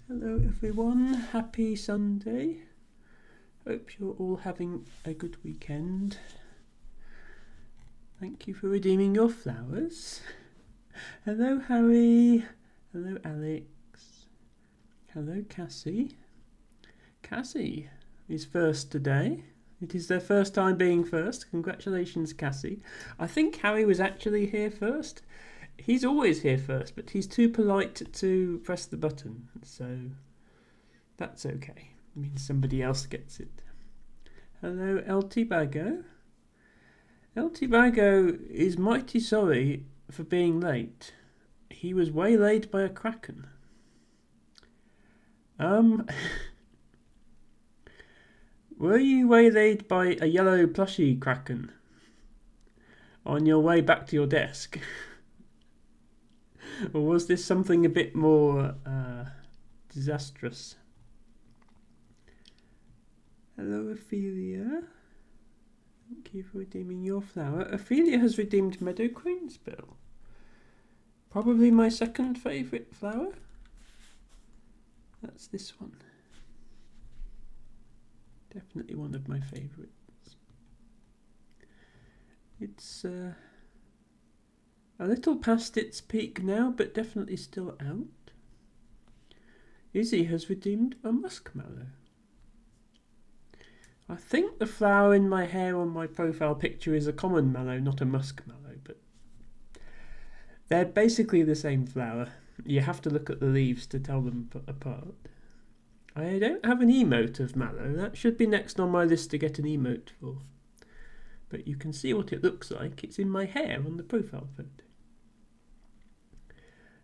Hello everyone, happy Sunday. Hope you're all having a good weekend. Thank you for redeeming your flowers. Hello Harry. Hello Alex. Hello Cassie. Cassie is first today. It is their first time being first. Congratulations, Cassie. I think Harry was actually here first. He's always here first, but he's too polite to press the button, so that's okay. It means somebody else gets it. Hello, LT Bago. LT Bago is mighty sorry for being late. He was waylaid by a kraken. Were you waylaid by a yellow plushy kraken on your way back to your desk? Or was this something a bit more disastrous? Hello, Ophelia. Thank you for redeeming your flower. Ophelia has redeemed Meadow Queensbill. Probably my second favourite flower. That's this one. Definitely one of my favourites. It's a little past its peak now, but definitely still out. Izzy has redeemed a muskmallow. I think the flower in my hair on my profile picture is a common mallow, not a muskmallow, but they're basically the same flower. You have to look at the leaves to tell them apart. I don't have an emote of mallow. That should be next on my list to get an emote for. But you can see what it looks like. It's in my hair on the profile photo.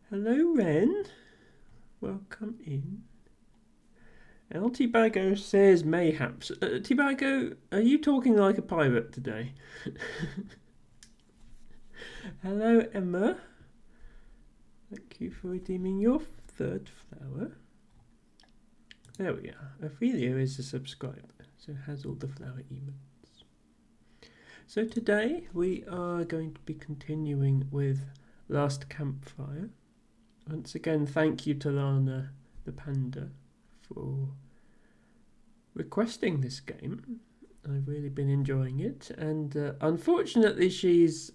Hello, Ren. Welcome in. LT Bago says mayhaps. Tibago, are you talking like a pirate today? Hello, Emma. Thank you for redeeming your third flower. There we are. Ophelia is a subscriber, so has all the flower emotes. So today we are going to be continuing with Last Campfire. Once again, thank you to Lana the Panda for requesting this game. I've really been enjoying it, and unfortunately she's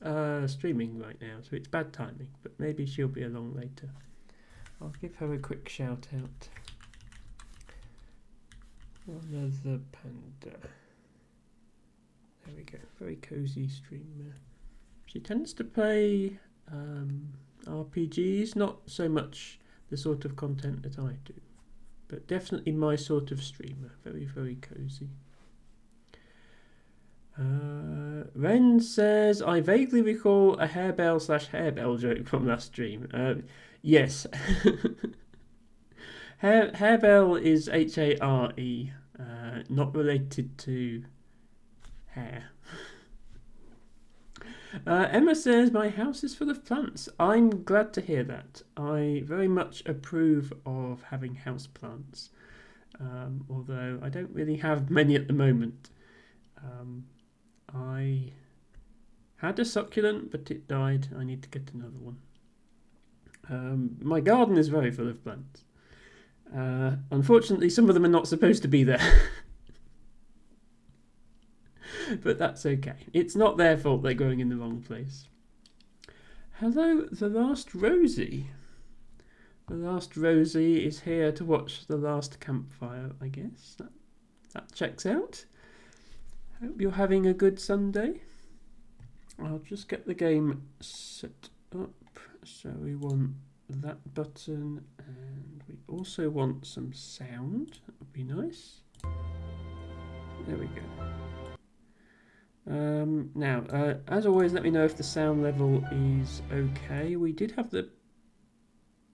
streaming right now, so it's bad timing, but maybe she'll be along later. I'll give her a quick shout out. Lana the Panda. There we go, very cozy streamer. She tends to play RPGs, not so much the sort of content that I do, but definitely my sort of streamer. Very, very cozy. Ren says, I vaguely recall a Harebell/Harebell joke from last stream. Yes. Harebell is H-A-R-E, not related to hair. Emma says, my house is full of plants. I'm glad to hear that. I very much approve of having house plants, although I don't really have many at the moment. I had a succulent, but it died. I need to get another one. My garden is very full of plants. Unfortunately, some of them are not supposed to be there. But that's okay. It's not their fault they're growing in the wrong place. Hello, the last Rosie. The last Rosie is here to watch the last campfire, I guess. That checks out. Hope you're having a good Sunday. I'll just get the game set up. So we want that button, and we also want some sound. That would be nice. There we go. Now, as always, let me know if the sound level is okay. We did have the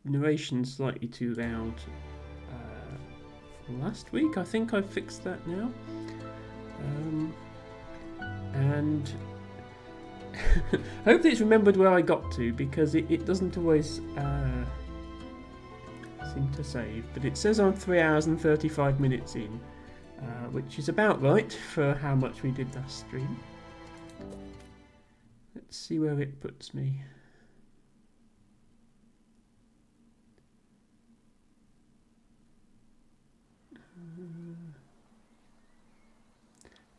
narration slightly too loud last week. I think I've fixed that now. And hopefully it's remembered where I got to, because it doesn't always seem to save. But it says I'm 3 hours and 35 minutes in. Which is about right for how much we did last stream. Let's see where it puts me.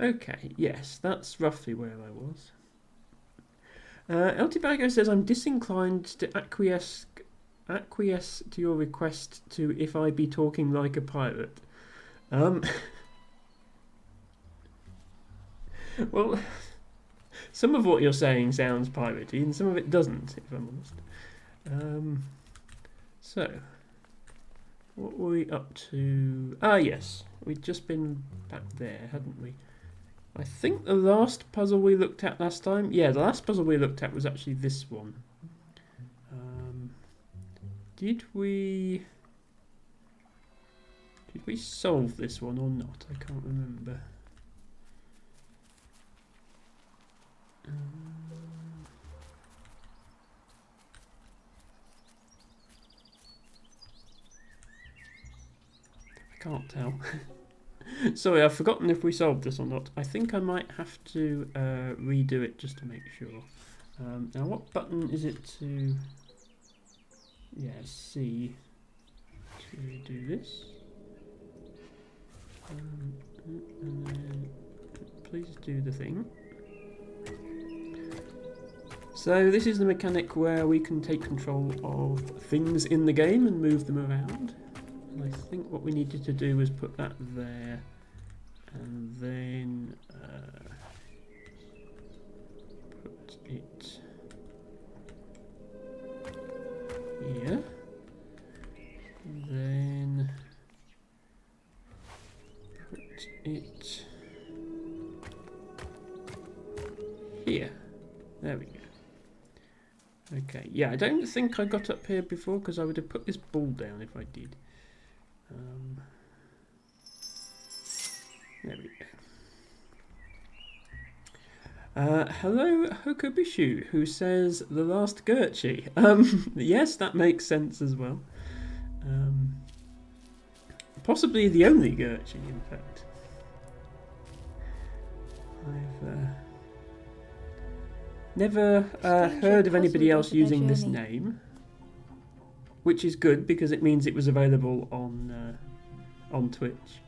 Okay, yes, that's roughly where I was. El Tibago says, I'm disinclined to acquiesce to your request to if I be talking like a pirate. Well, some of what you're saying sounds piratey and some of it doesn't, if I'm honest. So, what were we up to? Ah, yes, we'd just been back there, hadn't we? I think the last puzzle we looked at last time, yeah, the last puzzle we looked at was actually this one. Did we solve this one or not? I can't remember. I can't tell. Sorry, I've forgotten if we solved this or not. I think I might have to redo it just to make sure. Now, what button is it to... Yeah, C. To do this. And then please do the thing. So this is the mechanic where we can take control of things in the game and move them around. And I think what we needed to do was put that there, and then put it here, and then put it here. There we go. Okay, yeah, I don't think I got up here before because I would have put this ball down if I did. There we go. Hello, Hokobishu, who says the last Gertchie. Yes, that makes sense as well. Possibly the only Gertchie, in fact. I've never heard of anybody else using this name, which is good because it means it was available on Twitch.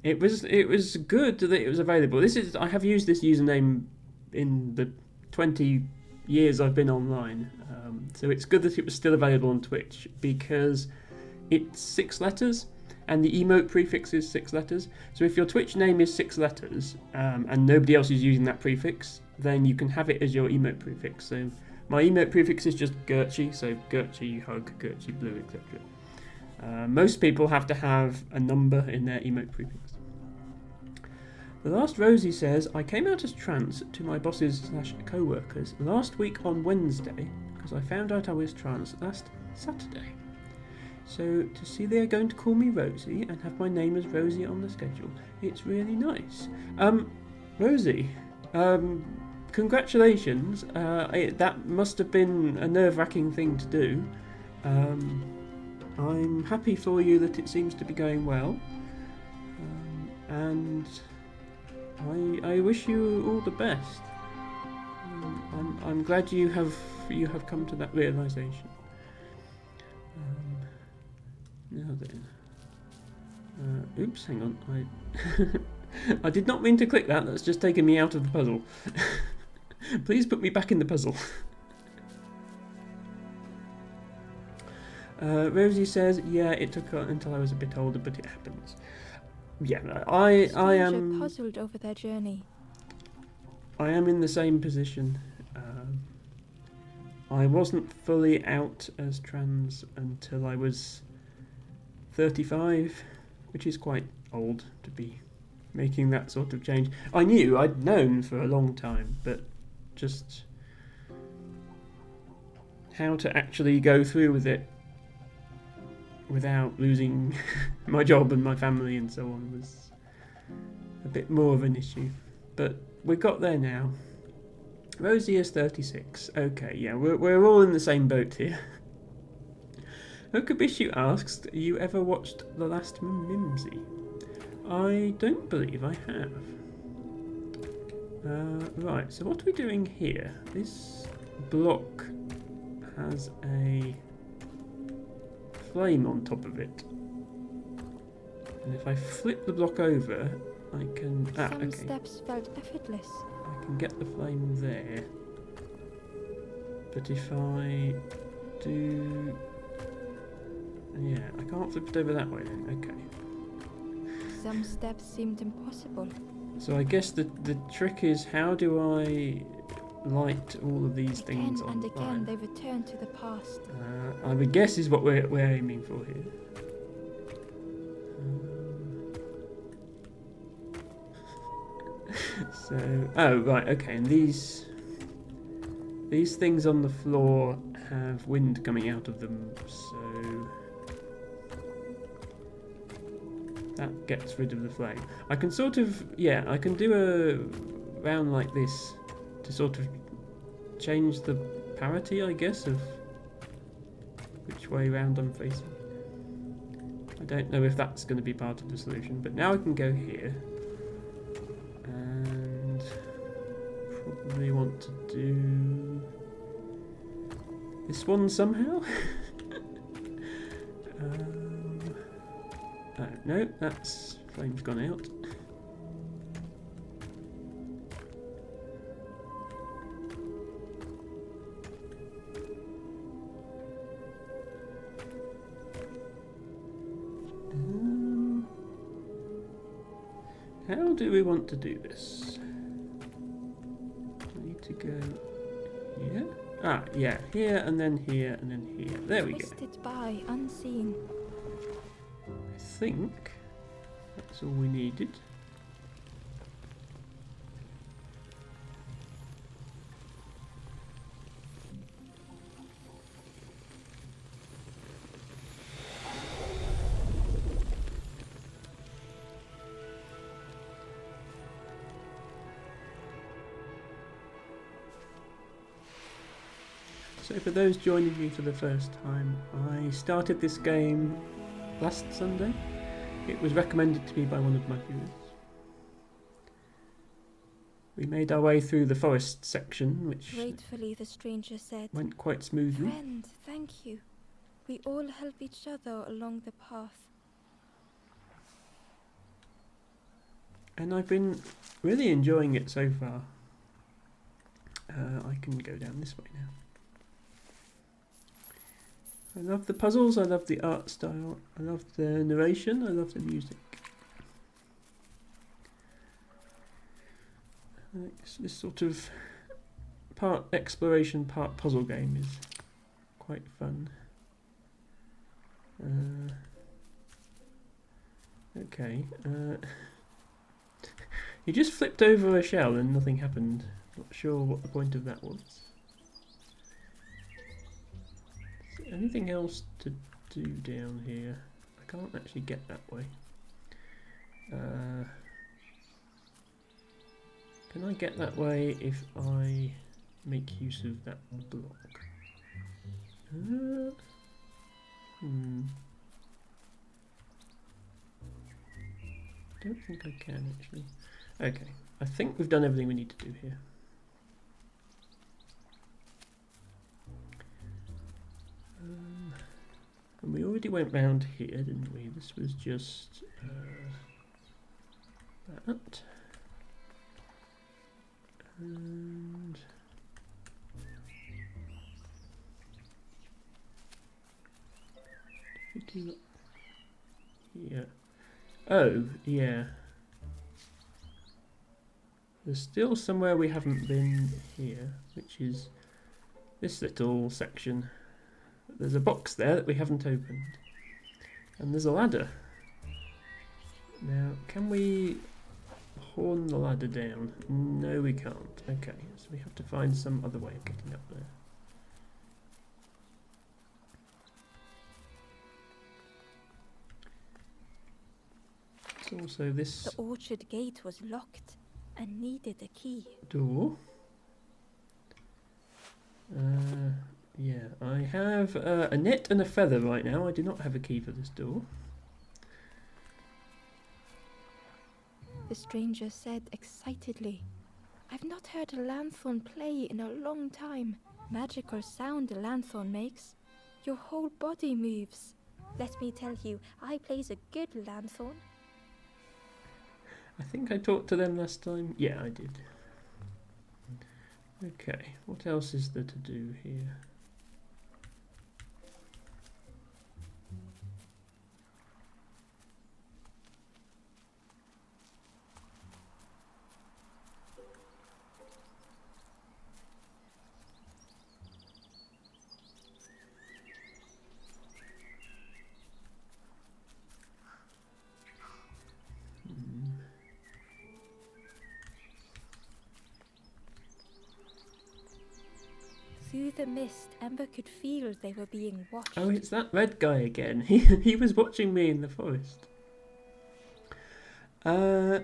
It was good that it was available. I have used this username in the 20 years I've been online, so it's good that it was still available on Twitch because it's 6 letters and the emote prefix is 6 letters. So if your Twitch name is 6 letters and nobody else is using that prefix, then you can have it as your emote prefix. So my emote prefix is just Gertchie, so Gertchie Hug, Gertchie Blue, etc. Most people have to have a number in their emote prefix. The last Rosie says, I came out as trans to my bosses / co-workers last week on Wednesday because I found out I was trans last Saturday. So to see they are going to call me Rosie and have my name as Rosie on the schedule, it's really nice. Rosie, congratulations. That must have been a nerve-wracking thing to do. I'm happy for you that it seems to be going well, and I wish you all the best. I'm glad you have come to that realization. Now then, oops, hang on. I did not mean to click that. That's just taken me out of the puzzle. Please put me back in the puzzle. Rosie says, yeah, it took until I was a bit older, but it happens. Yeah, I am puzzled over their journey. I am in the same position. I wasn't fully out as trans until I was 35, which is quite old to be making that sort of change. I'd known for a long time, but just how to actually go through with it without losing my job and my family and so on was a bit more of an issue. But we got there now. Rosie is 36. Okay, yeah, we're all in the same boat here. Okabishu asks, you ever watched The Last Mimsy? I don't believe I have. Right, so what are we doing here? This block has a flame on top of it. And if I flip the block over, I can... Some okay. steps felt effortless. I can get the flame there. But if I do... Yeah, I can't flip it over that way then. Okay. Some steps seemed impossible. So I guess the trick is, how do I light all of these things Again on and fire? again they returned to the past. I would guess is what we're aiming for here. So, oh right, okay, and these things on the floor have wind coming out of them, so that gets rid of the flame. I can sort of, yeah, I can do a round like this to sort of change the parity, I guess, of which way round I'm facing. I don't know if that's going to be part of the solution, but now I can go here and probably want to do this one somehow. Oh, no, that's flame's gone out. How do we want to do this? I need to go here. Ah, yeah, here and then here and then here. There we go. Twisted by unseen. I think that's all we needed. So for those joining me for the first time, I started this game last Sunday. It was recommended to me by one of my viewers. We made our way through the forest section, which Gratefully the stranger said, went quite smoothly. "Friend, thank you. We all help each other along the path." And I've been really enjoying it so far. I can go down this way now. I love the puzzles, I love the art style, I love the narration, I love the music. This sort of part exploration, part puzzle game is quite fun. Okay. You just flipped over a shell and nothing happened. Not sure what the point of that was. Anything else to do down here? I can't actually get that way. Can I get that way if I make use of that block? Don't think I can actually. Okay, I think we've done everything we need to do here. And we already went round here, didn't we? This was just that. And did we do that? Yeah. Oh, yeah. There's still somewhere we haven't been here, which is this little section. There's a box there that we haven't opened. And there's a ladder. Now, can we horn the ladder down? No, we can't. Okay, so we have to find some other way of getting up there. There's also this The orchard gate was locked and needed a key. door. Yeah, I have a net and a feather right now. I do not have a key for this door. The stranger said excitedly, "I've not heard a lanthorn play in a long time. Magical sound a lanthorn makes. Your whole body moves. Let me tell you, I plays a good lanthorn." I think I talked to them last time. Yeah, I did. Okay, what else is there to do here? Through the mist, Ember could feel they were being watched. Oh, it's that red guy again. He was watching me in the forest. No,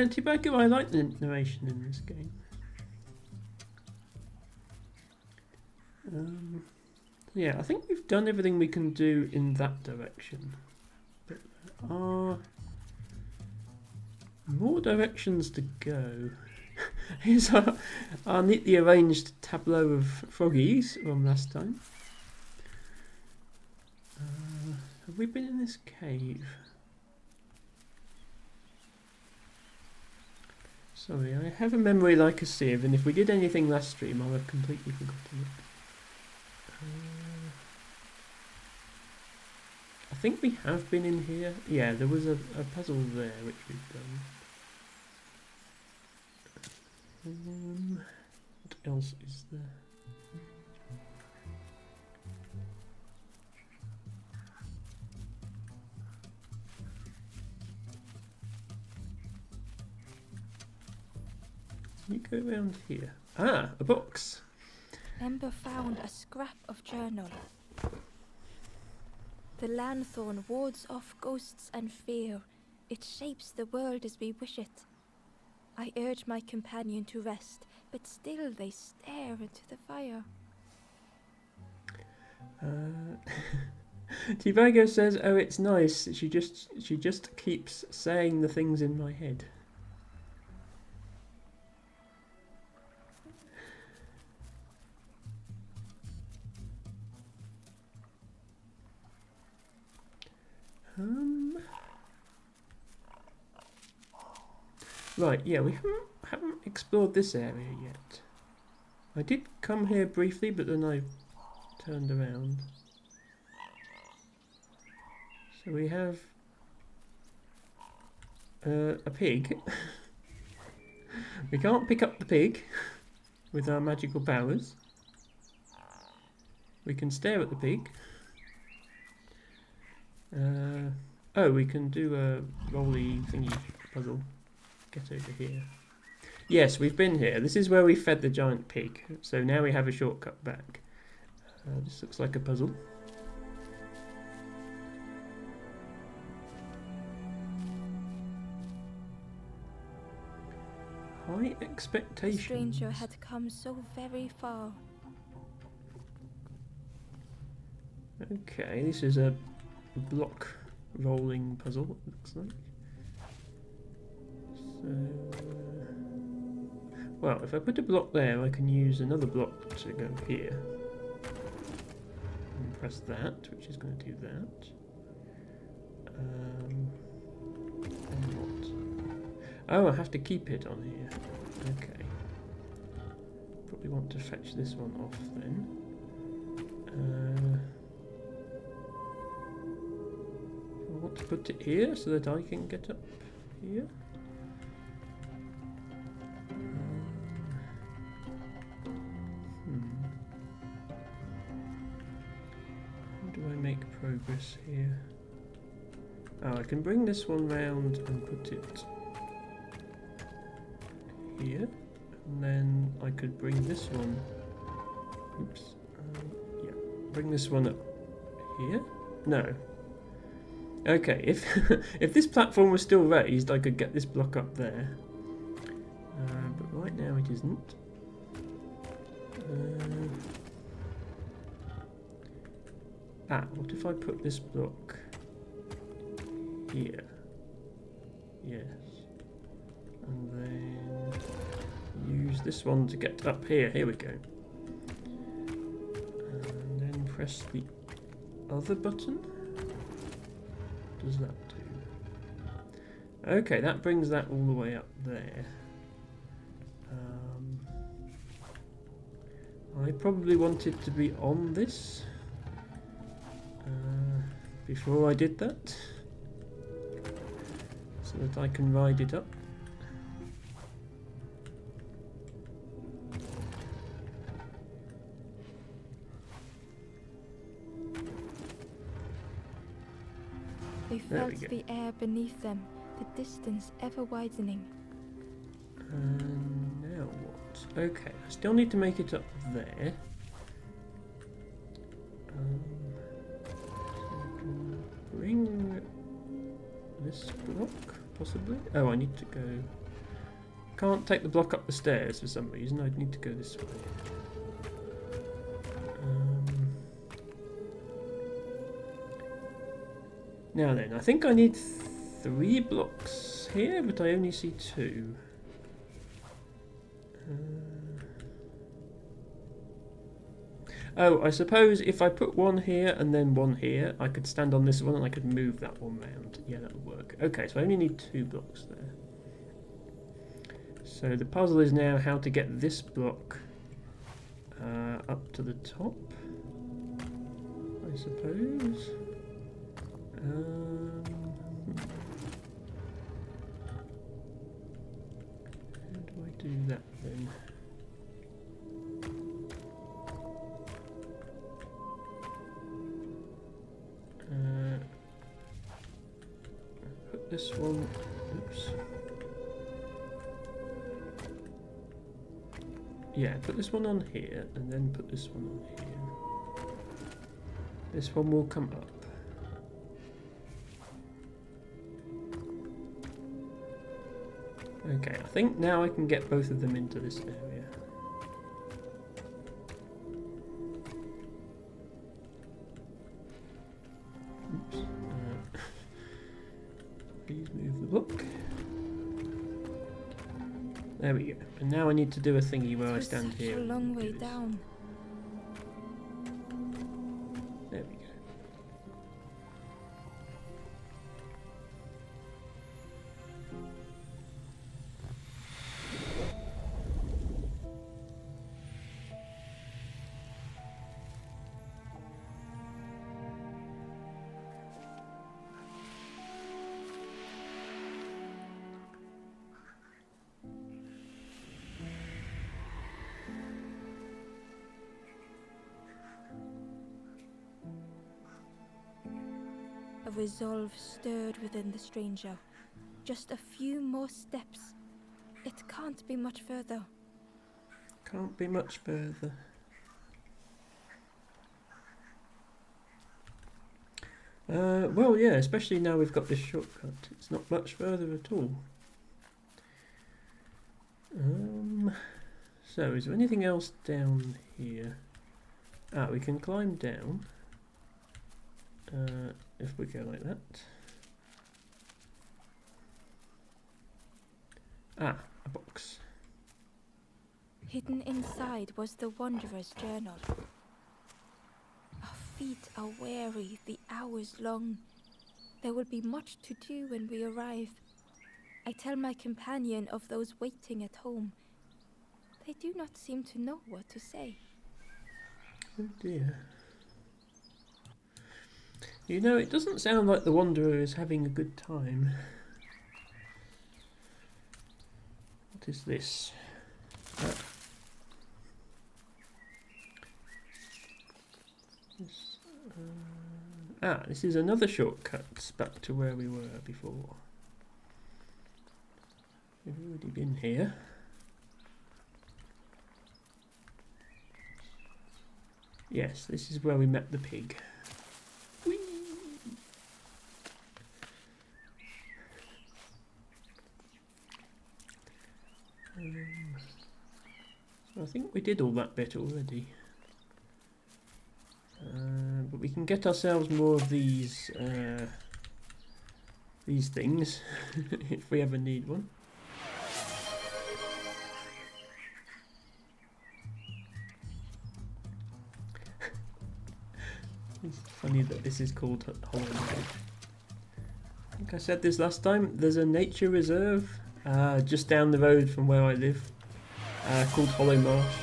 Tobacco, I like the narration in this game. Yeah, I think we've done everything we can do in that direction. But there are more directions to go. Here's our neatly arranged tableau of froggies from last time. Have we been in this cave? Sorry, I have a memory like a sieve, and if we did anything last stream, I'll have completely forgotten it. I think we have been in here. Yeah, there was a puzzle there which we've done. What else is there? You go around here. Ah, a box. Ember found a scrap of journal. The lanthorn wards off ghosts and fear. It shapes the world as we wish it. I urge my companion to rest, but still they stare into the fire. Tibago says, "Oh, it's nice. She just keeps saying the things in my head." Right, yeah, we haven't explored this area yet. I did come here briefly, but then I turned around. So we have a pig. We can't pick up the pig with our magical powers. We can stare at the pig. Oh, we can do a rolly thingy puzzle. Get over here. Yes, we've been here. This is where we fed the giant pig. So now we have a shortcut back. This looks like a puzzle. High expectations. The stranger had come so very far. Okay, this is a block rolling puzzle, it looks like. So, well, if I put a block there, I can use another block to go here. And press that, which is going to do that. And what? Oh, I have to keep it on here. Okay. Probably want to fetch this one off then. I want to put it here so that I can get up here. How do I make progress here? Oh, I can bring this one round and put it here, and then I could bring this one. Oops. Yeah, bring this one up here. No. Okay, if if this platform was still raised, I could get this block up there. But right now it isn't. What if I put this block here? Yes. And then use this one to get up here. Here we go. And then press the other button? What does that do? Okay, that brings that all the way up there. I probably wanted to be on this before I did that, so that I can ride it up. They felt the air beneath them, the distance ever widening. And now what? Okay, I still need to make it up there. So I can bring this block, possibly. Oh, I need to go. Can't take the block up the stairs for some reason. I'd need to go this way. Now then, I think I need 3 blocks here, but I only see 2. Oh, I suppose if I put one here and then one here, I could stand on this one and I could move that one round. Yeah, that would work. Okay, so I only need 2 blocks there. So the puzzle is now how to get this block up to the top, I suppose. How do I do that then? Put this one. Oops. Yeah, put this one on here, and then put this one on here. This one will come up. Okay, I think now I can get both of them into this area. Oops. Please move the book. There we go. And now I need to do a thingy where I stand here. Such a long way down. There we go. A resolve stirred within the stranger. Just a few more steps. It can't be much further. Can't be much further. Well, yeah, especially now we've got this shortcut. It's not much further at all. So, is there anything else down here? Ah, we can climb down. If we go like that. Ah, a box. Hidden inside was the Wanderer's journal. Our feet are weary, the hours long. There will be much to do when we arrive. I tell my companion of those waiting at home. They do not seem to know what to say. Oh dear. You know, it doesn't sound like the Wanderer is having a good time. What is this? This is another shortcut back to where we were before. We've already been here. Yes, this is where we met the pig. Whee! So I think we did all that bit already. But we can get ourselves more of these things if we ever need one. It's funny that this is called Hollow Marsh. I think I said this last time. There's a nature reserve just down the road from where I live called Hollow Marsh.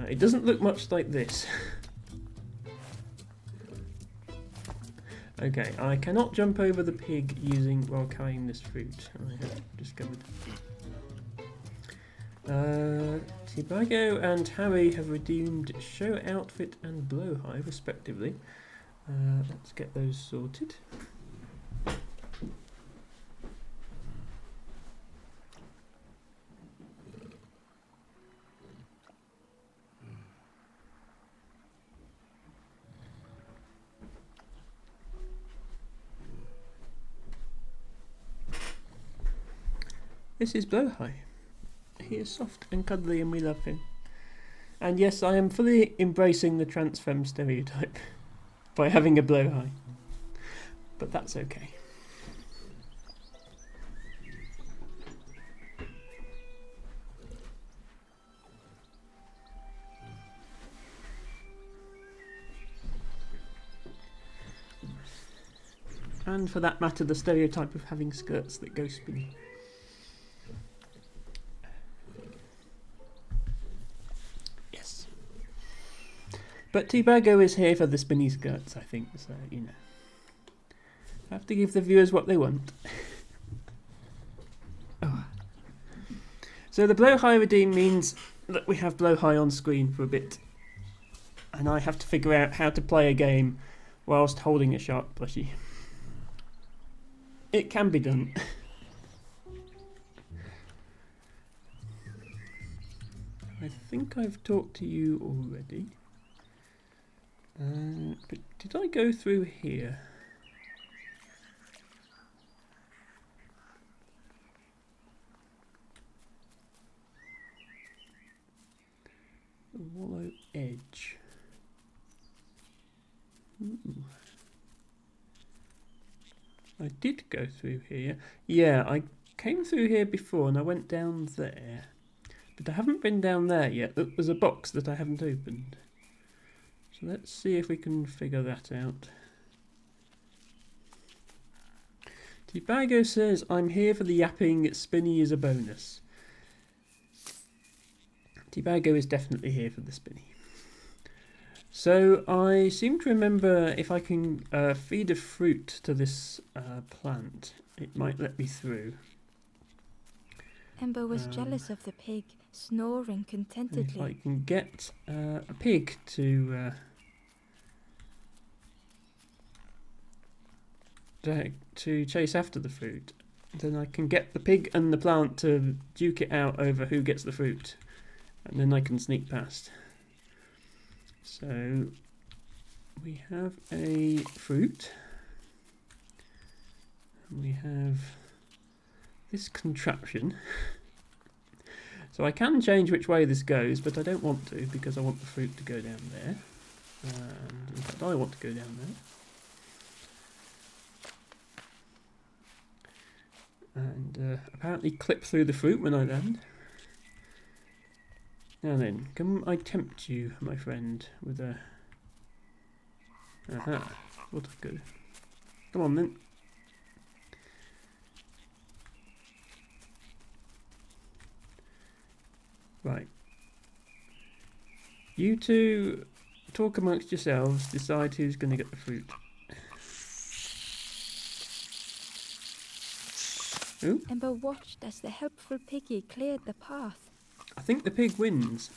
It doesn't look much like this. Okay, I cannot jump over the pig while carrying this fruit, I have discovered. Tibago and Harry have redeemed show outfit and blowhide respectively. Let's get those sorted. This is Blowhigh. He is soft and cuddly and we love him. And yes, I am fully embracing the trans femme stereotype by having a Blowhigh. But that's okay. And for that matter, the stereotype of having skirts that go spinny. But Tibago is here for the spinny skirts, I think, so, you know. I have to give the viewers what they want. Oh. So the Blowhigh redeem means that we have Blowhigh on screen for a bit. And I have to figure out how to play a game whilst holding a shark plushie. It can be done. I think I've talked to you already. But did I go through here? The wallow edge. Ooh. I did go through here. Yeah, I came through here before and I went down there. But I haven't been down there yet. There's a box that I haven't opened. So let's see if we can figure that out. Tibago says, I'm here for the yapping, spinny is a bonus. Tibago is definitely here for the spinny. So I seem to remember if I can feed a fruit to this plant, it might let me through. Ember was jealous of the pig, snoring contentedly. If I can get a pig to chase after the fruit, then I can get the pig and the plant to duke it out over who gets the fruit, and then I can sneak past. So we have a fruit, and we have this contraption. So I can change which way this goes, but I don't want to because I want the fruit to go down there. And in fact, I want to go down there. And apparently clip through the fruit when I land. Now then, can I tempt you, my friend, with a... Aha, what good. Come on then. Right. You two talk amongst yourselves, decide who's going to get the fruit. Ooh. Ember watched as the helpful piggy cleared the path. I think the pig wins.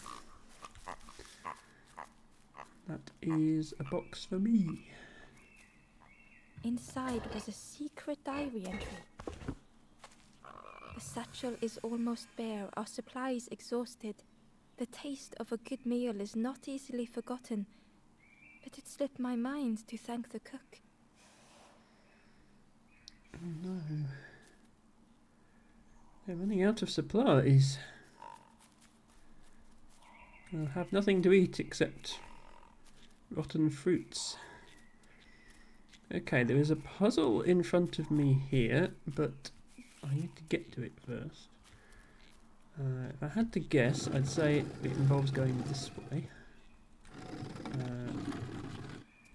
That is a box for me. Inside was a secret diary entry. The satchel is almost bare, our supplies exhausted. The taste of a good meal is not easily forgotten, but it slipped my mind to thank the cook. Oh no. They're running out of supplies. I'll have nothing to eat except rotten fruits. Okay, there is a puzzle in front of me here, but I need to get to it first. If I had to guess, I'd say it involves going this way.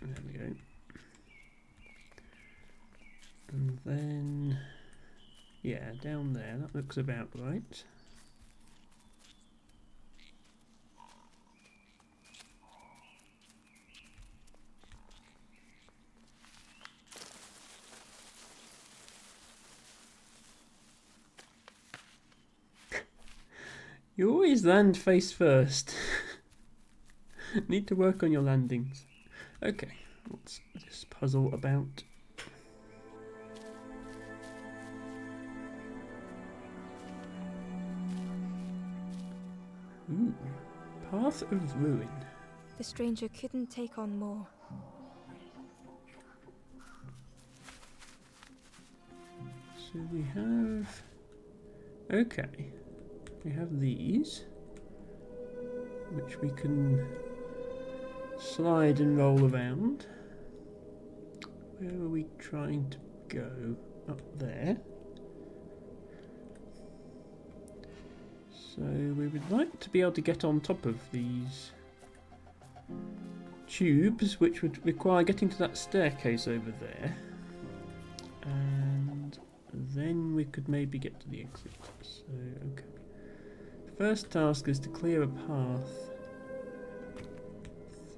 There we go. And then, yeah, down there. That looks about right. You always land face first. Need to work on your landings. Okay, what's this puzzle about? Ooh, Path of Ruin. The stranger couldn't take on more. So we have... Okay. We have these, which we can slide and roll around. Where are we trying to go? Up there. So we would like to be able to get on top of these tubes, which would require getting to that staircase over there. And then we could maybe get to the exit. So, okay. First task is to clear a path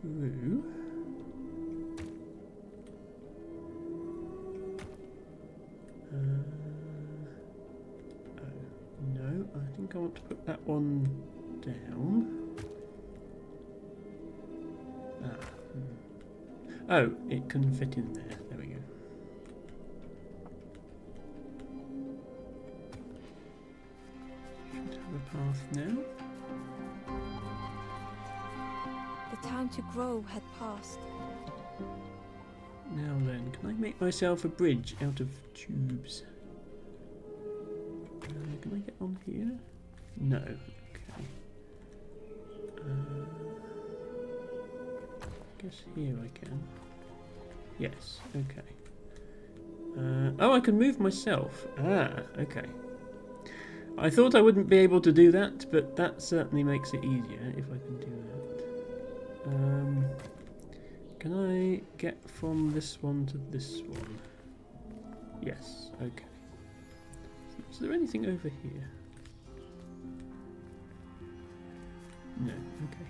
through. Oh, no, I think I want to put that one down. Oh, it can fit in there. There we go. Should have a path now. The time to grow had passed. Now then, can I make myself a bridge out of tubes? Can I get on here? No. Okay. Guess here I can. Yes. Okay. Oh, I can move myself. Ah. Okay. I thought I wouldn't be able to do that, but that certainly makes it easier if I can do that. Can I get from this one to this one? Yes. Okay. Is there anything over here? No. Okay.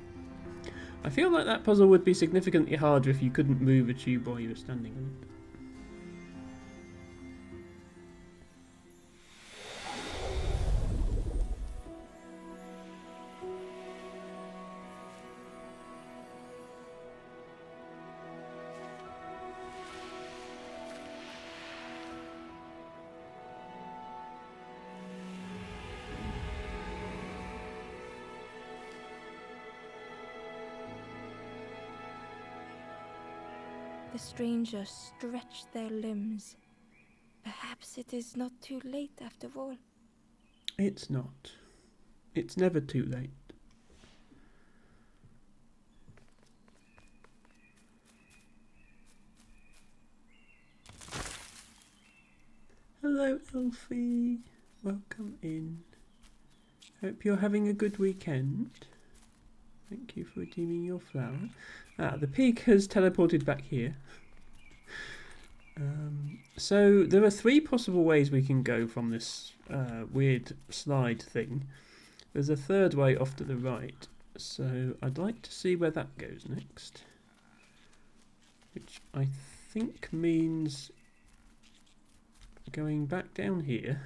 I feel like that puzzle would be significantly harder if you couldn't move a tube while you were standing on it. The strangers stretched their limbs. Perhaps it is not too late after all. It's not. It's never too late. Hello, Elfie. Welcome in. Hope you're having a good weekend. Thank you for redeeming your flower. Ah, the pig has teleported back here. So there are 3 possible ways we can go from this weird slide thing. There's a third way off to the right. So I'd like to see where that goes next. Which I think means going back down here.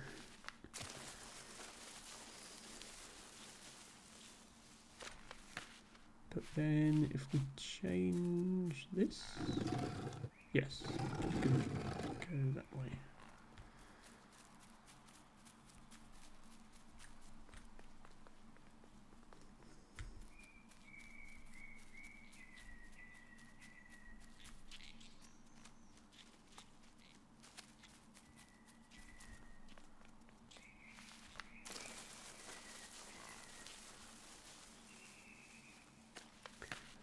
But then if we change this, yes, we can go that way.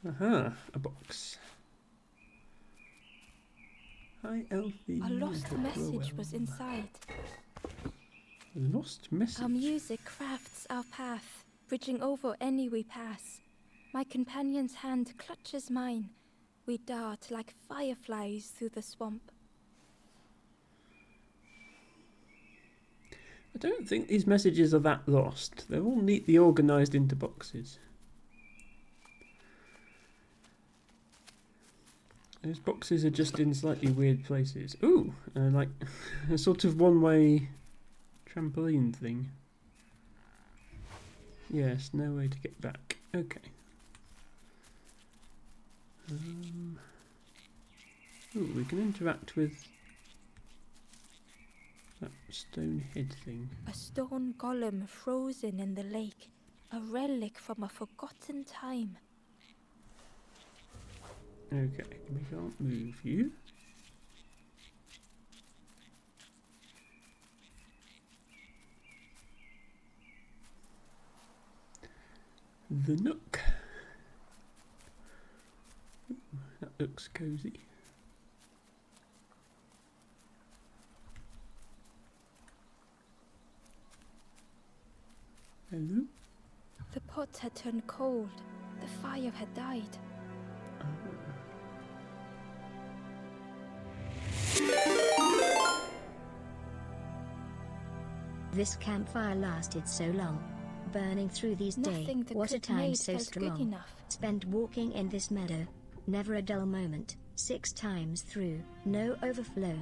Aha, a box. Hi, Elfie. A lost message was inside. A lost message? Our music crafts our path, bridging over any we pass. My companion's hand clutches mine, We dart like fireflies through the swamp. I don't think these messages are that lost. They're all neatly organised into boxes. Those boxes are just in slightly weird places. Ooh, like a sort of one-way trampoline thing. Yes, no way to get back. Okay. Ooh, we can interact with that stone head thing. A stone golem frozen in the lake. A relic from a forgotten time. Okay, we can't move you. The nook. Ooh, that looks cosy. Hello? The pot had turned cold. The fire had died. This campfire lasted so long. Burning through these days. Nothing the What a cook time made so felt good strong. enough. Spent walking in this meadow. Never a dull moment. 6 times through. No overflow.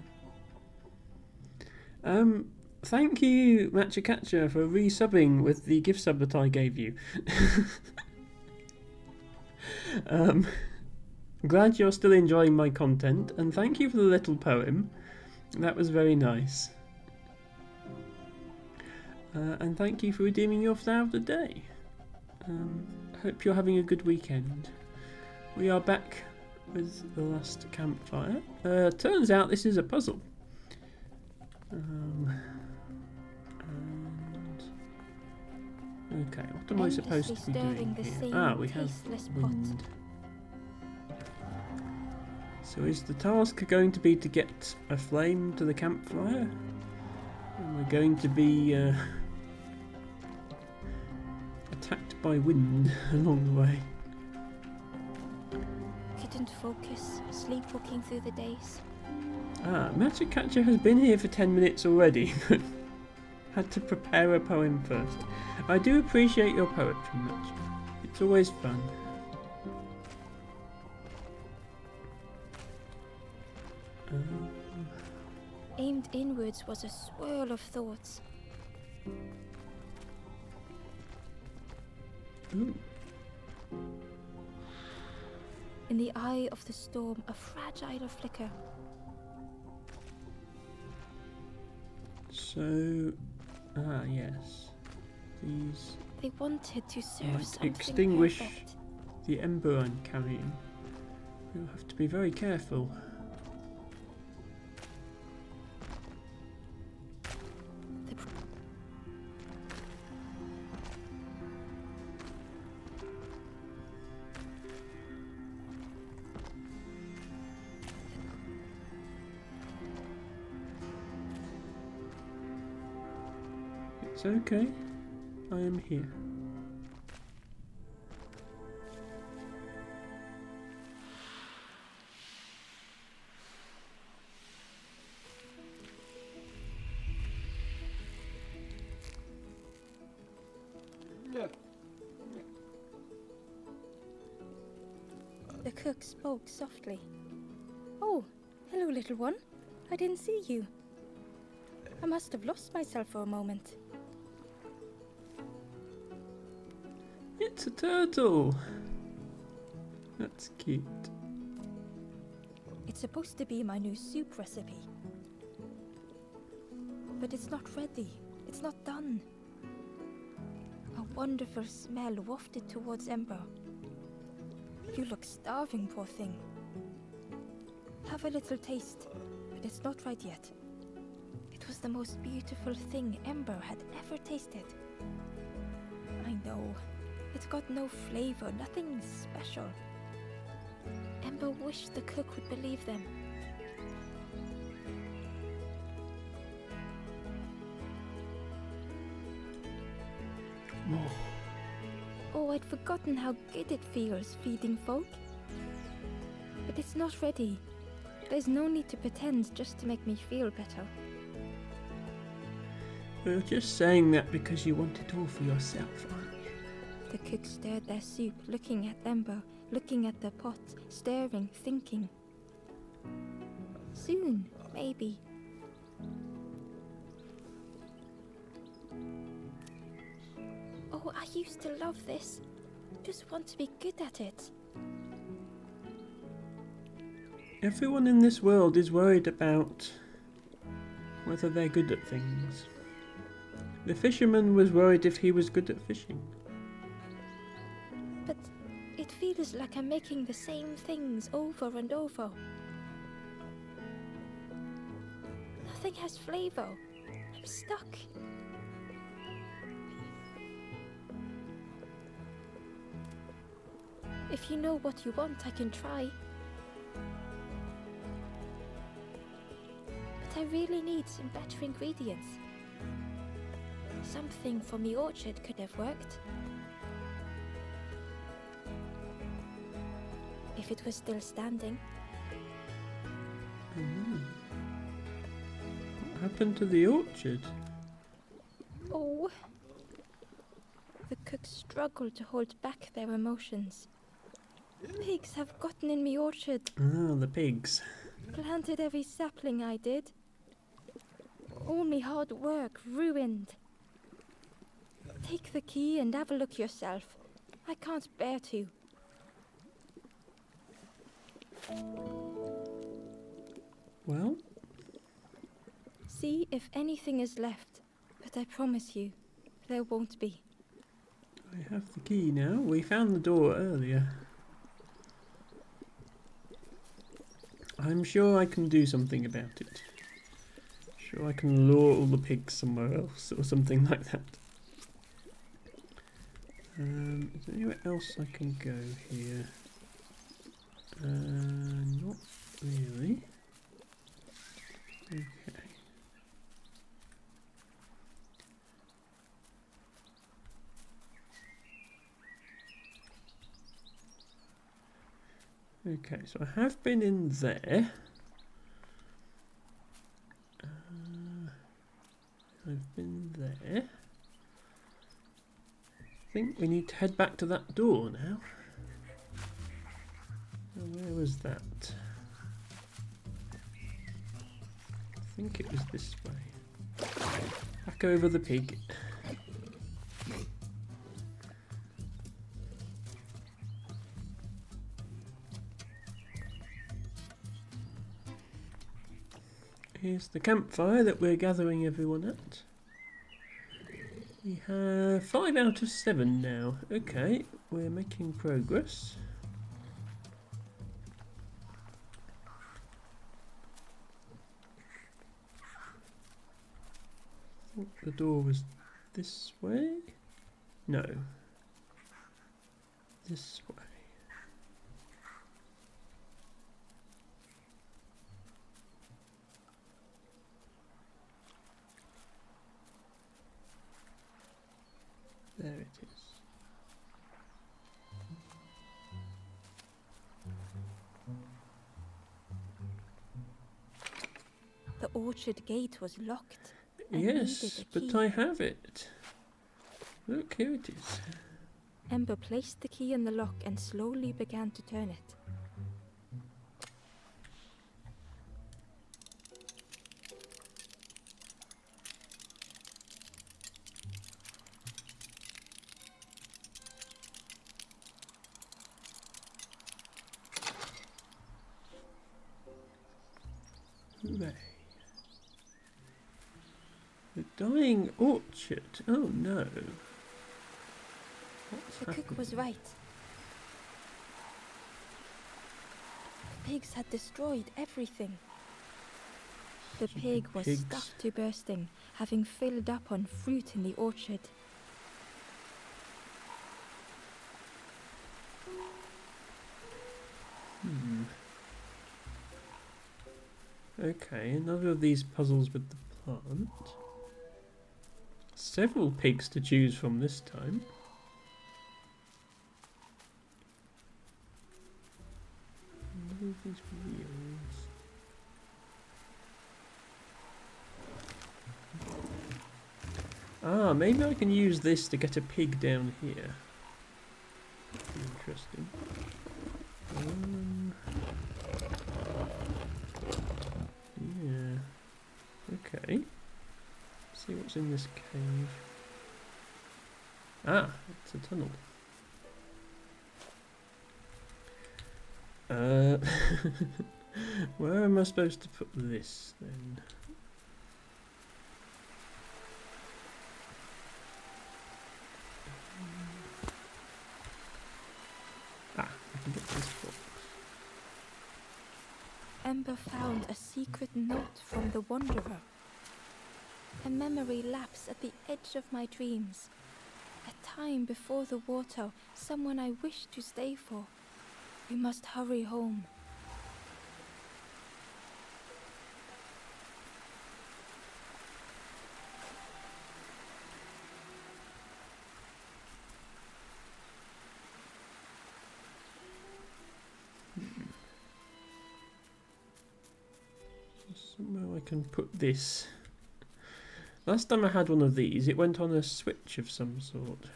Thank you, Matchakacha, for resubbing with the gift sub that I gave you. Glad you're still enjoying my content, and thank you for the little poem. That was very nice. And thank you for redeeming your flower of the day. Hope you're having a good weekend. We are back with the last campfire. Turns out this is a puzzle. Okay, what am I supposed to be doing here? We have wind. So is the task going to be to get a flame to the campfire? And we're going to be attacked by wind along the way. Couldn't focus, sleepwalking through the days. Matchakacha has been here for 10 minutes already, but had to prepare a poem first. I do appreciate your poetry much. It's always fun. Aimed inwards was a swirl of thoughts. Ooh. In the eye of the storm, a fragile flicker. So, yes. These They wanted to serve might something extinguish perfect. the ember I'm carrying. We'll have to be very careful. It's okay. I am here. The cook spoke softly. Oh, hello, little one. I didn't see you. I must have lost myself for a moment. It's a turtle. That's cute. It's supposed to be my new soup recipe. But it's not ready. It's not done. A wonderful smell wafted towards Ember. You look starving, poor thing. Have a little taste, but it's not right yet. It was the most beautiful thing Ember had ever tasted. I know. It's got no flavor, nothing special. Ember wished the cook would believe them. Oh, I'd forgotten how good it feels feeding folk. but it's not ready. There's no need to pretend just to make me feel better. You're just saying that because you want it all for yourself, aren't you? The cook stirred their soup, looking at Ember, looking at the pot, stirring, thinking. Soon, maybe. Oh, I used to love this. Just want to be good at it. Everyone in this world is worried about whether they're good at things. The fisherman was worried if he was good at fishing. But it feels like I'm making the same things over and over. Nothing has flavor. I'm stuck. If you know what you want, I can try. But I really need some better ingredients. Something from the orchard could have worked. If it was still standing. What happened to the orchard? Oh. The cooks struggled to hold back their emotions. Pigs have gotten in me orchard. Ah, the pigs. Planted every sapling I did. All me hard work ruined. Take the key and have a look yourself. I can't bear to. Well? See if anything is left, but I promise you, there won't be. I have the key now. We found the door earlier. I'm sure I can do something about it. Sure I can lure all the pigs somewhere else or something like that. Is there anywhere else I can go here? Not really. Okay. Okay, so I have been in there. I've been there. I think we need to head back to that door now. Where was that? I think it was this way. Back over the pig. Here's the campfire that we're gathering everyone at. We have 5 out of 7 now. Okay, we're making progress. I think the door was this way? No. This way. There it is. The orchard gate was locked. Yes, but I have it. Look, here it is. Ember placed the key in the lock and slowly began to turn it. Hooray. The dying orchard. Oh no. What's The happened? cook was right. The pigs had destroyed everything. The pig was pigs. stuffed to bursting, having filled up on fruit in the orchard. Okay, another of these puzzles with the plant. Several pigs to choose from this time. Another of these wheels. Ah, maybe I can use this to get a pig down here. Interesting. Yeah. Okay. Let's see what's in this cave. Ah, it's a tunnel. Where am I supposed to put this then? I can get this box. Ember found a secret note from the Wanderer. A memory lapse at the edge of my dreams. A time before the water, someone I wish to stay for. We must hurry home. Somewhere I can put this. Last time I had one of these, it went on a switch of some sort.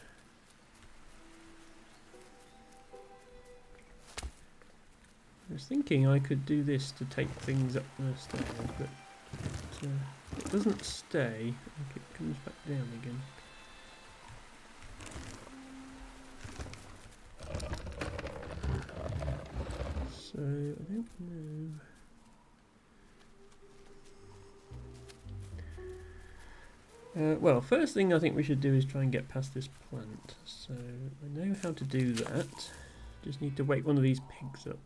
I was thinking I could do this to take things up the stairs, but it doesn't stay. Like it comes back down again. So I don't know. Well, first thing I think we should do is try and get past this plant. So I know how to do that. Just need to wake one of these pigs up.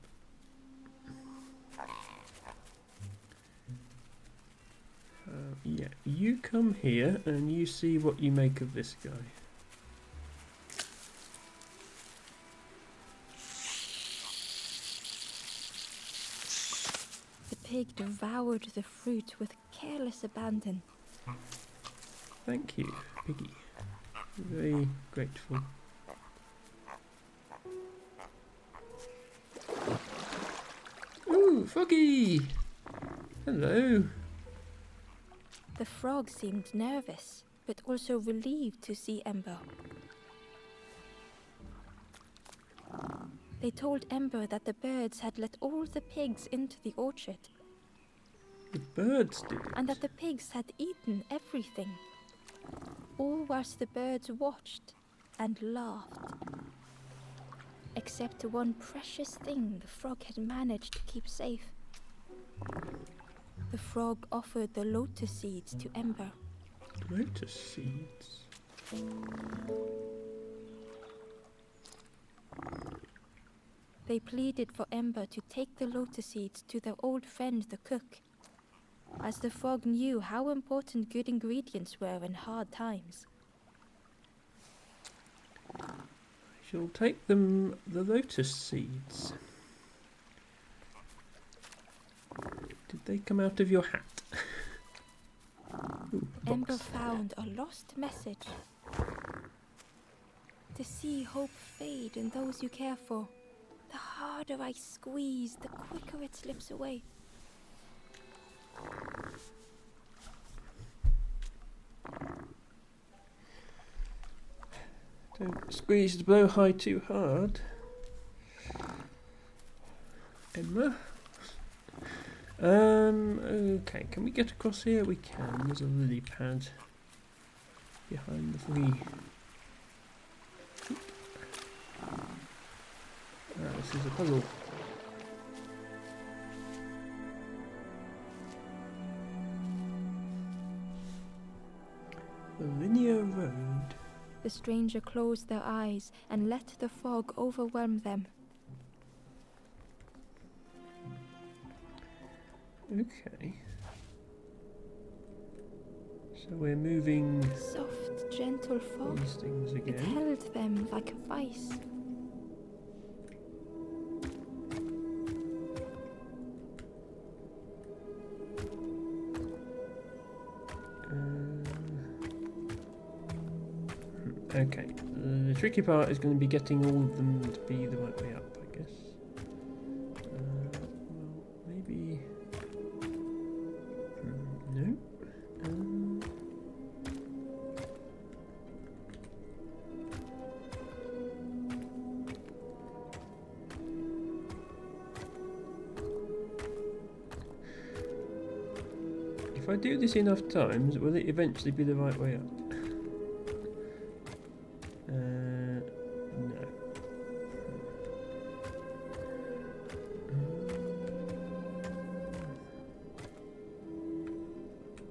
Yeah, you come here and you see what you make of this guy. The pig devoured the fruit with careless abandon. Thank you, piggy. Very grateful. Ooh, Froggy! Hello. The frog seemed nervous, but also relieved to see Ember. They told Ember that the birds had let all the pigs into the orchard. The birds did it. And that the pigs had eaten everything. All whilst the birds watched and laughed. Except one precious thing the frog had managed to keep safe. The frog offered the lotus seeds to Ember. Lotus seeds? They pleaded for Ember to take the lotus seeds to their old friend the cook, as the frog knew how important good ingredients were in hard times. I shall take them the lotus seeds. Did they come out of your hat? Ooh, Ember found a lost message. To see hope fade in those you care for. The harder I squeeze, the quicker it slips away. Don't squeeze the blow high too hard. Emma? Okay, can we get across here? We can. There's a lily pad behind the flea. This is a puzzle. The linear road. The stranger closed their eyes and let the fog overwhelm them. Okay. So we're moving Soft, gentle fog. these things It again. held them like a vice. Okay, the tricky part is going to be getting all of them to be the right way up, I guess. I do this enough times, will it eventually be the right way up? No.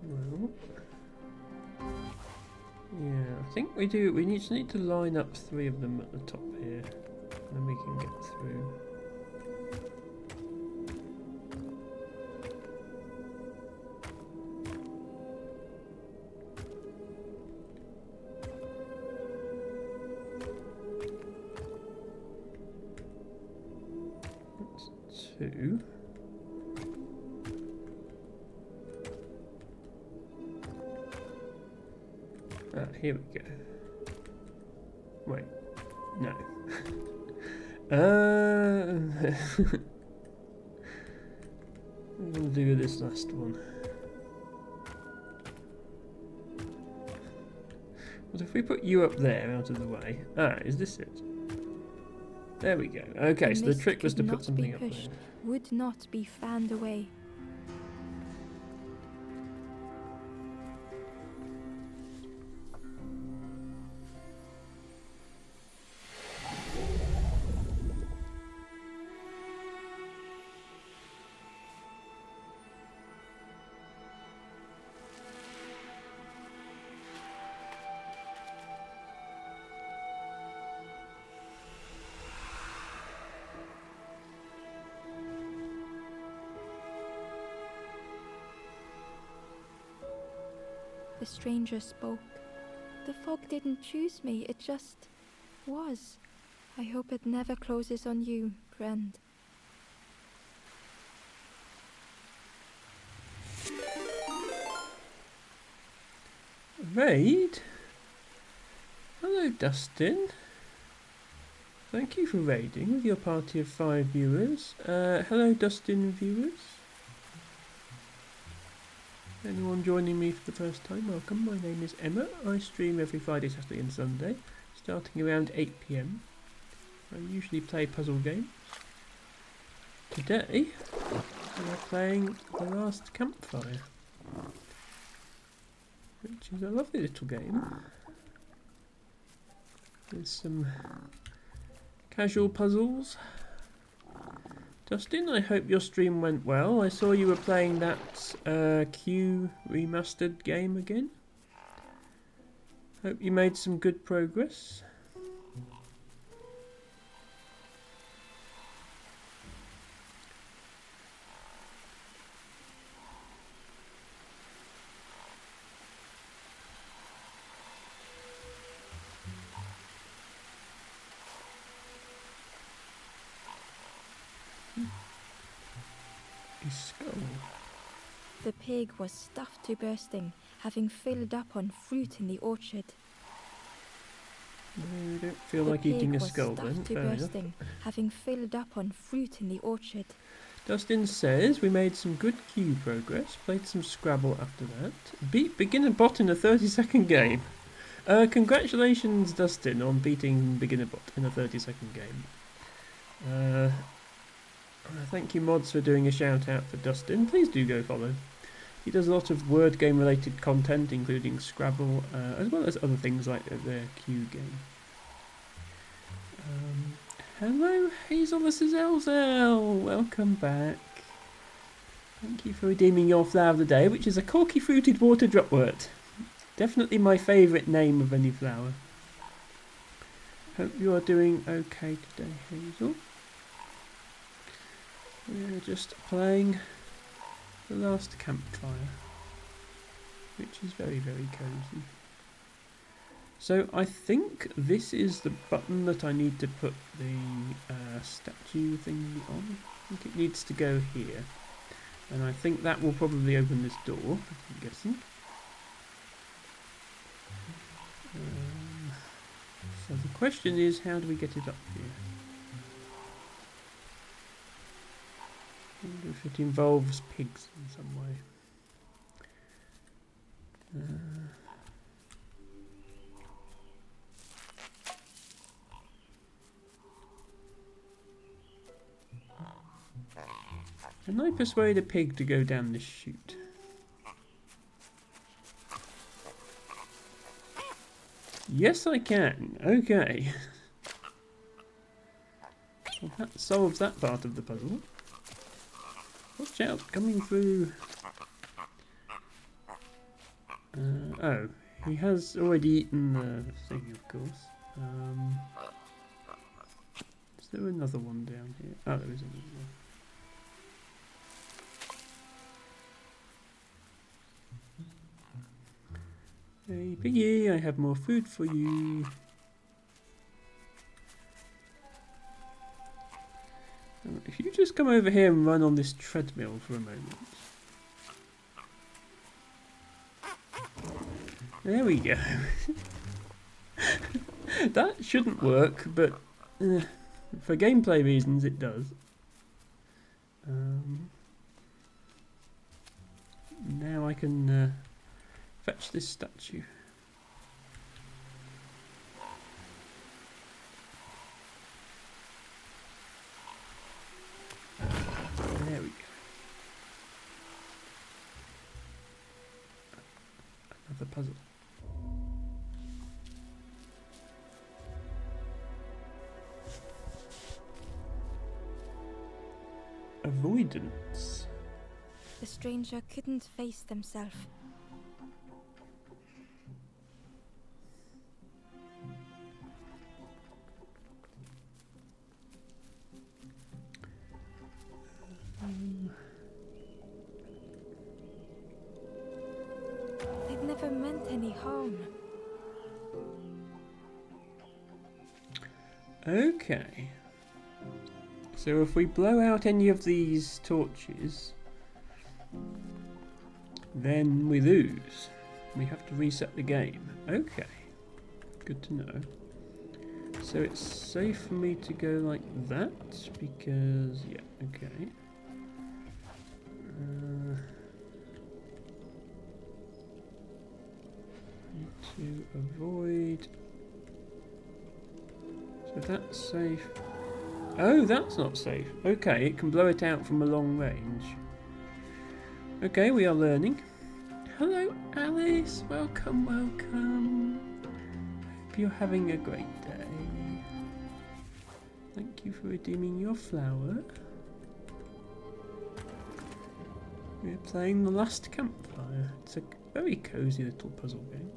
Well, yeah, I think we do. We just need to line up 3 of them at the top here, and then we can get through. That's 2. Ah, here we go. Wait, no. I'm gonna do this last one. What if we put you up there, out of the way? Ah, is this it? There we go. Okay, so the trick was to put something up there. Would not be fanned away. The stranger spoke. The fog didn't choose me, it just was. I hope it never closes on you, friend. Raid? Hello, Dustin. Thank you for raiding with your party of 5 viewers. Hello, Dustin viewers. Anyone joining me for the first time, welcome. My name is Emma. I stream every Friday, Saturday and Sunday, starting around 8 PM. I usually play puzzle games. Today, we are playing The Last Campfire, which is a lovely little game with some casual puzzles. Dustin, I hope your stream went well. I saw you were playing that Q remastered game again. Hope you made some good progress. Skull. The pig was stuffed to bursting, having filled up on fruit in the orchard. No, you don't feel like eating a skull then. To bursting, having filled up on fruit in the orchard. Dustin says we made some good queue progress, played some Scrabble after that, beat beginner bot in a 30-second game. Congratulations, Dustin, on beating beginner bot in a 30-second game. Thank you, mods, for doing a shout out for Dustin. Please do go follow. He does a lot of word game related content, including Scrabble, as well as other things like their Q game. Hello, Hazel, this is Elzel. Welcome back. Thank you for redeeming your flower of the day, which is a corky fruited water dropwort. Definitely my favourite name of any flower. Hope you are doing okay today, Hazel. We're just playing The Last Campfire, which is very, very cosy. So I think this is the button that I need to put the statue thing on. I think it needs to go here. And I think that will probably open this door, I'm guessing. So the question is, how do we get it up here? I wonder if it involves pigs in some way. Can I persuade a pig to go down this chute? Yes, I can. Okay. Well, that solves that part of the puzzle. Watch out, coming through. Oh, he has already eaten the thing, of course. Is there another one down here? Oh, there is another one. Hey, Piggy, I have more food for you. If you just come over here and run on this treadmill for a moment. There we go. That shouldn't work, but for gameplay reasons it does. Now I can fetch this statue. There we go. Another puzzle. Avoidance. The stranger couldn't face themselves. They'd never meant any harm. Okay. So if we blow out any of these torches, then we lose. We have to reset the game. Okay. Good to know. So it's safe for me to go like that because, yeah, okay. Need to avoid. So that's safe. Oh, that's not safe. Okay, it can blow it out from a long range. Okay, we are learning. Hello, Alice. Welcome, welcome. Hope you're having a great day. Thank you for redeeming your flower. We're playing The Last Campfire. It's a very cozy little puzzle game.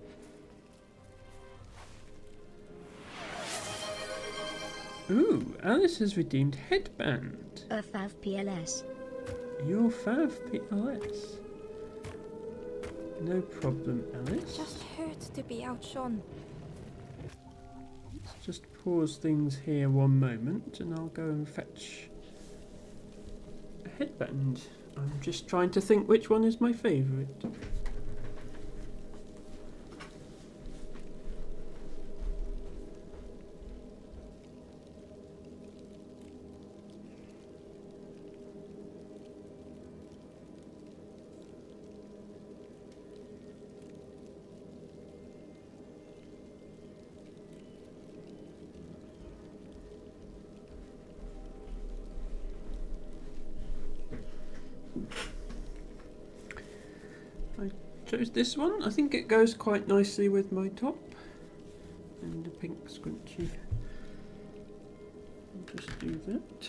Ooh, Alice has redeemed headband. A fav PLS. Your fav PLS. No problem, Alice. Just hurt to be outshone. Let's just pause things here one moment and I'll go and fetch a headband. I'm just trying to think which one is my favourite. Chose this one. I think it goes quite nicely with my top and the pink scrunchie. I'll just do that.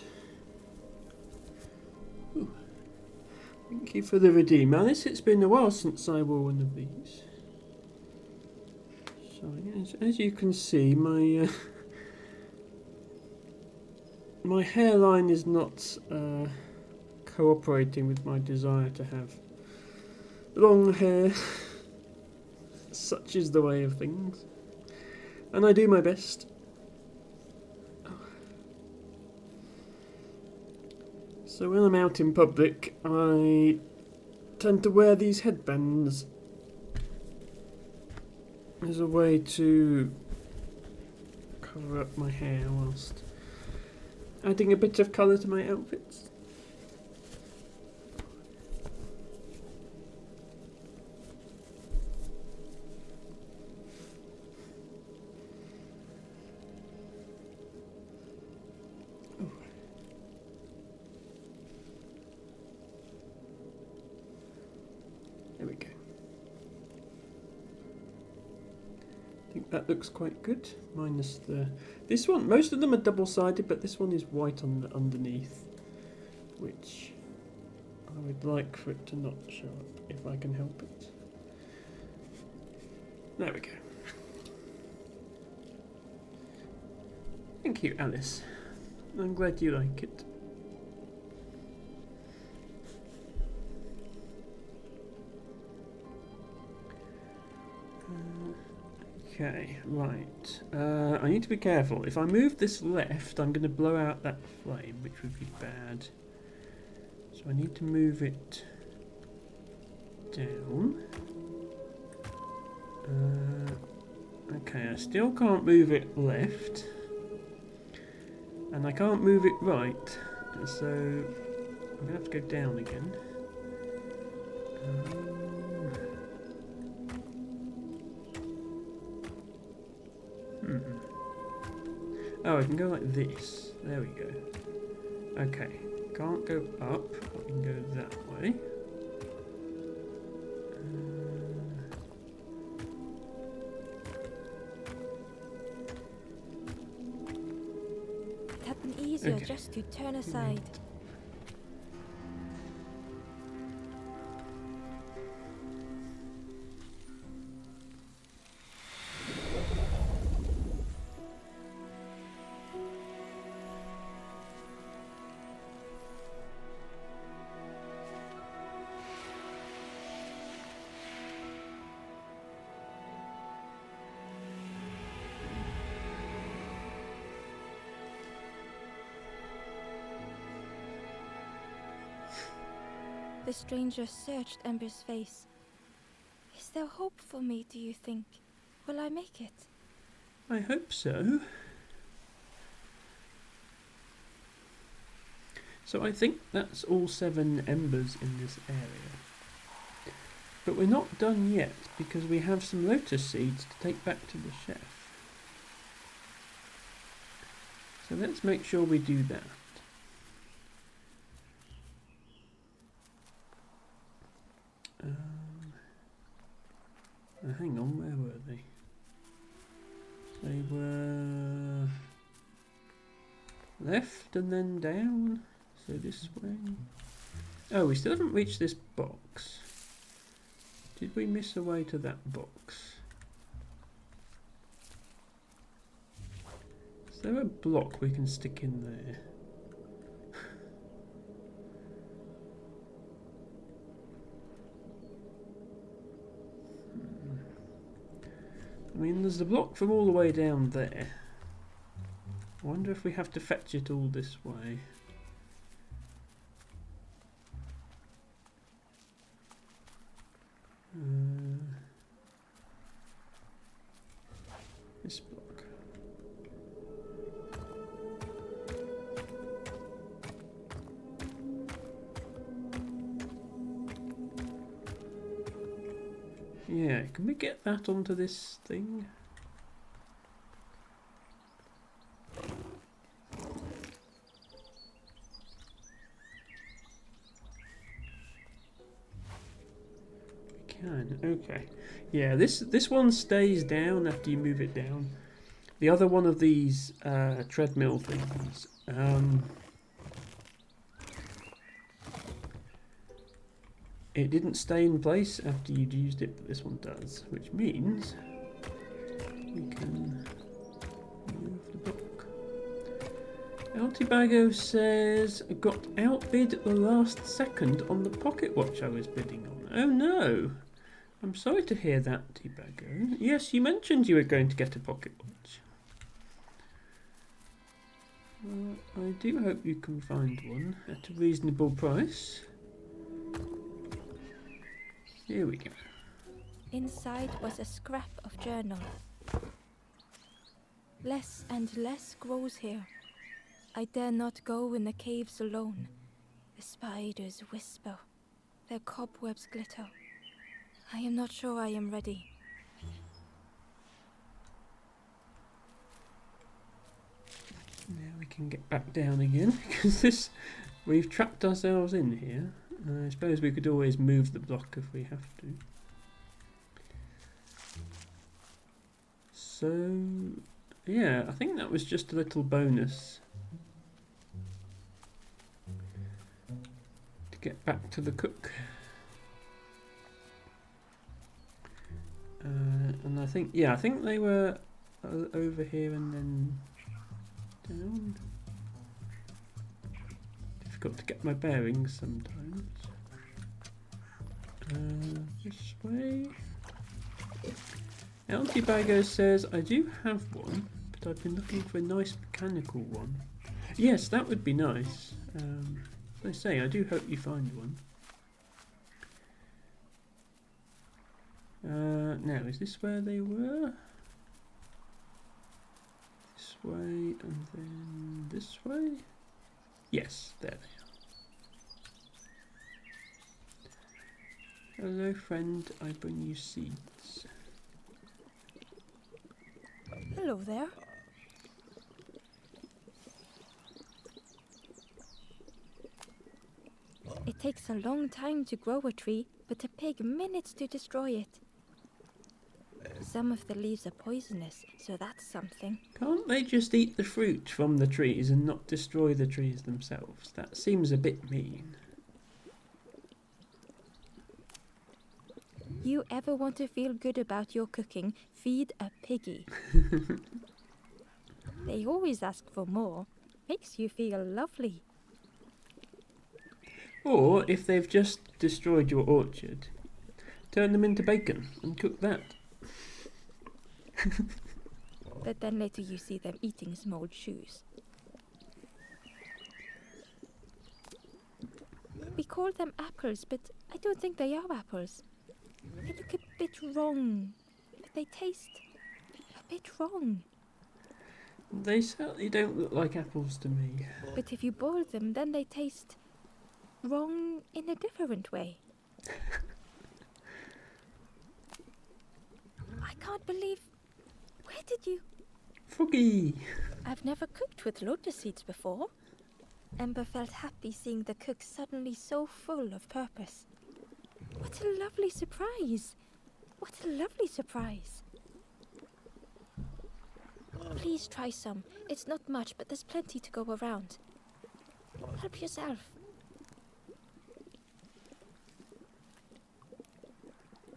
Ooh. Thank you for the redeem, Alice. It's been a while since I wore one of these. So as you can see, my my hairline is not cooperating with my desire to have long hair. Such is the way of things. And I do my best. So when I'm out in public, I tend to wear these headbands as a way to cover up my hair whilst adding a bit of colour to my outfits. that looks quite good. Minus this one. Most of them are double-sided, but this one is white on the underneath, which I would like for it to not show up if I can help it. There we go. Thank you, Alice. I'm glad you like it. Okay, right. I need to be careful. If I move this left, I'm going to blow out that flame, which would be bad. So I need to move it down. Okay, I still can't move it left. And I can't move it right. So I'm going to have to go down again. Oh, I can go like this. There we go. Okay, can't go up. I can go that way. It had been easier Okay. just to turn aside. The stranger searched Ember's face. Is there hope for me, do you think? Will I make it? I hope so. So I think that's all 7 embers in this area. But we're not done yet because we have some lotus seeds to take back to the chef. So let's make sure we do that. Hang on, where were they? They were left and then down. So this way. Oh, we still haven't reached this box. Did we miss a way to that box? Is there a block we can stick in there? I mean, there's the block from all the way down there. I wonder if we have to fetch it all this way. This block. Yeah, can we get that onto this thing? We can, okay. Yeah, this one stays down after you move it down. The other one of these treadmill things, it didn't stay in place after you'd used it, but this one does, which means we can move the book. Altibago says, got outbid at the last second on the pocket watch I was bidding on. Oh no! I'm sorry to hear that, Tibago. Yes, you mentioned you were going to get a pocket watch. Well, I do hope you can find one at a reasonable price. Here we go. Inside was a scrap of journal. Less and less grows here. I dare not go in the caves alone. The spiders whisper. Their cobwebs glitter. I am not sure I am ready. Now we can get back down again, because we've trapped ourselves in here. I suppose we could always move the block if we have to. So, yeah, I think that was just a little bonus to get back to the cook. And I think they were over here and then down. Difficult to get my bearings sometimes. This way. Altibago says, I do have one, but I've been looking for a nice mechanical one. Yes, that would be nice. As I say, I do hope you find one. Now, is this where they were? This way and then this way? Yes, there they are. Hello friend, I bring you seeds. Hello there. It takes a long time to grow a tree, but a pig minutes to destroy it. Some of the leaves are poisonous, so that's something. Can't they just eat the fruit from the trees and not destroy the trees themselves? That seems a bit mean. You ever want to feel good about your cooking, feed a piggy. They always ask for more. Makes you feel lovely. Or, if they've just destroyed your orchard, turn them into bacon and cook that. But then later you see them eating some old shoes. We call them apples, but I don't think they are apples. They look a bit wrong. But they taste a bit wrong. They certainly don't look like apples to me. But if you boil them, then they taste wrong in a different way. I can't believe... Where did you... Froggy! I've never cooked with lotus seeds before. Ember felt happy seeing the cook suddenly so full of purpose. What a lovely surprise! What a lovely surprise! Please try some. It's not much, but there's plenty to go around. Help yourself.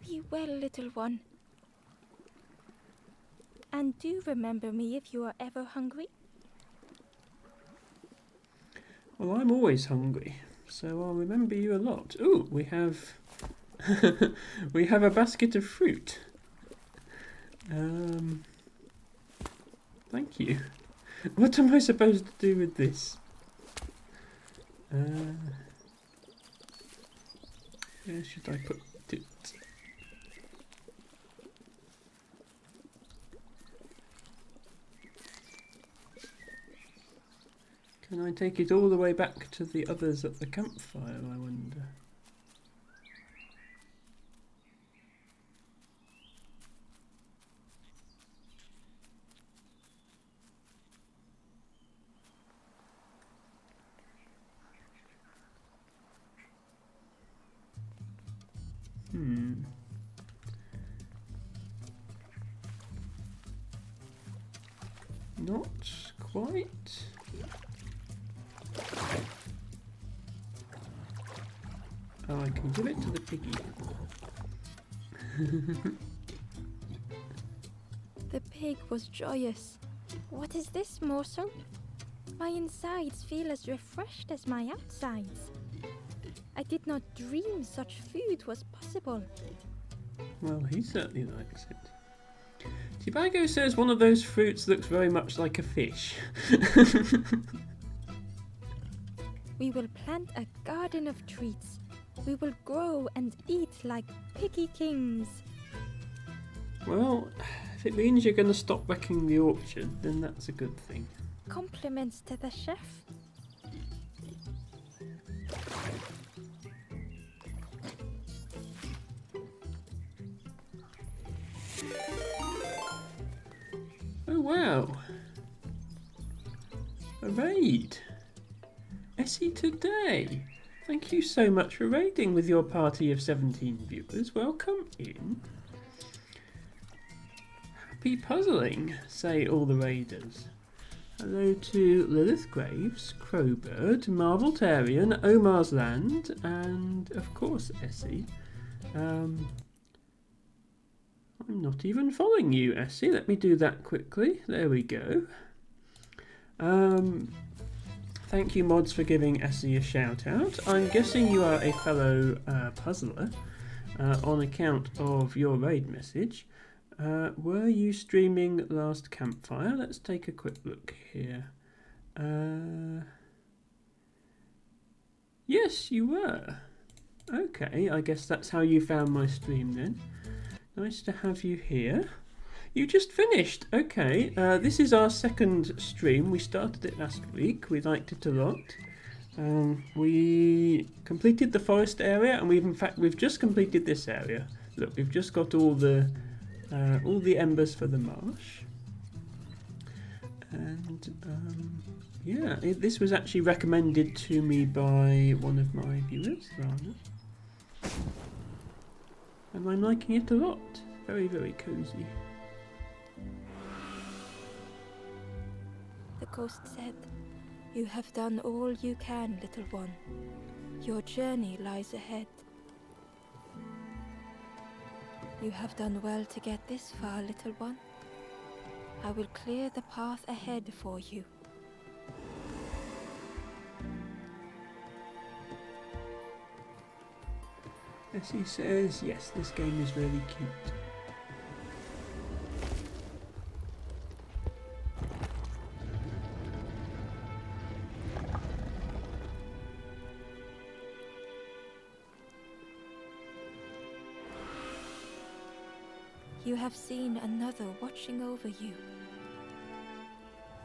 Be well, little one. And do remember me if you are ever hungry. Well, I'm always hungry, so I'll remember you a lot. Ooh, we have... we have a basket of fruit. Thank you. What am I supposed to do with this? Where should I put it? Can I take it all the way back to the others at the campfire, I wonder? Not quite. Oh, I can give it to the piggy. The pig was joyous. What is this morsel? My insides feel as refreshed as my outsides. I did not dream such food was possible. Well, he certainly likes it. Tibago says one of those fruits looks very much like a fish. We will plant a garden of treats. We will grow and eat like piggy kings. Well, if it means you're going to stop wrecking the orchard, then that's a good thing. Compliments to the chef. Oh wow! A raid! Essie today! Thank you so much for raiding with your party of 17 viewers. Welcome in. Happy puzzling, say all the raiders. Hello to Lilith Graves, Crowbird, Marveltarian, Omar's Land, and of course Essie. I'm not even following you, Essie. Let me do that quickly. There we go. Thank you, mods, for giving Essie a shout out. I'm guessing you are a fellow puzzler on account of your raid message. Were you streaming last campfire? Let's take a quick look here. Yes, you were. Okay, I guess that's how you found my stream then. Nice to have you here. You just finished. Okay, this is our second stream. We started it last week. We liked it a lot. We completed the forest area, and we've just completed this area. Look, we've just got all the embers for the marsh. And yeah, this was actually recommended to me by one of my viewers, Rana. And I'm liking it a lot. Very, very cozy. The ghost said, "You have done all you can, little one. Your journey lies ahead. You have done well to get this far, little one. I will clear the path ahead for you." As he says, yes, this game is really cute. You have seen another watching over you.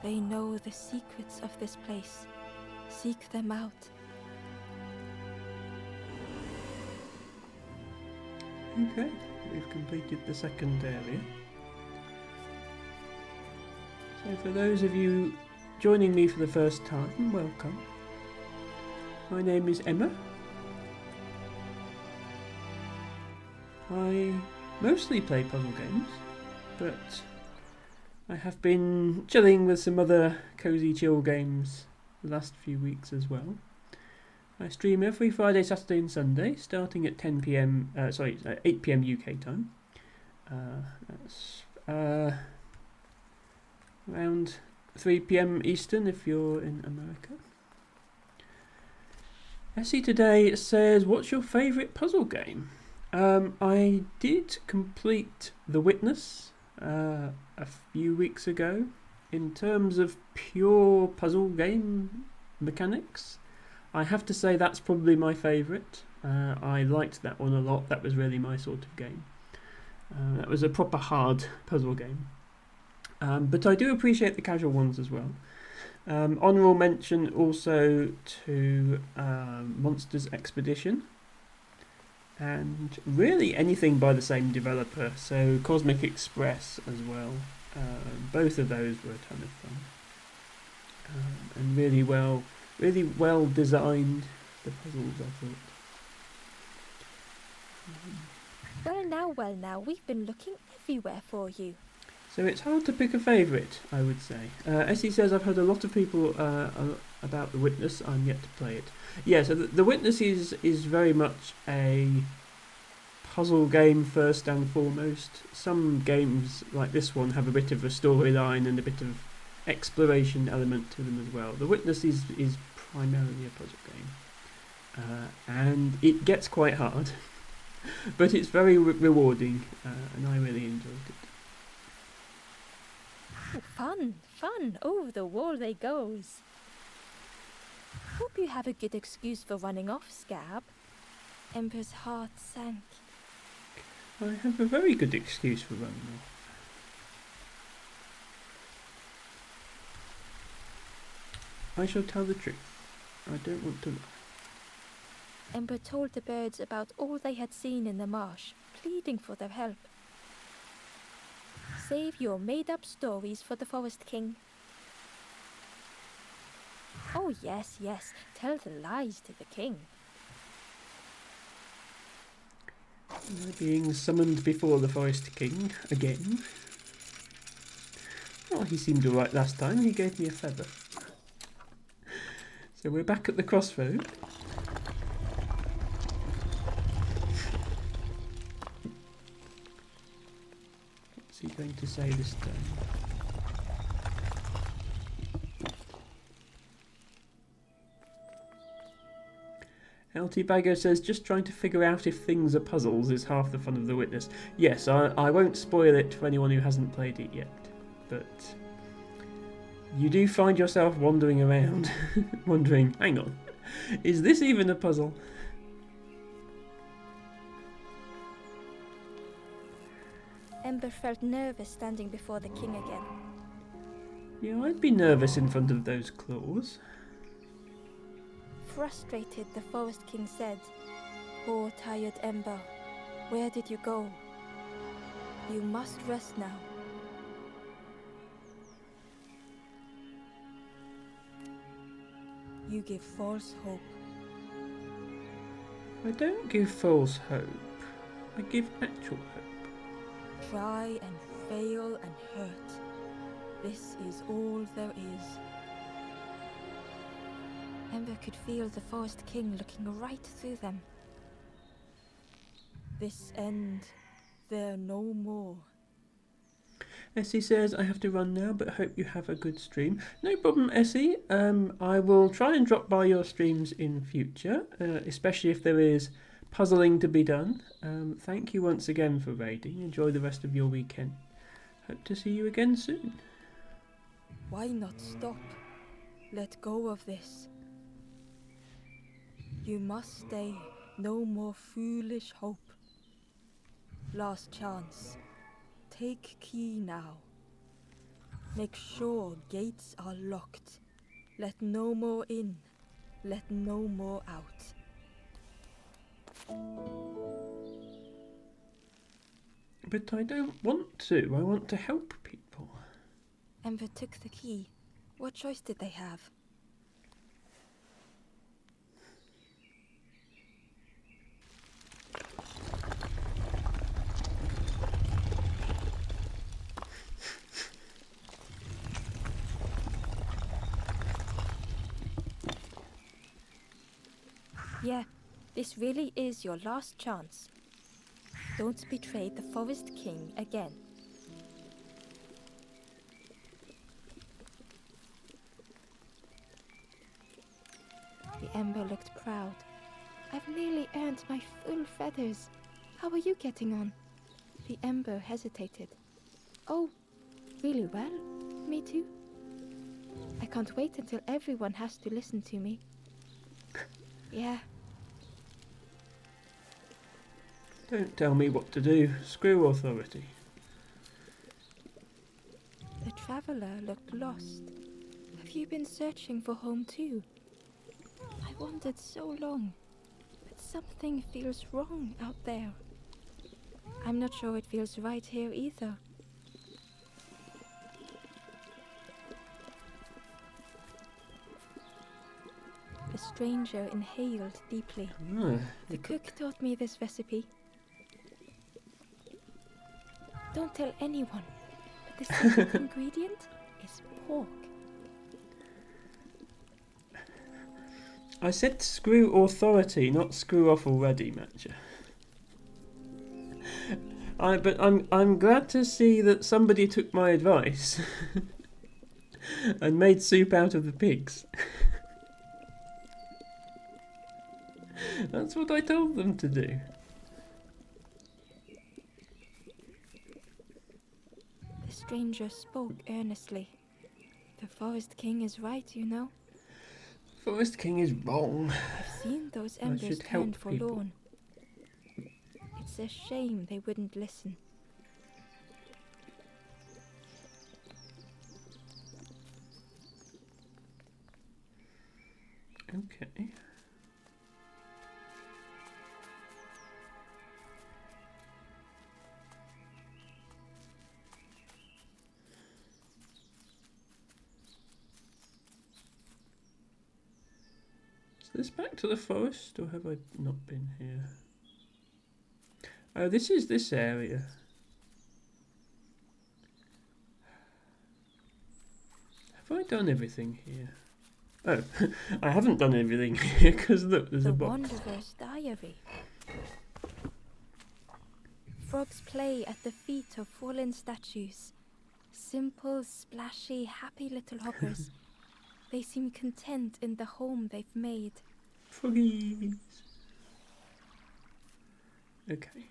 They know the secrets of this place. Seek them out. Okay, we've completed the second area. So for those of you joining me for the first time, welcome. My name is Emma. I mostly play puzzle games, but I have been chilling with some other cozy chill games the last few weeks as well. I stream every Friday, Saturday and Sunday, starting at 8 PM UK time. That's around 3 PM Eastern if you're in America. Essie today says, what's your favourite puzzle game? I did complete The Witness a few weeks ago. In terms of pure puzzle game mechanics, I have to say that's probably my favourite. I liked that one a lot. That was really my sort of game. That was a proper hard puzzle game. But I do appreciate the casual ones as well. Honourable mention also to Monsters Expedition. And really anything by the same developer, so Cosmic Express as well. Both of those were a ton of fun. And really well designed, the puzzles, I thought. Well now, we've been looking everywhere for you. So it's hard to pick a favourite, I would say. Essie says, I've heard a lot of people about The Witness. I'm yet to play it. Yeah, so the Witness is very much a puzzle game first and foremost. Some games like this one have a bit of a storyline and a bit of exploration element to them as well. The Witness is primarily a puzzle game. And it gets quite hard. But it's very rewarding, and I really enjoyed it. Oh, fun, over the wall they goes. Hope you have a good excuse for running off, Scab. Ember's heart sank. I have a very good excuse for running off. I shall tell the truth. I don't want to lie. Ember told the birds about all they had seen in the marsh, pleading for their help. Save your made-up stories for the Forest King. Oh yes, tell the lies to the king. They're being summoned before the Forest King again. Oh, he seemed alright last time. He gave me a feather. So we're back at the crossroad. What's he going to say this time? LT Baggo says, just trying to figure out if things are puzzles is half the fun of The Witness. Yes, I won't spoil it for anyone who hasn't played it yet, but you do find yourself wandering around, wondering, hang on, is this even a puzzle? Ember felt nervous standing before the king again. Yeah, I'd be nervous in front of those claws. Frustrated, the Forest King said, "Poor tired Ember, where did you go? You must rest now." "You give false hope." I don't give false hope. I give actual hope. "Try and fail and hurt. This is all there is." Ember could feel the Forest King looking right through them. "This end, there no more." Essie says, I have to run now, but hope you have a good stream. No problem, Essie. I will try and drop by your streams in future, especially if there is puzzling to be done. Thank you once again for raiding. Enjoy the rest of your weekend. Hope to see you again soon. Why not stop? Let go of this. You must stay. No more foolish hope. Last chance. Take key now. Make sure gates are locked. Let no more in. Let no more out. But I don't want to. I want to help people. Ember took the key. What choice did they have? Yeah, this really is your last chance. Don't betray the Forest King again. The Ember looked proud. I've nearly earned my full feathers. How are you getting on? The Ember hesitated. Oh, really well. Me too. I can't wait until everyone has to listen to me. Yeah. Don't tell me what to do. Screw authority. The traveler looked lost. Have you been searching for home too? I wandered so long, but something feels wrong out there. I'm not sure it feels right here either. The stranger inhaled deeply. The cook taught me this recipe. Don't tell anyone, but the secret ingredient is pork. I said screw authority, not screw off already, Matcha. But I'm glad to see that somebody took my advice and made soup out of the pigs. That's what I told them to do. The stranger spoke earnestly. The Forest King is right, you know. Forest King is wrong. I've seen those I embers should help turn people. forlorn. It's a shame they wouldn't listen. Okay. Is this back to the forest, or have I not been here? Oh, this is this area. Have I done everything here? Oh, I haven't done everything here because look, there's a The box. Wanderer's Diary. Frogs play at the feet of fallen statues. Simple, splashy, happy little hoppers. They seem content in the home they've made. Froggies. Okay.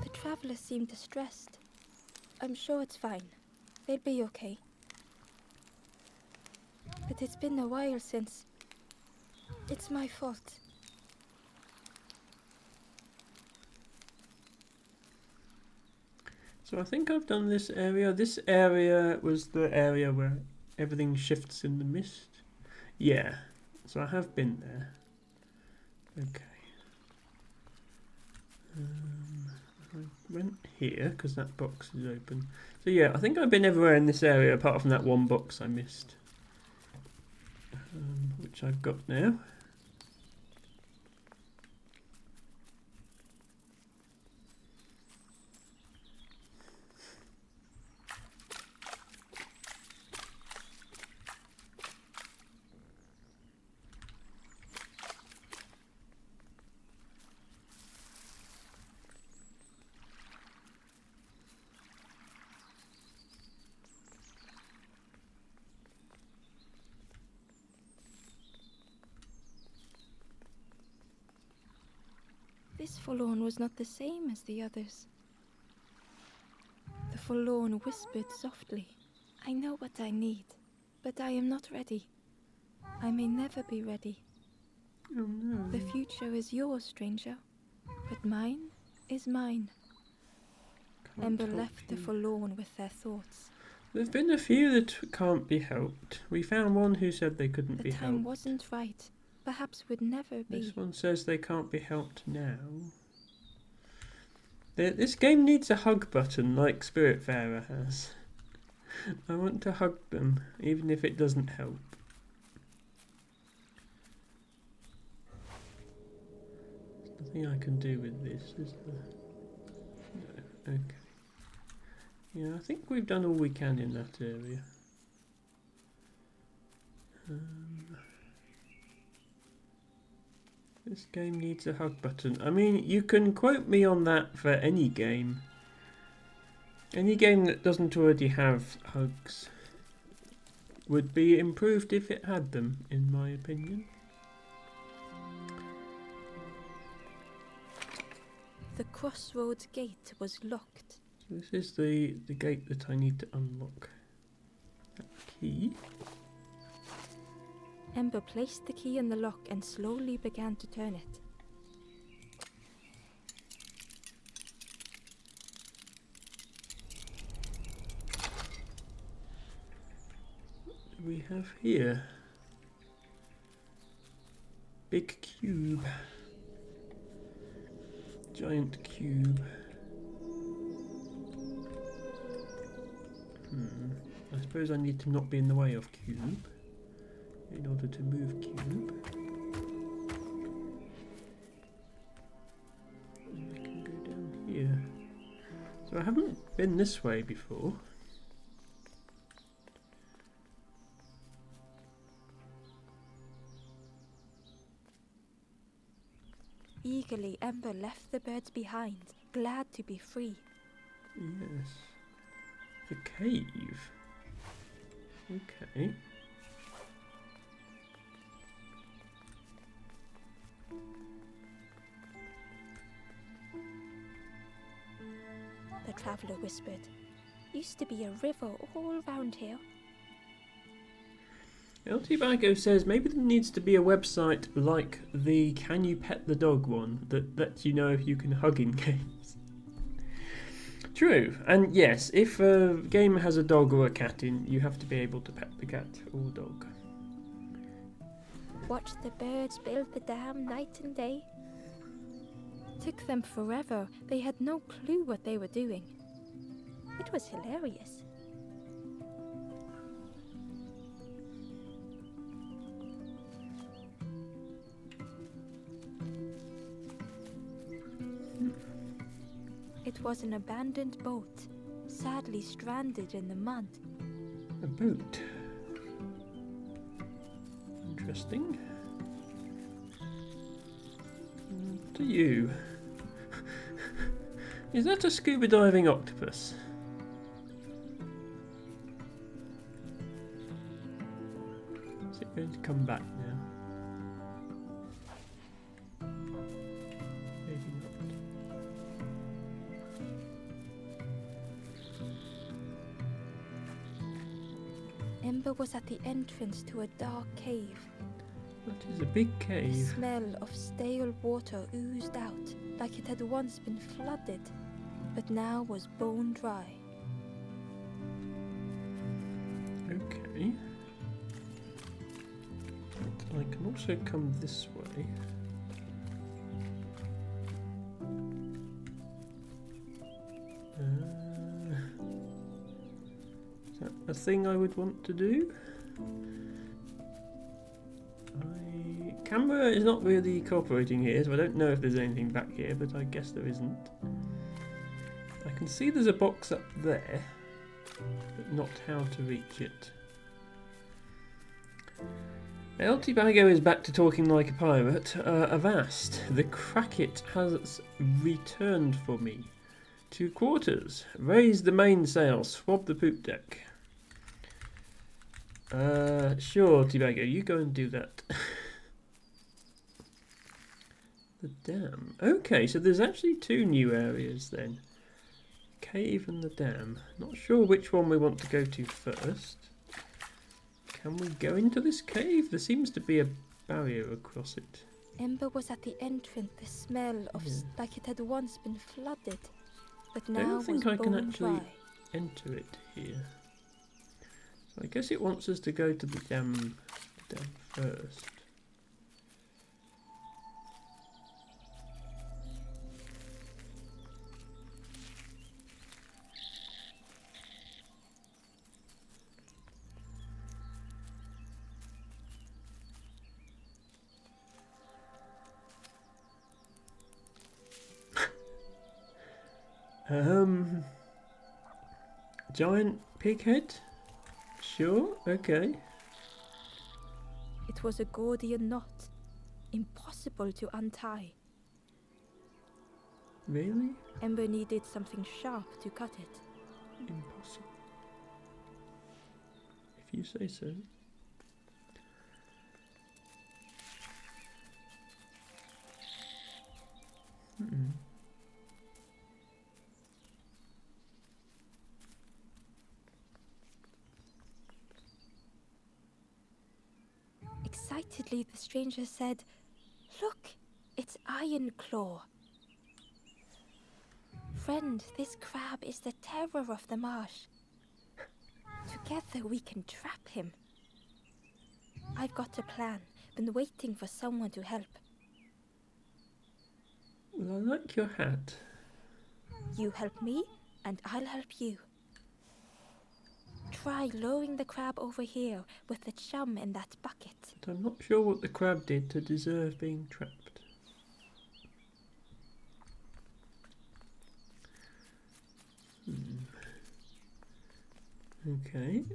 The travellers seem distressed. I'm sure it's fine. They'll be okay. But it's been a while since... It's my fault. So I think I've done this area. This area was the area where everything shifts in the mist. Yeah, so I have been there. Okay. I went here because that box is open. So yeah, I think I've been everywhere in this area apart from that one box I missed. Which I've got now. This forlorn was not the same as the others. The forlorn whispered softly, I know what I need, but I am not ready. I may never be ready. Oh no. The future is yours, stranger, but mine is mine. Can't Ember help left the you. forlorn with their thoughts. There've been a few that can't be helped. We found one who said they couldn't The be time helped. wasn't right. Perhaps would never be. This one says they can't be helped now. This game needs a hug button like Spiritfarer has. I want to hug them, even if it doesn't help. There's nothing I can do with this, is there? No. Okay. Yeah, I think we've done all we can in that area. This game needs a hug button. I mean, you can quote me on that for any game. Any game that doesn't already have hugs would be improved if it had them, in my opinion. The crossroads gate was locked. So this is the gate that I need to unlock. That key. Ember placed the key in the lock and slowly began to turn it. What do we have here? Big cube. Giant cube. I suppose I need to not be in the way of cube in order to move cube. And I can go down here. So I haven't been this way before. Eagerly, Ember left the birds behind, glad to be free. Yes. The cave. Okay. The traveller whispered. Used to be a river all round here. LT Bago says maybe there needs to be a website like the Can You Pet the Dog one that lets you know if you can hug in games. True. And yes, if a game has a dog or a cat in, you have to be able to pet the cat or dog. Watch the birds build the dam night and day. Took them forever. They had no clue what they were doing. It was hilarious. It was an abandoned boat, sadly stranded in the mud. A boat. Interesting. To you. Is that a scuba diving octopus? Is it going to come back now? Maybe not. Ember was at the entrance to a dark cave. That is a big The cave. smell of stale water oozed out, like it had once been flooded, but now was bone dry. Okay. But I can also come this way. Is that a thing I would want to do? Camera is not really cooperating here, so I don't know if there's anything back here, but I guess there isn't. I can see there's a box up there, but not how to reach it. El Tibago is back to talking like a pirate. Avast, the Cracket has returned for me. 2 quarters. Raise the mainsail, swab the poop deck. Sure, Tibago, you go and do that. The dam. Okay, so there's actually 2 new areas then. Cave and the dam. Not sure which one we want to go to first. Can we go into this cave? There seems to be a barrier across it. Ember was at the entrance, the smell of like it had once been flooded, but now I don't was think I can bone actually dry. enter it here. So I guess it wants us to go to the dam first. Giant pig head? Sure, okay. It was a Gordian knot, impossible to untie. Really? Ember needed something sharp to cut it. Impossible. If you say so. Excitedly, the stranger said, "Look, it's Iron Claw. Friend, this crab is the terror of the marsh. Together we can trap him. I've got a plan. Been waiting for someone to help. Well, I like your hat. You help me, and I'll help you. Try lowering the crab over here with the chum in that bucket." But I'm not sure what the crab did to deserve being trapped. Okay.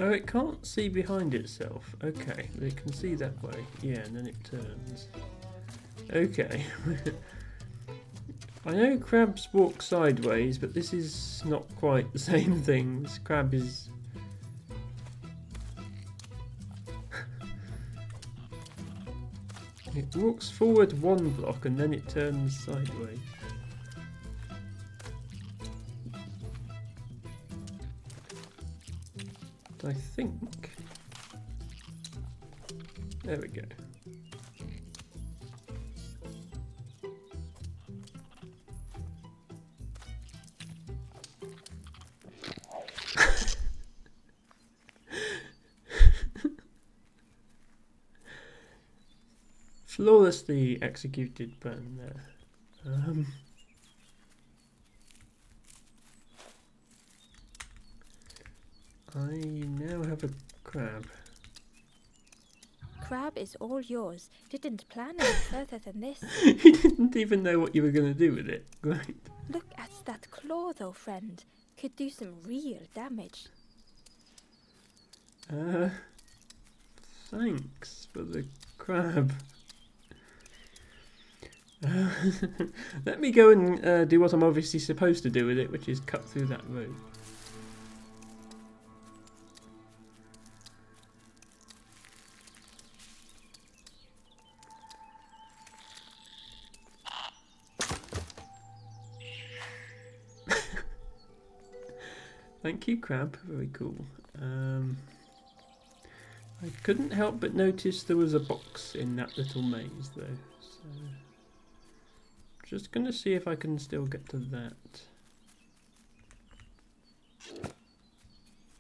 Oh, it can't see behind itself. Okay, it can see that way. Yeah, and then it turns. Okay. I know crabs walk sideways, but this is not quite the same thing. This crab is... It walks forward one block and then it turns sideways. I think. There we go. Flawlessly executed plan there. I now have a crab. Crab is all yours. Didn't plan any further than this. You didn't even know what you were going to do with it. Great. Look at that claw though, friend. Could do some real damage. Thanks for the crab. Let me go and do what I'm obviously supposed to do with it, which is cut through that road. Thank you, crab. Very cool. I couldn't help but notice there was a box in that little maze, though. So, just going to see if I can still get to that.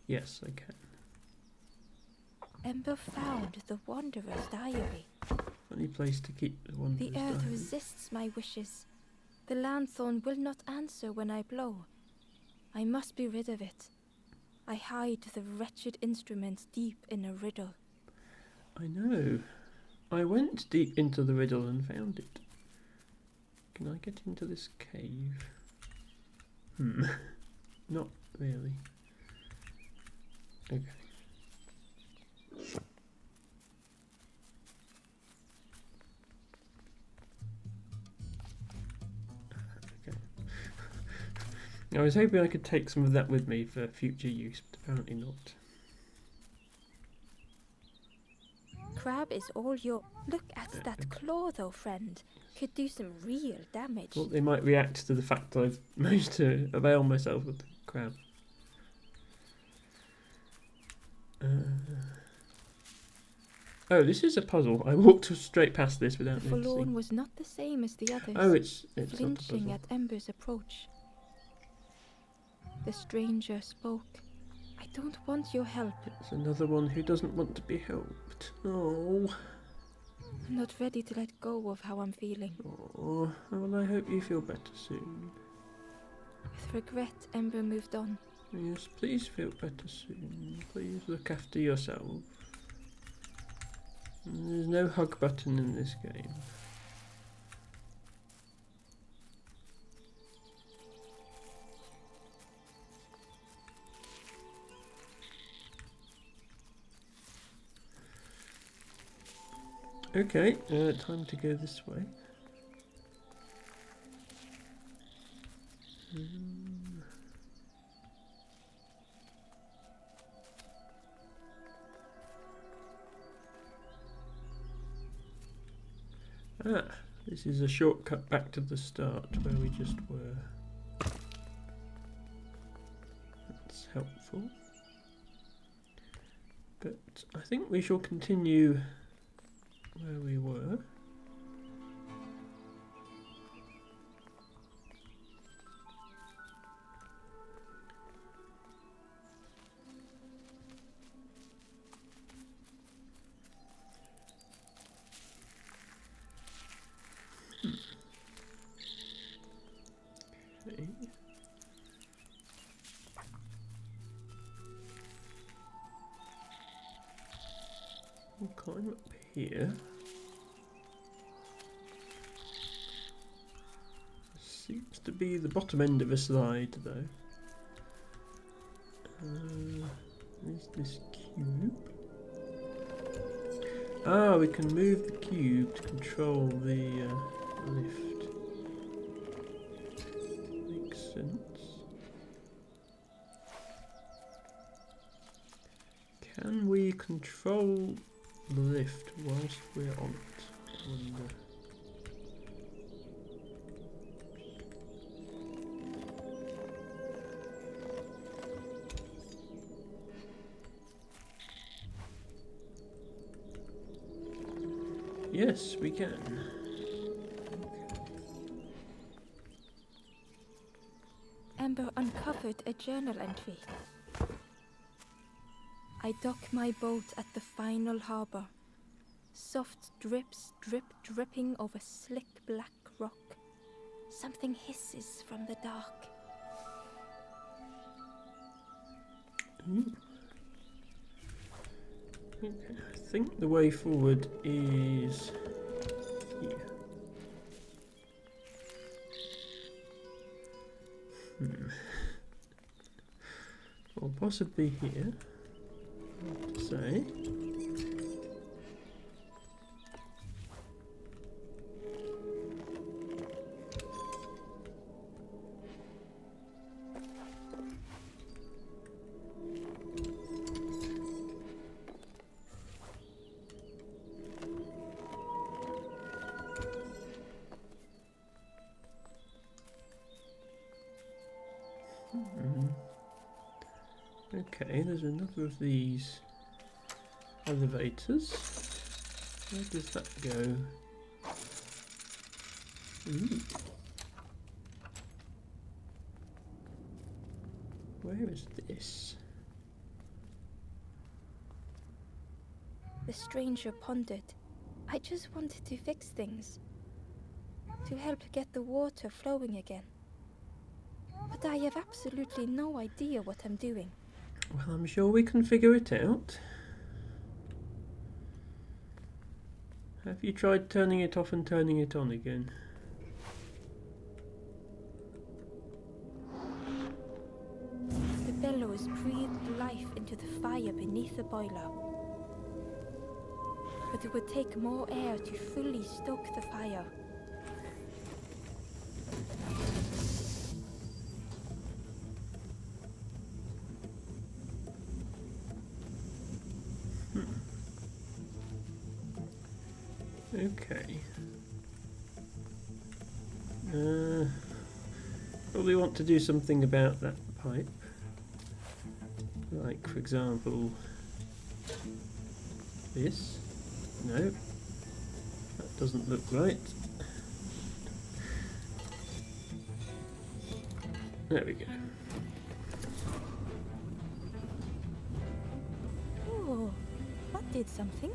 Yes, I can. Ember found the Wanderer's diary. Funny place to keep the Wanderer's The earth diary. resists my wishes. The lanthorn will not answer when I blow. I must be rid of it. I hide the wretched instrument deep in a riddle. I know. I went deep into the riddle and found it. Can I get into this cave? Not really. Okay. I was hoping I could take some of that with me for future use, but apparently not. Crab is all your... Look at that claw though, friend. Could do some real damage. Thought they might react to the fact that I've managed to avail myself of the crab. Oh, this is a puzzle. I walked straight past this without The forlorn noticing. was not the same as the others. Oh, it's not a flinching puzzle. at Ember's approach. The stranger spoke. I don't want your help. It's another one who doesn't want to be helped. Oh. I'm not ready to let go of how I'm feeling. Oh, well, I hope you feel better soon. With regret, Ember moved on. Yes, please feel better soon. Please look after yourself. There's no hug button in this game. Okay, time to go this way. This is a shortcut back to the start where we just were. That's helpful. But I think we shall continue where we were. Okay. We'll climb up here. Seems to be the bottom end of a slide, though. Is this cube? Ah, we can move the cube to control the lift. Makes sense. Can we control the lift whilst we're on it? wonder. Yes, we can. Ember uncovered a journal entry. I dock my boat at the final harbor. Soft drips drip dripping over slick black rock. Something hisses from the dark. I think the way forward is here. Or possibly here. Hard to say. Okay, there's another of these elevators. Where does that go? Ooh. Where is this? The stranger pondered. I just wanted to fix things. To help get the water flowing again. But I have absolutely no idea what I'm doing. Well, I'm sure we can figure it out. Have you tried turning it off and turning it on again? The bellows breathed life into the fire beneath the boiler. But it would take more air to fully stoke the fire. Okay. Probably want to do something about that pipe. Like, for example, this. No, that doesn't look right. There we go. Oh, that did something.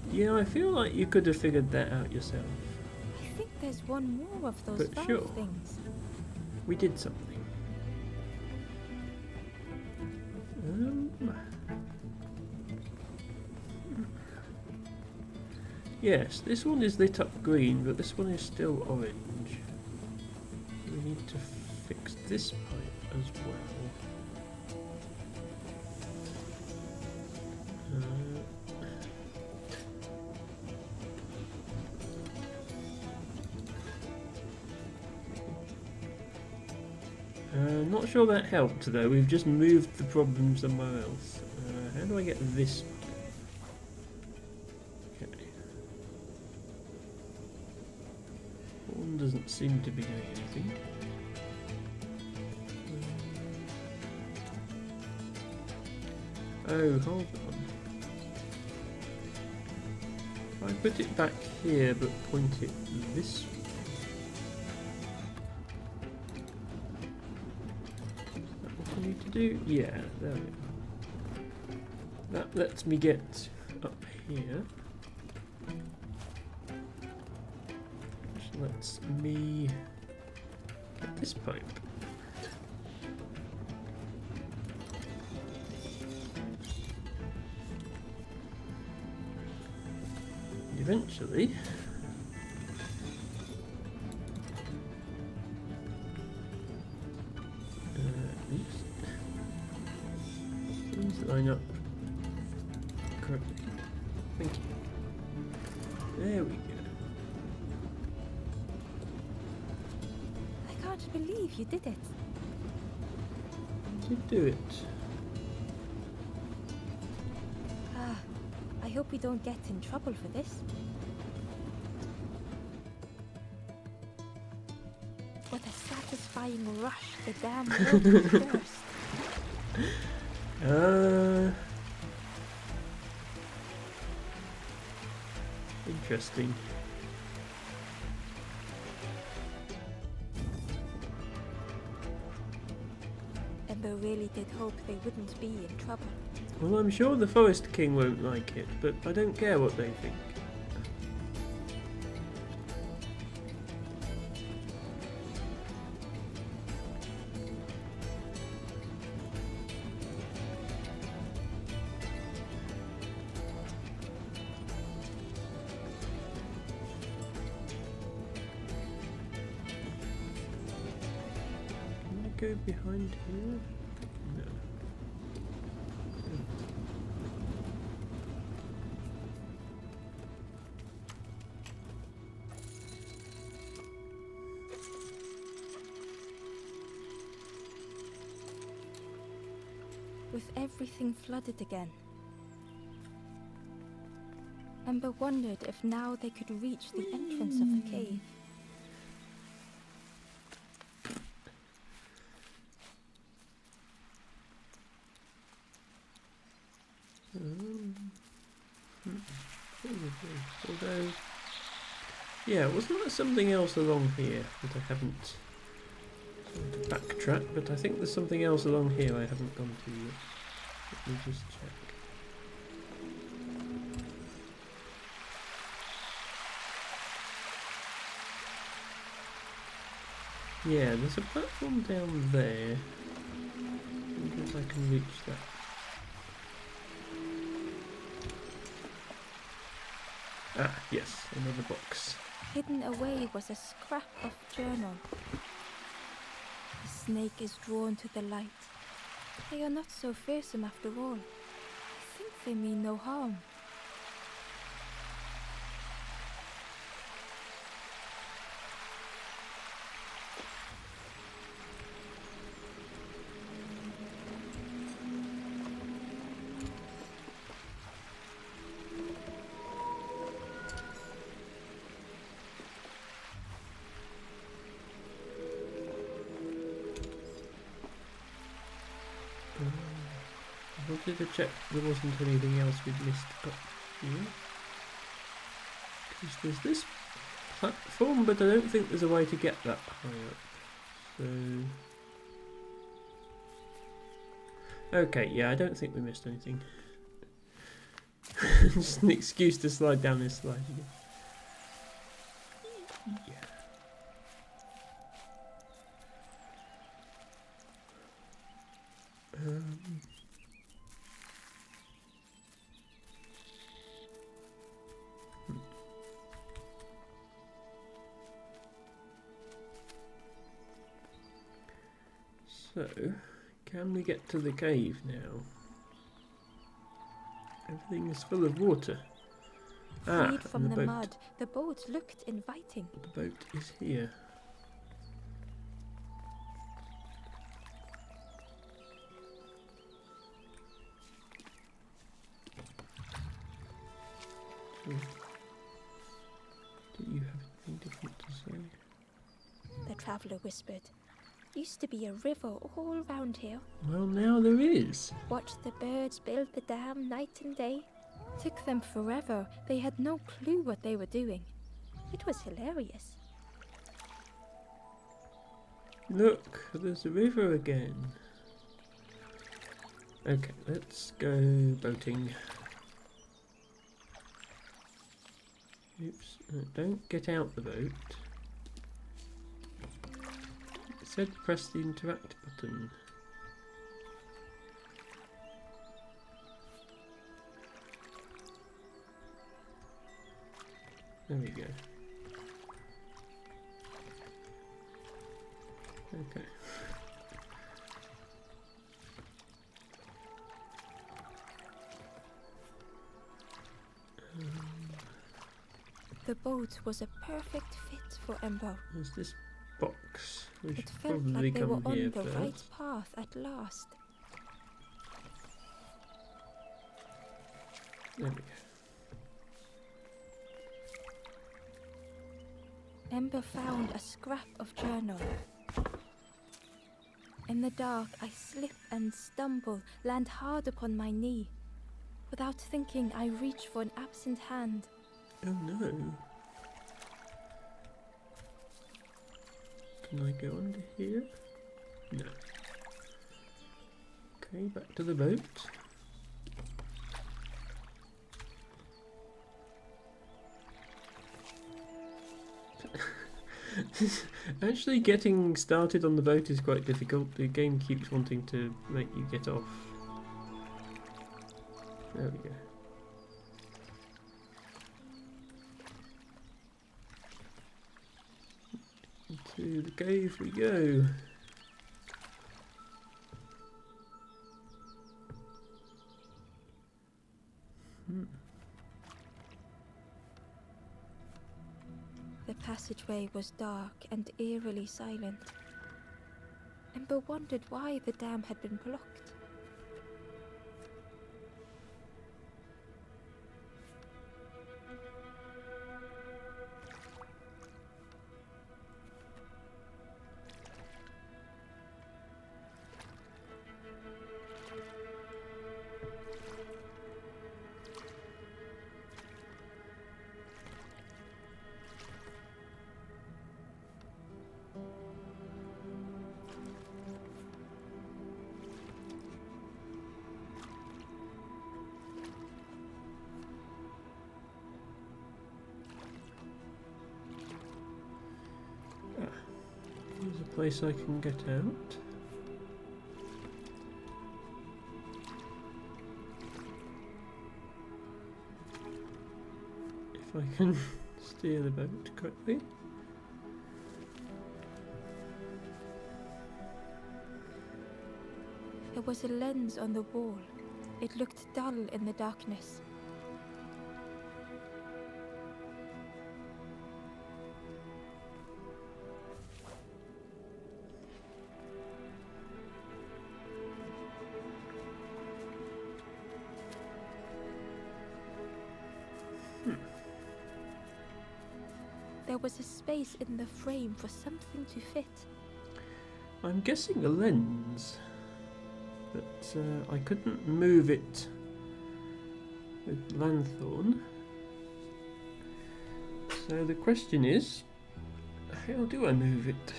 Yeah, I feel like you could have figured that out yourself. I think there's one more of those But valve sure. things. We did something. Yes, this one is lit up green, but this one is still orange. We need to fix this pipe as well. Not sure that helped though, we've just moved the problem somewhere else. How do I get this pipe? Okay. One doesn't seem to be doing anything. Oh, hold on. If I put it back here but point it this way. To do? Yeah, there we go. That lets me get up here. Which lets me get this pipe. And eventually line up correctly. Thank you. There we go. I can't believe you did it. Did do it. Ah, I hope we don't get in trouble for this. What a satisfying rush the dam water burst. Interesting. Ember really did hope they wouldn't be in trouble. Well, I'm sure the Forest King won't like it, but I don't care what they think. Can I go behind here? No. With everything flooded again, Ember wondered if now they could reach the entrance of the cave. Although, yeah, wasn't there something else along here that I haven't backtracked? But I think there's something else along here I haven't gone to yet. Let me just check. Yeah, there's a platform down there. I wonder if I can reach that. Ah, yes, another box. Hidden away was a scrap of journal. The snake is drawn to the light. They are not so fearsome after all. I think they mean no harm. I wanted to check there wasn't anything else we'd missed up here. Because there's this platform, but I don't think there's a way to get that high up. So... okay, yeah, I don't think we missed anything. Just an excuse to slide down this slide again. Yeah. So, can we get to the cave now? Everything is full of water. Freed from and the boat. mud, the boat looked inviting. The boat is here. So, do you have anything different to say? The traveller whispered. Used to be a river all round here. Well, now there is. Watched the birds build the dam night and day. Took them forever. They had no clue what they were doing. It was hilarious. Look, there's a river again. Okay, let's go boating. Oops, don't get out the boat. It said press the interact button. There we go. Okay. The boat was a perfect fit for Ember. There's this box. We It should felt probably like they were come here on the first. right path at last. There we Ember found a scrap of journal. In the dark, I slip and stumble, land hard upon my knee. Without thinking, I reach for an absent hand. Oh no. Can I go under here? No. Okay, back to the boat. Actually, getting started on the boat is quite difficult. The game keeps wanting to make you get off. There we go. Into the cave we go. The passageway was dark and eerily silent. Ember wondered why the dam had been blocked. There's a place I can get out. If I can steer the boat correctly. There was a lens on the wall. It looked dull in the darkness. There was a space in the frame for something to fit. I'm guessing a lens, but I couldn't move it with lanthorn. So the question is, how do I move it?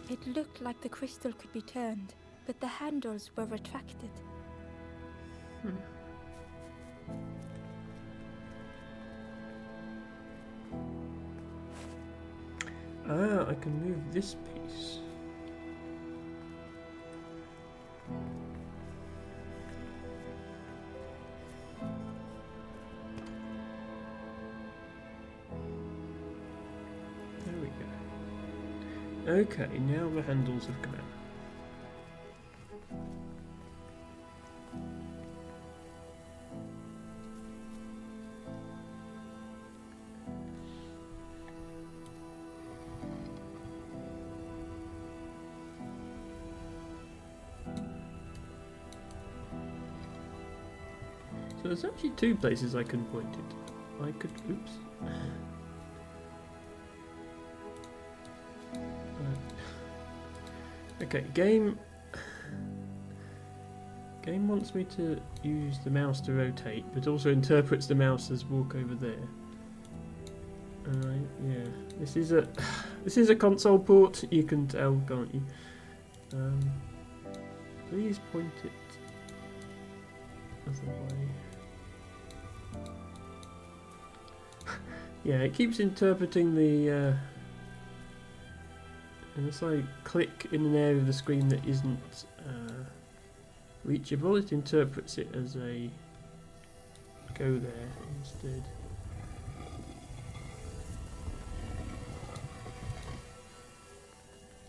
It looked like the crystal could be turned, but the handles were retracted. Ah, I can move this piece. There we go. Okay, now the handles have come out. So there's actually two places I can point it. I could, oops. Right. Okay, game wants me to use the mouse to rotate, but also interprets the mouse as walk over there. Yeah, this is a console port. You can tell, can't you? Please point it other way. Yeah, it keeps interpreting the. Unless I click in an area of the screen that isn't reachable, it interprets it as a go there instead.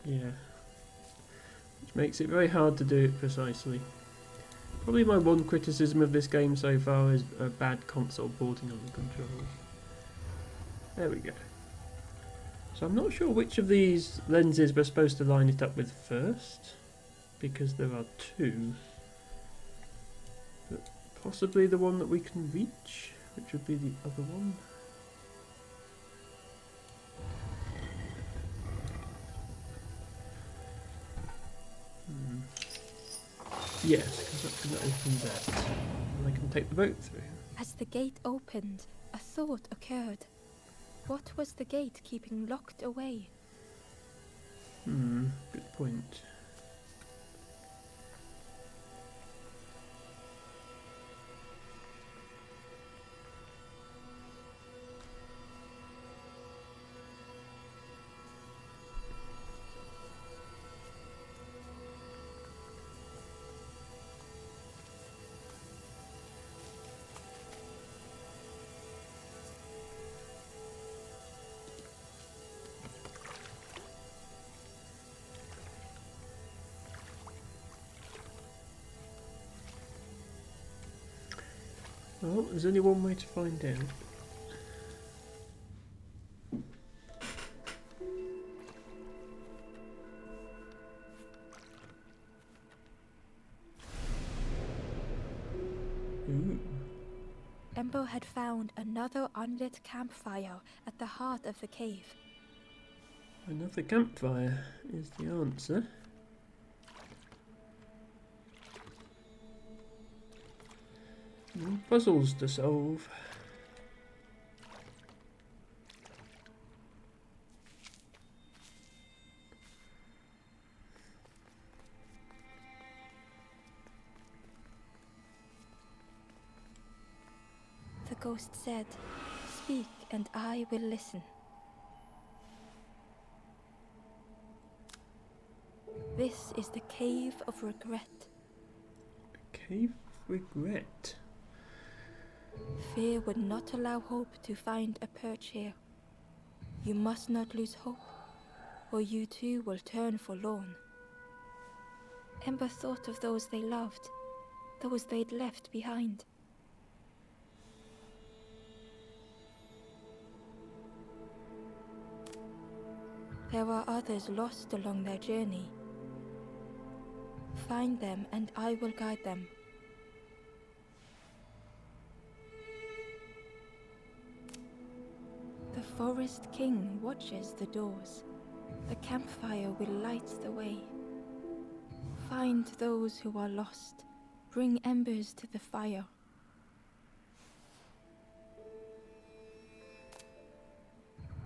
Yeah. Which makes it very hard to do it precisely. Probably my one criticism of this game so far is a bad console porting on the controls. There we go. So I'm not sure which of these lenses we're supposed to line it up with first, because there are two. Possibly the one that we can reach, which would be the other one. Yes, because that's going to open that. And I can take the boat through. As the gate opened, a thought occurred. What was the gate keeping locked away? Good point. Well, there's only one way to find out. Ooh. Ember had found another unlit campfire at the heart of the cave. Another campfire is the answer. More puzzles to solve. The ghost said, "Speak and I will listen." This is the Cave of Regret. Cave of Regret. Fear would not allow hope to find a perch here. You must not lose hope, or you too will turn forlorn. Ember thought of those they loved, those they'd left behind. There are others lost along their journey. Find them and I will guide them. The Forest King watches the doors. The campfire will light the way. Find those who are lost. Bring embers to the fire.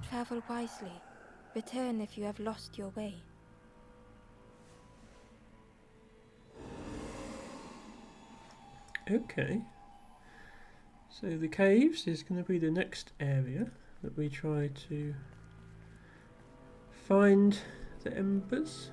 Travel wisely. Return if you have lost your way. Okay. So the caves is going to be the next area that we try to find the embers.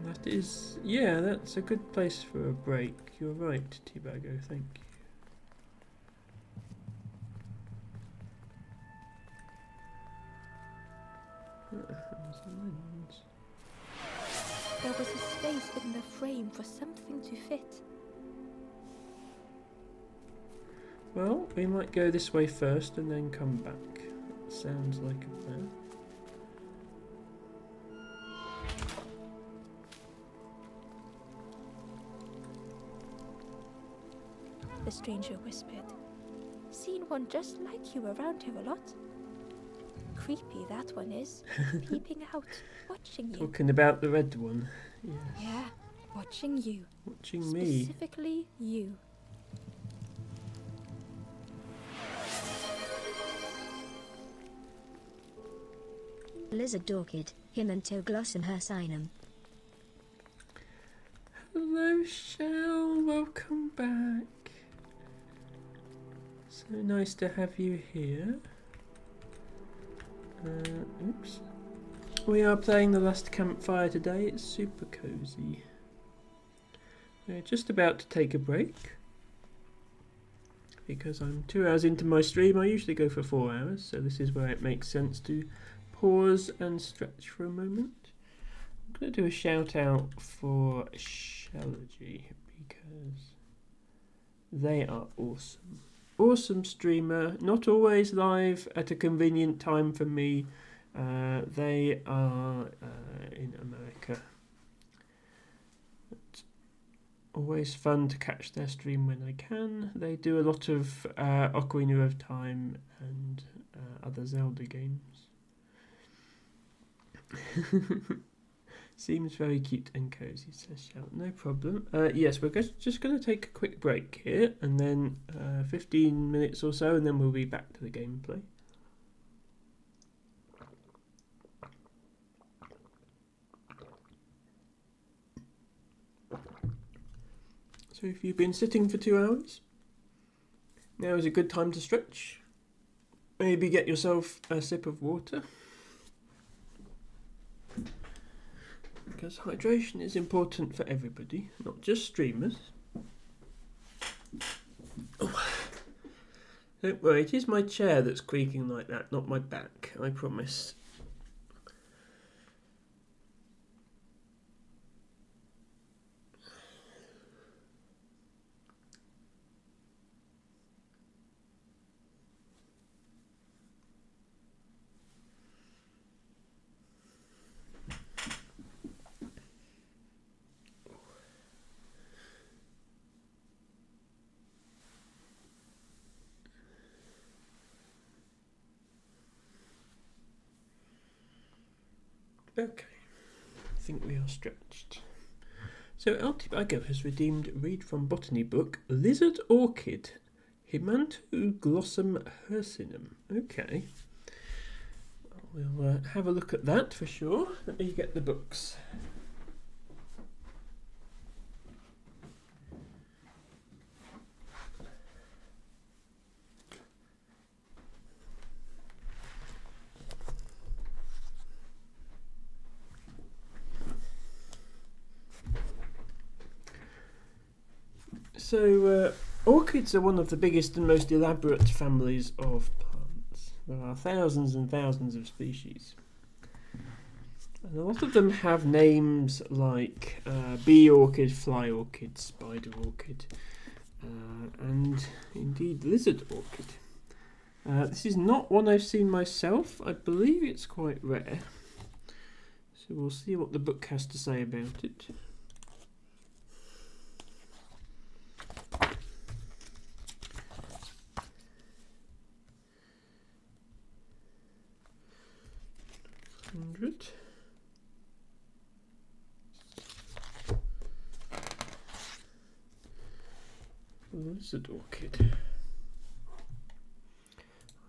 That is, yeah, that's a good place for a break. You're right, T-Bago, thank you. There's the lens. There was a space in the frame for something to fit. Well, we might go this way first and then come back. That sounds like a plan. The stranger whispered. Seen one just like you around here a lot. Creepy that one is. Peeping out, watching you. Talking about the red one. Yes. Yeah, watching you. Watching me. Specifically you. Lizard Orchid, Himantoglossum hircinum. Hello, Shell. Welcome back. So nice to have you here. Oops. We are playing the last campfire today. It's super cozy. We're just about to take a break because I'm 2 hours into my stream. I usually go for 4 hours, so this is where it makes sense to pause and stretch for a moment. I'm going to do a shout out for Shellogy because they are awesome. awesome streamer, not always live at a convenient time for me. They are in America. It's always fun to catch their stream when I can. They do a lot of Ocarina of Time and other Zelda games. Seems very cute and cozy, says Shell. No problem. Yes, we're just going to take a quick break here, and then 15 minutes or so, and then we'll be back to the gameplay. So if you've been sitting for 2 hours, now is a good time to stretch. Maybe get yourself a sip of water. Because hydration is important for everybody, not just streamers. Oh. Don't worry, it is my chair that's creaking like that, not my back, I promise. Okay, I think we are stretched. So Altibago has redeemed read from botany book Lizard Orchid, Himantoglossum hircinum. Okay, we'll have a look at that for sure. Let me get the books. So, orchids are one of the biggest and most elaborate families of plants. There are thousands and thousands of species. And a lot of them have names like bee orchid, fly orchid, spider orchid, and indeed lizard orchid. This is not one I've seen myself. I believe it's quite rare. So we'll see what the book has to say about it. Lizard orchid.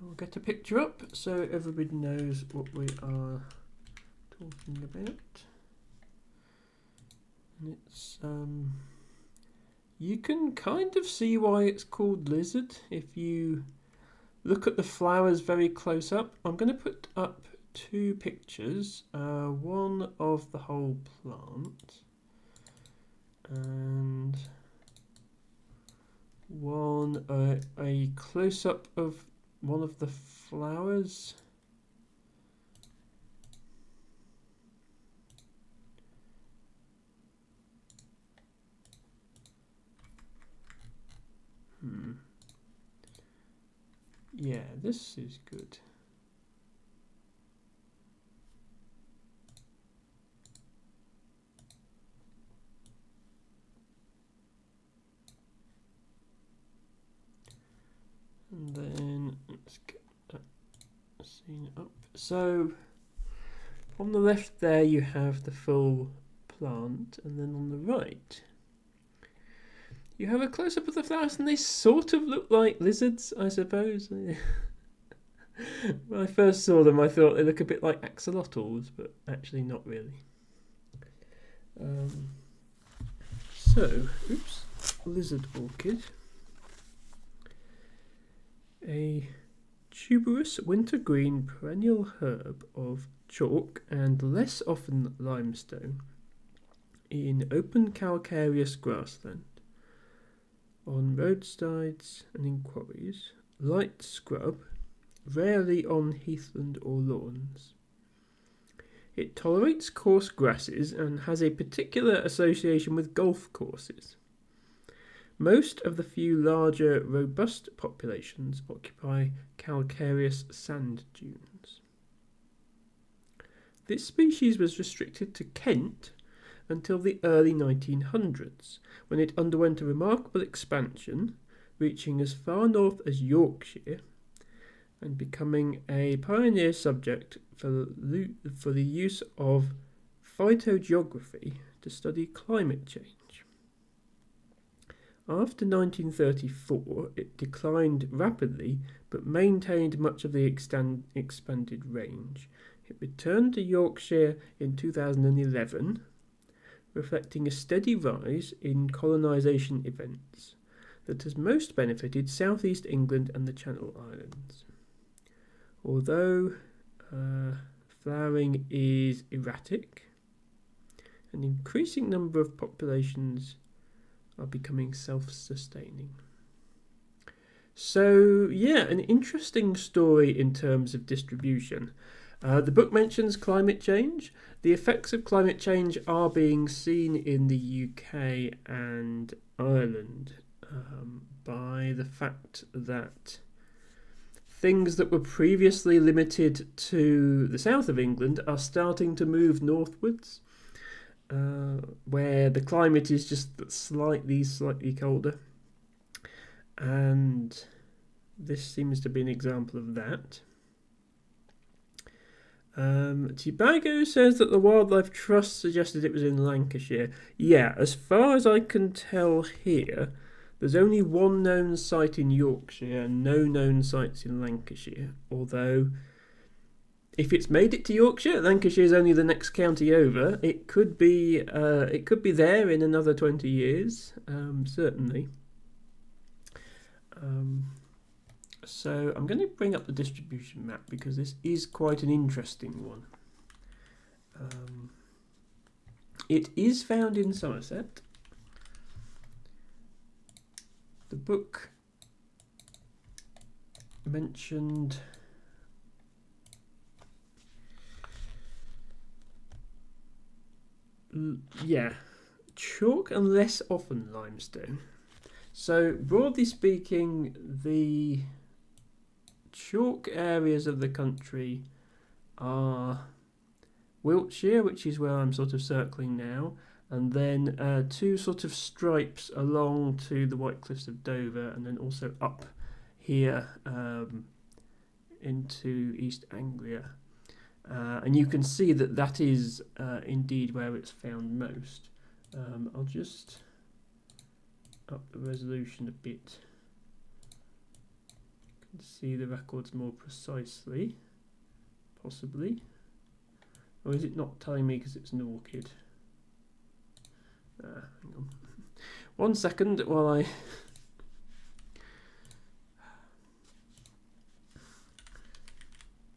I'll get a picture up so everybody knows what we are talking about. And it's you can kind of see why it's called lizard if you look at the flowers very close up. I'm going to put up 2 pictures, one of the whole plant and one a close-up of one of the flowers. Yeah, this is good. And then let's get that scene up. So on the left there you have the full plant, and then on the right you have a close-up of the flowers, and they sort of look like lizards, I suppose. When I first saw them I thought they look a bit like axolotls, but actually not really. Lizard orchid. A tuberous wintergreen perennial herb of chalk and less often limestone in open calcareous grassland, on roadsides and in quarries, light scrub, rarely on heathland or lawns. It tolerates coarse grasses and has a particular association with golf courses. Most of the few larger, robust populations occupy calcareous sand dunes. This species was restricted to Kent until the early 1900s, when it underwent a remarkable expansion, reaching as far north as Yorkshire and becoming a pioneer subject for the use of phytogeography to study climate change. After 1934, it declined rapidly but maintained much of the expanded range. It returned to Yorkshire in 2011, reflecting a steady rise in colonisation events that has most benefited southeast England and the Channel Islands. Although flowering is erratic, an increasing number of populations are becoming self-sustaining. So, yeah, an interesting story in terms of distribution. The book mentions climate change. The effects of climate change are being seen in the UK and Ireland by the fact that things that were previously limited to the south of England are starting to move northwards, where the climate is just slightly colder. And this seems to be an example of that. Tibago says that the Wildlife Trust suggested it was in Lancashire. Yeah, as far as I can tell here, there's only one known site in Yorkshire and no known sites in Lancashire. Although, if it's made it to Yorkshire, Lancashire is only the next county over. It could be there in another 20 years, certainly. So I'm going to bring up the distribution map because this is quite an interesting one. It is found in Somerset. The book mentioned chalk and less often limestone. So broadly speaking, the chalk areas of the country are Wiltshire, which is where I'm sort of circling now, and then two sort of stripes along to the White Cliffs of Dover, and then also up here into East Anglia. And you can see that is indeed where it's found most. I'll just up the resolution a bit. You can see the records more precisely, possibly. Or is it not telling me because it's an orchid? Hang on. 1 second while I...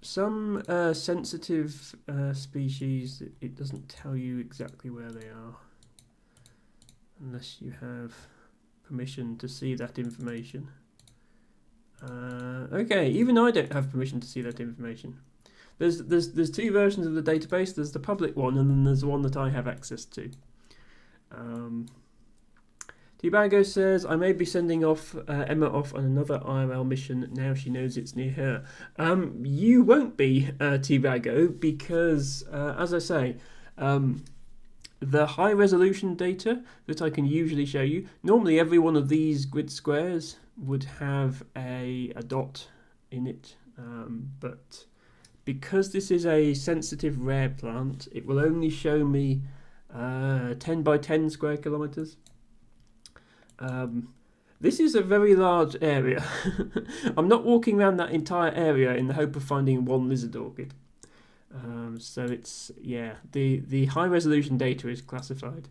Some sensitive species, it doesn't tell you exactly where they are unless you have permission to see that information. Okay, even I don't have permission to see that information. There's two versions of the database. There's the public one, and then there's the one that I have access to. Tibago says, I may be sending Emma off on another IRL mission now she knows it's near her. You won't be, Tibago, because, as I say, the high resolution data that I can usually show you, normally every one of these grid squares would have a dot in it, but because this is a sensitive rare plant, it will only show me 10 by 10 square kilometres. This is a very large area. I'm not walking around that entire area in the hope of finding one lizard orchid. So it's, the high resolution data is classified.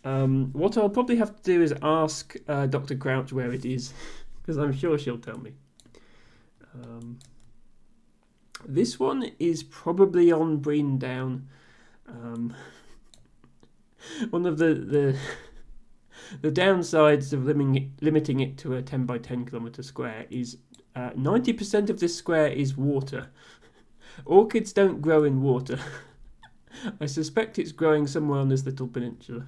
What I'll probably have to do is ask Dr. Crouch where it is, because I'm sure she'll tell me. This one is probably on Breen Down. One of the downsides of limiting it to a 10 by 10 kilometre square is 90% of this square is water. Orchids don't grow in water. I suspect it's growing somewhere on this little peninsula.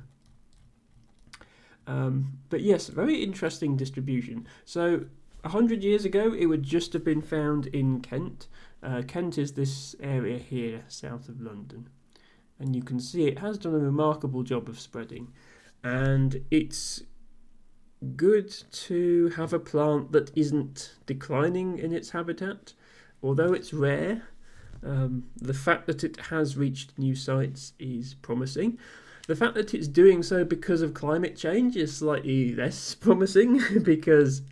But yes, very interesting distribution. So 100 years ago, it would just have been found in Kent. Kent is this area here, south of London. And you can see it has done a remarkable job of spreading. And it's good to have a plant that isn't declining in its habitat. Although it's rare, the fact that it has reached new sites is promising. The fact that it's doing so because of climate change is slightly less promising, because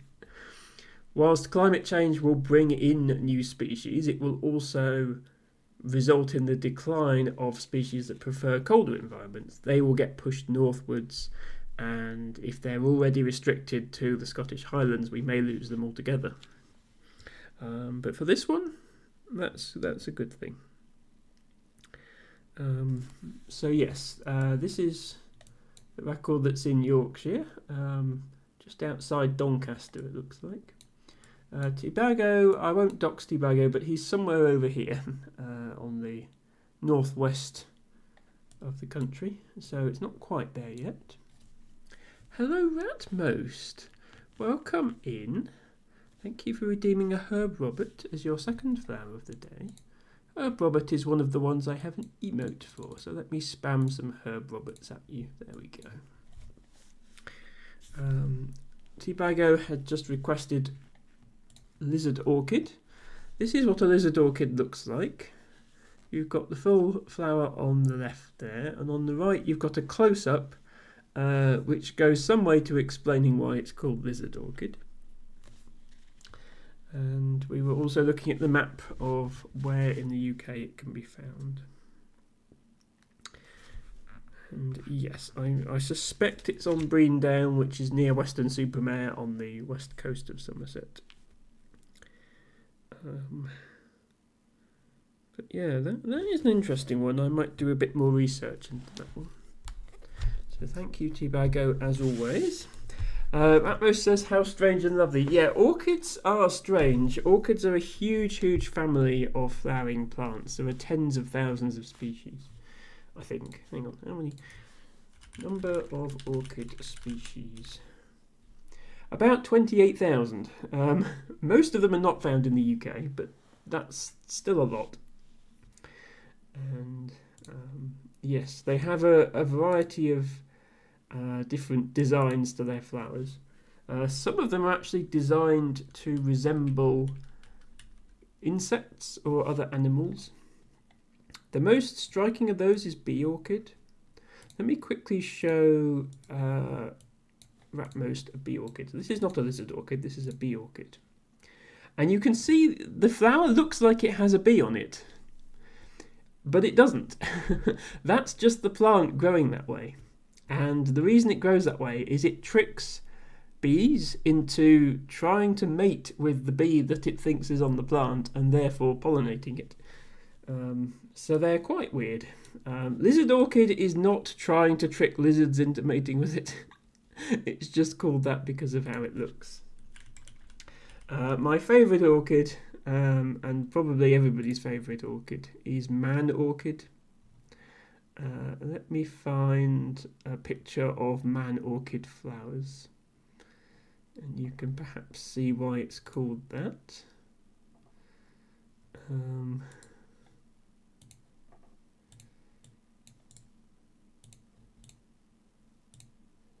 whilst climate change will bring in new species, it will also result in the decline of species that prefer colder environments. They will get pushed northwards, and if they're already restricted to the Scottish Highlands, we may lose them altogether. But for this one, that's a good thing. So yes, this is the record that's in Yorkshire, just outside Doncaster, it looks like. Tibago, I won't dox Tibago, but he's somewhere over here on the northwest of the country, so it's not quite there yet. Hello, Ratmost. Welcome in. Thank you for redeeming a Herb Robert as your second flower of the day. Herb Robert is one of the ones I have an emote for, so let me spam some Herb Roberts at you. There we go. Tibago had just requested lizard orchid. This is what a lizard orchid looks like. You've got the full flower on the left there, and on the right you've got a close-up which goes some way to explaining why it's called lizard orchid. And we were also looking at the map of where in the UK it can be found. And yes, I suspect it's on Breandown, which is near Weston-super-Mare on the west coast of Somerset. But yeah, that is an interesting one. I might do a bit more research into that one. So thank you, Tibago, as always. Atmos says, how strange and lovely. Yeah, orchids are strange. Orchids are a huge family of flowering plants. There are tens of thousands of species, I think. Hang on, how many? Number of orchid species. About 28,000. Most of them are not found in the UK, but that's still a lot. And yes, they have a variety of different designs to their flowers. Some of them are actually designed to resemble insects or other animals. The most striking of those is bee orchid. Let me quickly show Ratmost a bee orchid. This is not a lizard orchid, this is a bee orchid. And you can see the flower looks like it has a bee on it, but it doesn't. That's just the plant growing that way. And the reason it grows that way is it tricks bees into trying to mate with the bee that it thinks is on the plant and therefore pollinating it. So they're quite weird. Lizard orchid is not trying to trick lizards into mating with it. It's just called that because of how it looks. My favourite orchid, and probably everybody's favourite orchid, is man orchid. Let me find a picture of man orchid flowers, and you can perhaps see why it's called that.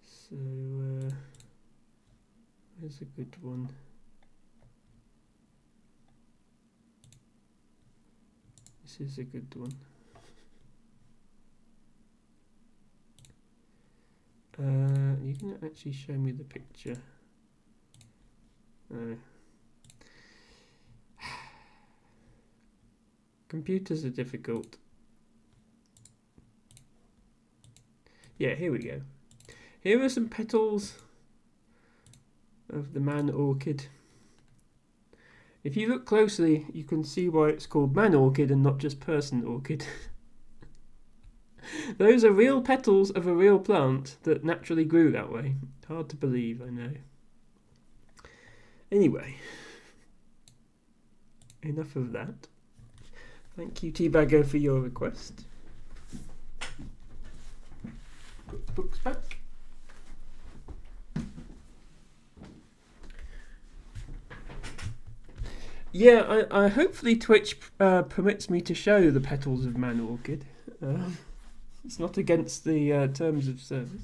So where's a good one? This is a good one. You can actually show me the picture. Computers are difficult. Yeah, here we go. Here are some petals of the man orchid. If you look closely, you can see why it's called man orchid and not just person orchid. Those are real petals of a real plant that naturally grew that way. Hard to believe, I know. Anyway, enough of that. Thank you, Tibago, for your request. Put the books back. Yeah, I hopefully Twitch permits me to show the petals of man orchid. It's not against the terms of service.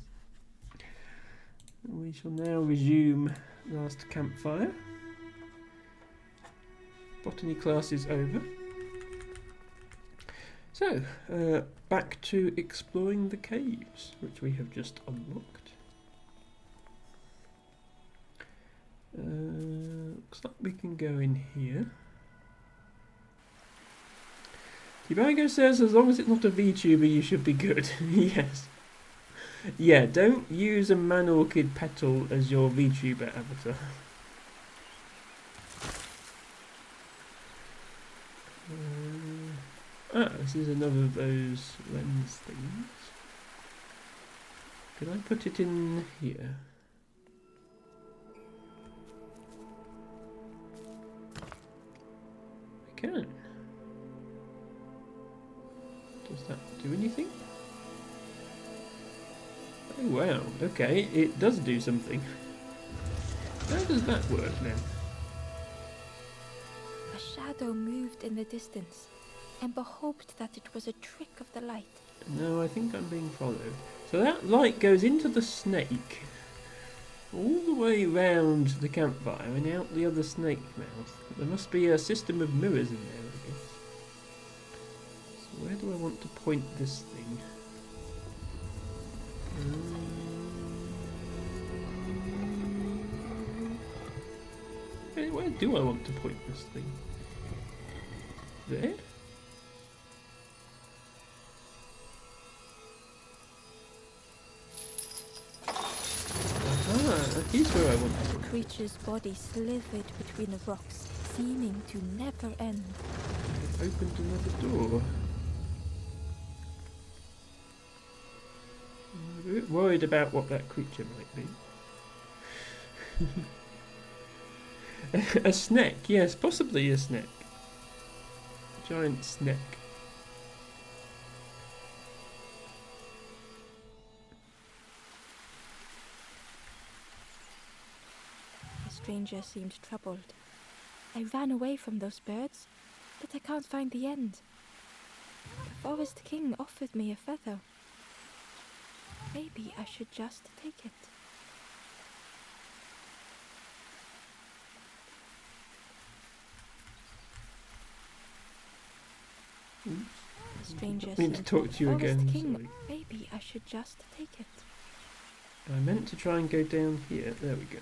We shall now resume last campfire. Botany class is over. So, back to exploring the caves, which we have just unlocked. Looks like we can go in here. Tibago says as long as it's not a VTuber you should be good. Yes. Yeah, don't use a man orchid petal as your VTuber avatar. This is another of those lens things. Can I put it in here? I can. Does that do anything? Oh wow, okay, it does do something. How does that work then? A shadow moved in the distance. Ember hoped that it was a trick of the light. No, I think I'm being followed. So that light goes into the snake, all the way round the campfire and out the other snake mouth. There must be a system of mirrors in there, I guess. So where do I want to point this thing? Where do I want to point this thing? There? That is where I want to The point. creature's body slithered between the rocks, seeming to never end. I've opened another door. I'm a bit worried about what that creature might be. A snake, yes, possibly a snake. Giant snake. The stranger seemed troubled. I ran away from those birds, but I can't find the end. The Forest King offered me a feather. Maybe I should just take it. The stranger I meant to seemed talk to you Forest again, King. sorry. Maybe I should just take it. I meant to try and go down here. There we go.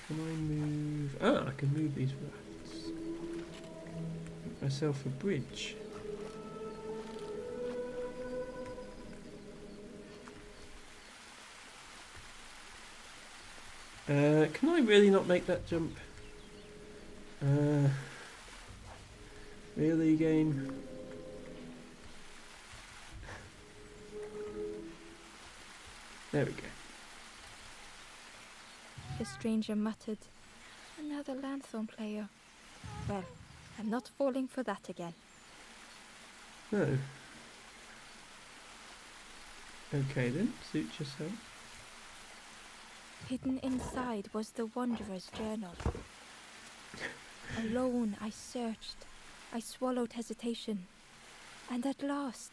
Can I move... Ah, I can move these rafts. Make myself a bridge. Can I really not make that jump? Really, game? There we go. The stranger muttered, "Another lanthorn player. Well, I'm not falling for that again." No. Okay then, suit yourself. Hidden inside was the Wanderer's journal. Alone I searched. I swallowed hesitation. And at last,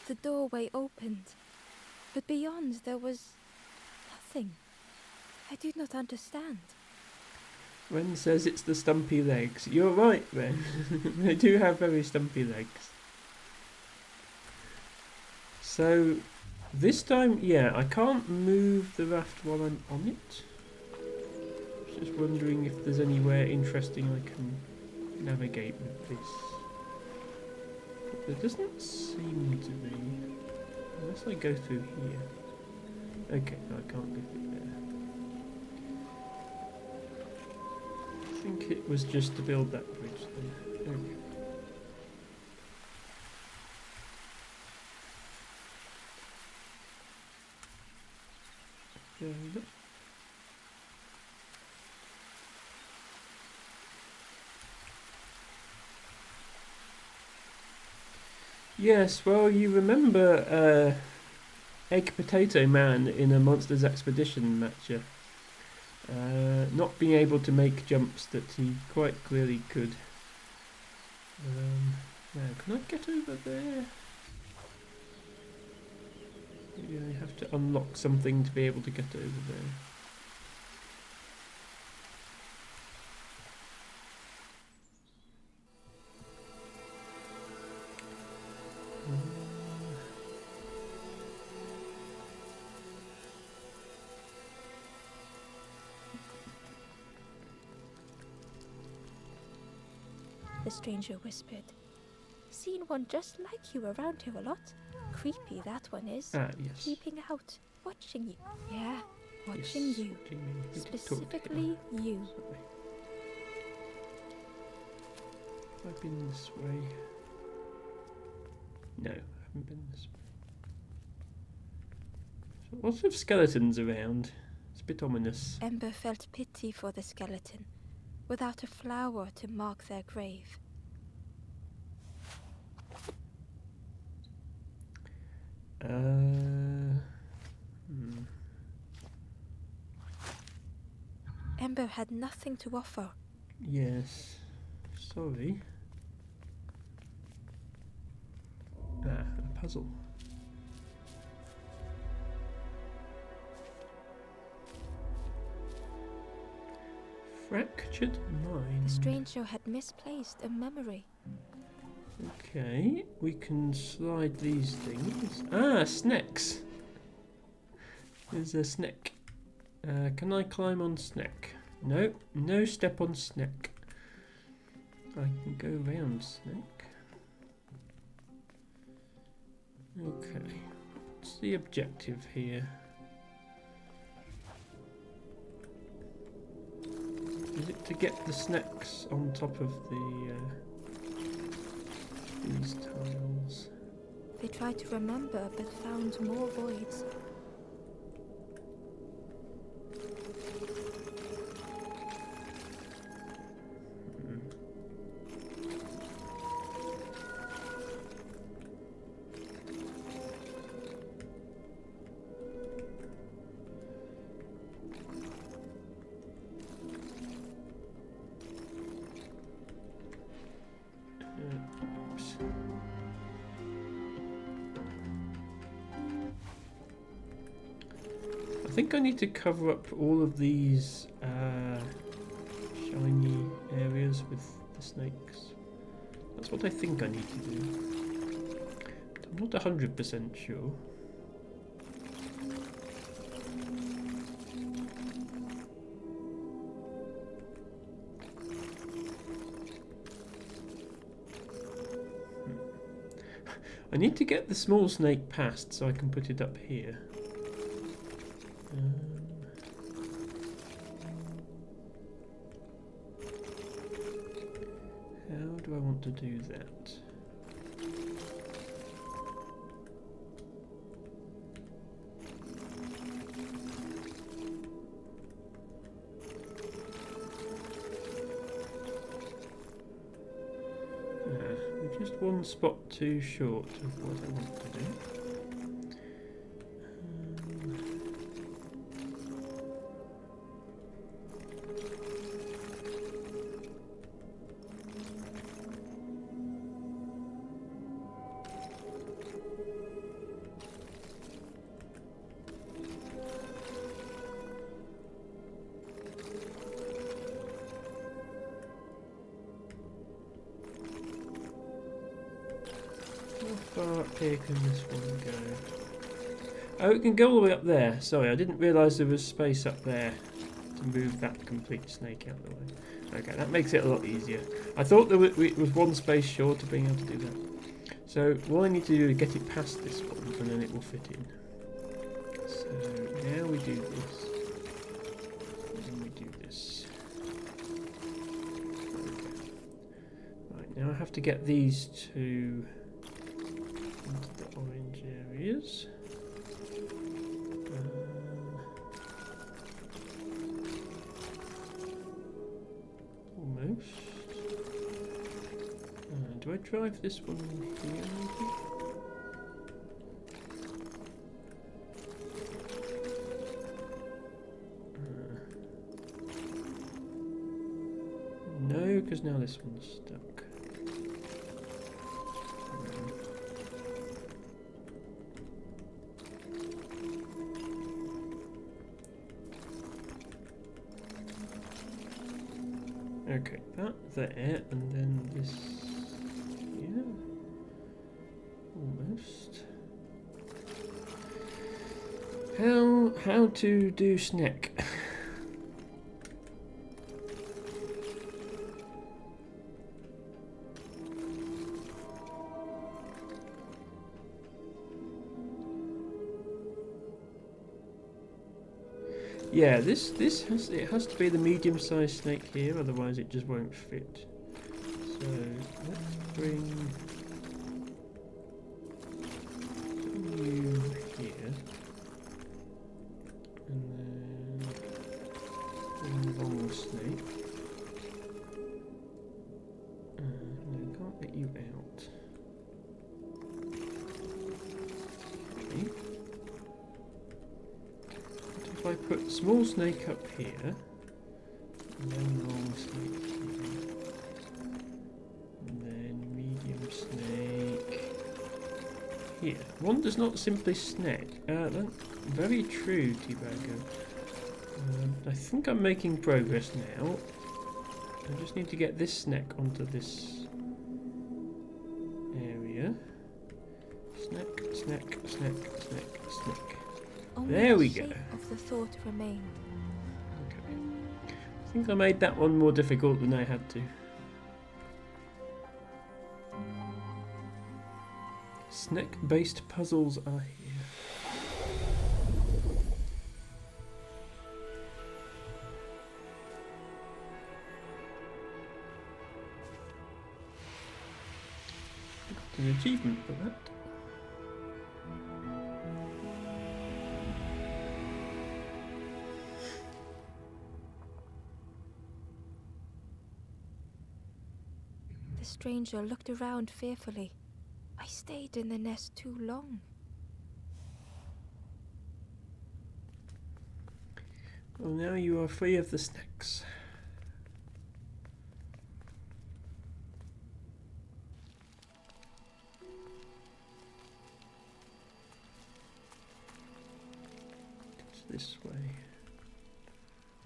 the doorway opened. But beyond there was nothing. I did not understand. Ren says it's the stumpy legs. You're right, Ren. They do have very stumpy legs. So, this time, yeah, I can't move the raft while I'm on it. Just wondering if there's anywhere interesting I can navigate with this. But there doesn't seem to be. Unless I go through here. Okay, no, I can't go through there. I think it was just to build that bridge then. There we go. There we go. Yes, well, you remember egg potato man in a Monsters Expedition matcher. Not being able to make jumps that he quite clearly could. Now, can I get over there? Maybe I have to unlock something to be able to get over there. The stranger whispered. Seen one just like you around here a lot. Creepy that one is. Ah, yes. Peeping out, watching you. Yeah, watching Yes, you. watching me. Who to talk to? Specifically you. Sorry. Have I been this way? No, I haven't been this way. So lots of skeletons around. It's a bit ominous. Ember felt pity for the skeleton, without a flower to mark their grave. Ember had nothing to offer. Yes. Sorry. Ah, a puzzle. Fractured mind. The stranger had misplaced a memory. Okay, we can slide these things. Ah, snacks. There's a snack. Can I climb on snack? No, no step on snack. I can go around snack. Okay, what's the objective here? Is it to get the snacks on top of the these tiles? They tried to remember but found more voids. Oops. I think I need to cover up all of these shiny areas with the snakes. That's what I think I need to do. But I'm not 100% sure. I need to get the small snake past so I can put it up here. How do I want to do that? We're just one spot too short of what I want to do. How far up here can this one go? Oh, it can go all the way up there. Sorry, I didn't realise there was space up there to move that complete snake out of the way. Okay, that makes it a lot easier. I thought there was one space short of being able to do that. So what I need to do is get it past this one, and then it will fit in. So now we do this. And we do this. Okay. Right, now I have to get these two into the orange areas. Almost. Do I drive this one here maybe? because now this one's stuck. Okay, that there, and then this here. Almost. How to do snack? Yeah, this has to be the medium-sized snake here, otherwise it just won't fit. So let's bring you here, and then bring the long snake. No, can't get you out. Okay. If I put small snake up here, and then long snake here, and then medium snake here. One does not simply snack. That's very true, T-Bagger. I think I'm making progress now. I just need to get this snack onto this area. Snack, snack, snack, snack, snack. Only There we the go. shape of the thought remained. Okay. I think I made that one more difficult than I had to. Snack-based puzzles are here. Got an achievement for that. The stranger looked around fearfully. I stayed in the nest too long. Well, now you are free of the snacks. It's this way.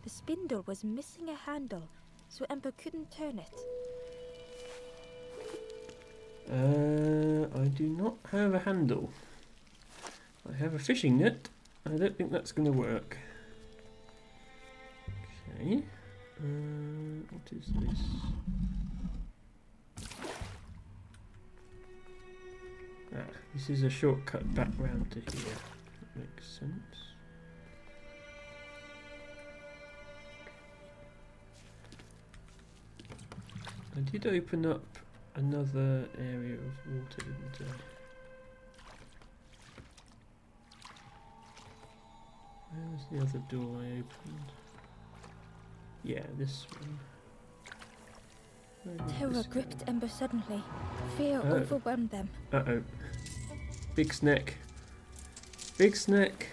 The spindle was missing a handle, so Ember couldn't turn it. I do not have a handle. I have a fishing net. I don't think that's going to work. Okay. What is this? This is a shortcut back round to here. That makes sense. I did open up another area of water, didn't I? Where's the other door I opened? Yeah, this one. Where did Terror this gripped go? Ember suddenly. Fear Oh. overwhelmed them. Uh-oh. Big snack. Big snack.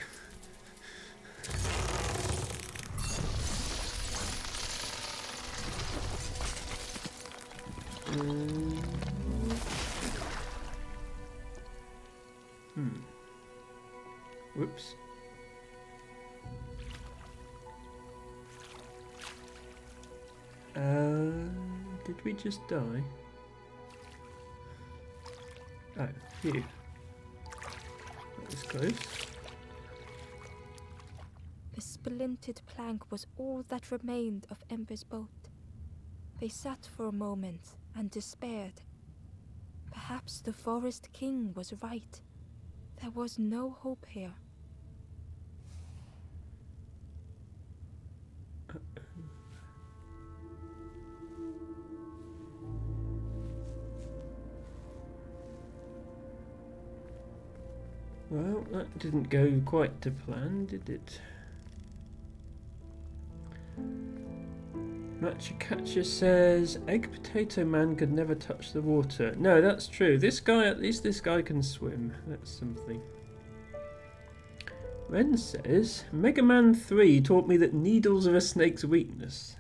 Whoops. Did we just die? Oh, phew. That was close. The splintered plank was all that remained of Ember's boat. They sat for a moment and despaired. Perhaps the Forest King was right. There was no hope here. Well, that didn't go quite to plan, did it? Matchakacha says, Egg Potato Man could never touch the water. No, that's true. This guy, at least this guy can swim. That's something. Ren says, Mega Man 3 taught me that needles are a snake's weakness.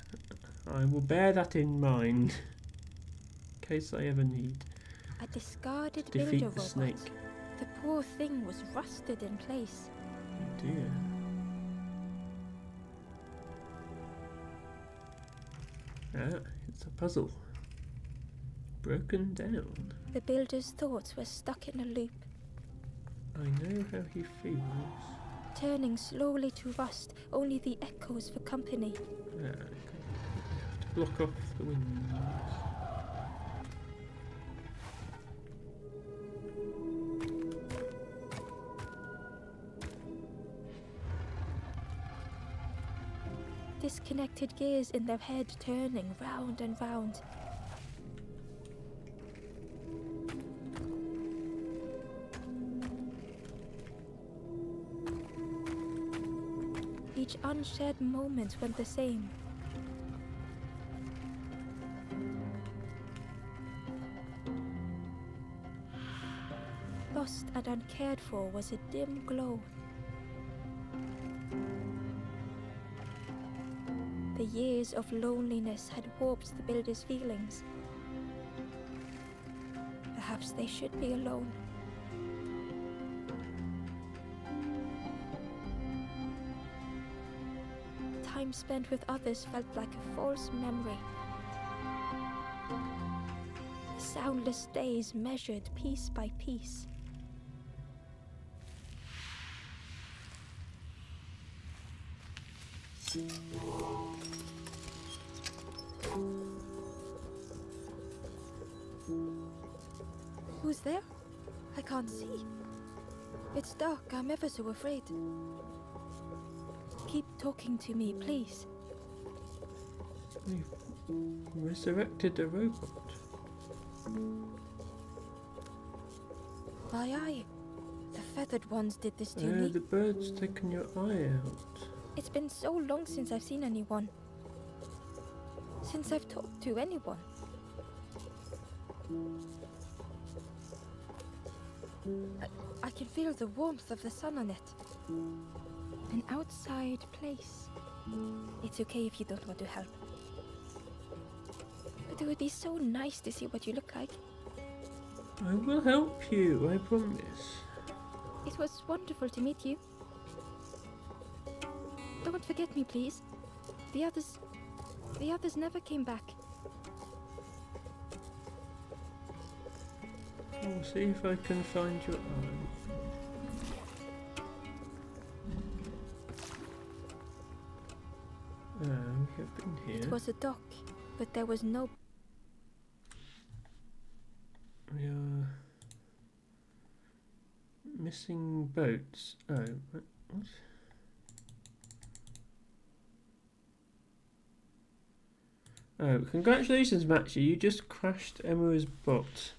I will bear that in mind. In case I ever need A discarded to builder defeat the robot. snake. The poor thing was rusted in place. Oh dear. Ah, it's a puzzle. Broken down. The builder's thoughts were stuck in a loop, I know how he feels. turning slowly to rust, only the echoes for company. Ah, okay. You have to block off the windows. Disconnected gears in their head turning round and round. Each unshared moment went the same. Lost and uncared for was a dim glow. The years of loneliness had warped the builder's feelings. Perhaps they should be alone. Time spent with others felt like a false memory. The soundless days measured piece by piece. Who's there? I can't see. It's dark, I'm ever so afraid. Keep talking to me, please. We've resurrected a robot. My eye. The feathered ones did this to me. The bird's taken your eye out. It's been so long since I've seen anyone. Since I've talked to anyone. I can feel the warmth of the sun on it. An outside place. It's okay if you don't want to help. But it would be so nice to see what you look like. I will help you, I promise. It was wonderful to meet you. Don't forget me, please. The others never came back. I'll see if I can find your eye. We have been here. It was a dock, but there was no... We are missing boats. Oh, what? Oh, congratulations, Matchy. You just crashed Emma's bot.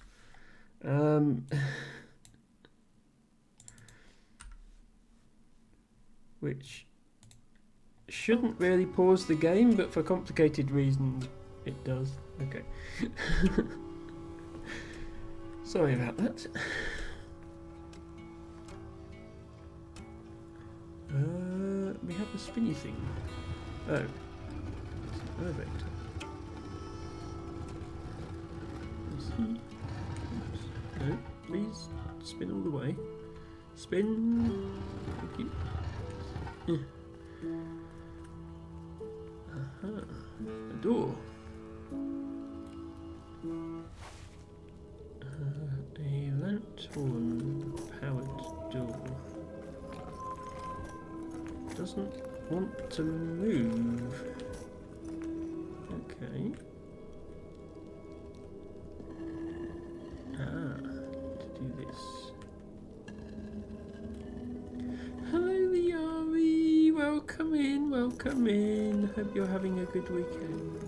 Which shouldn't really pause the game, but for complicated reasons it does. Okay. Sorry about that. We have a spinny thing. Oh. It's an elevator. No, please spin all the way. Spin. Thank you. Aha. A door. A lantern powered door. Doesn't want to move. Okay. To do this. Hello, Liari. Welcome in, welcome in. Hope you're having a good weekend.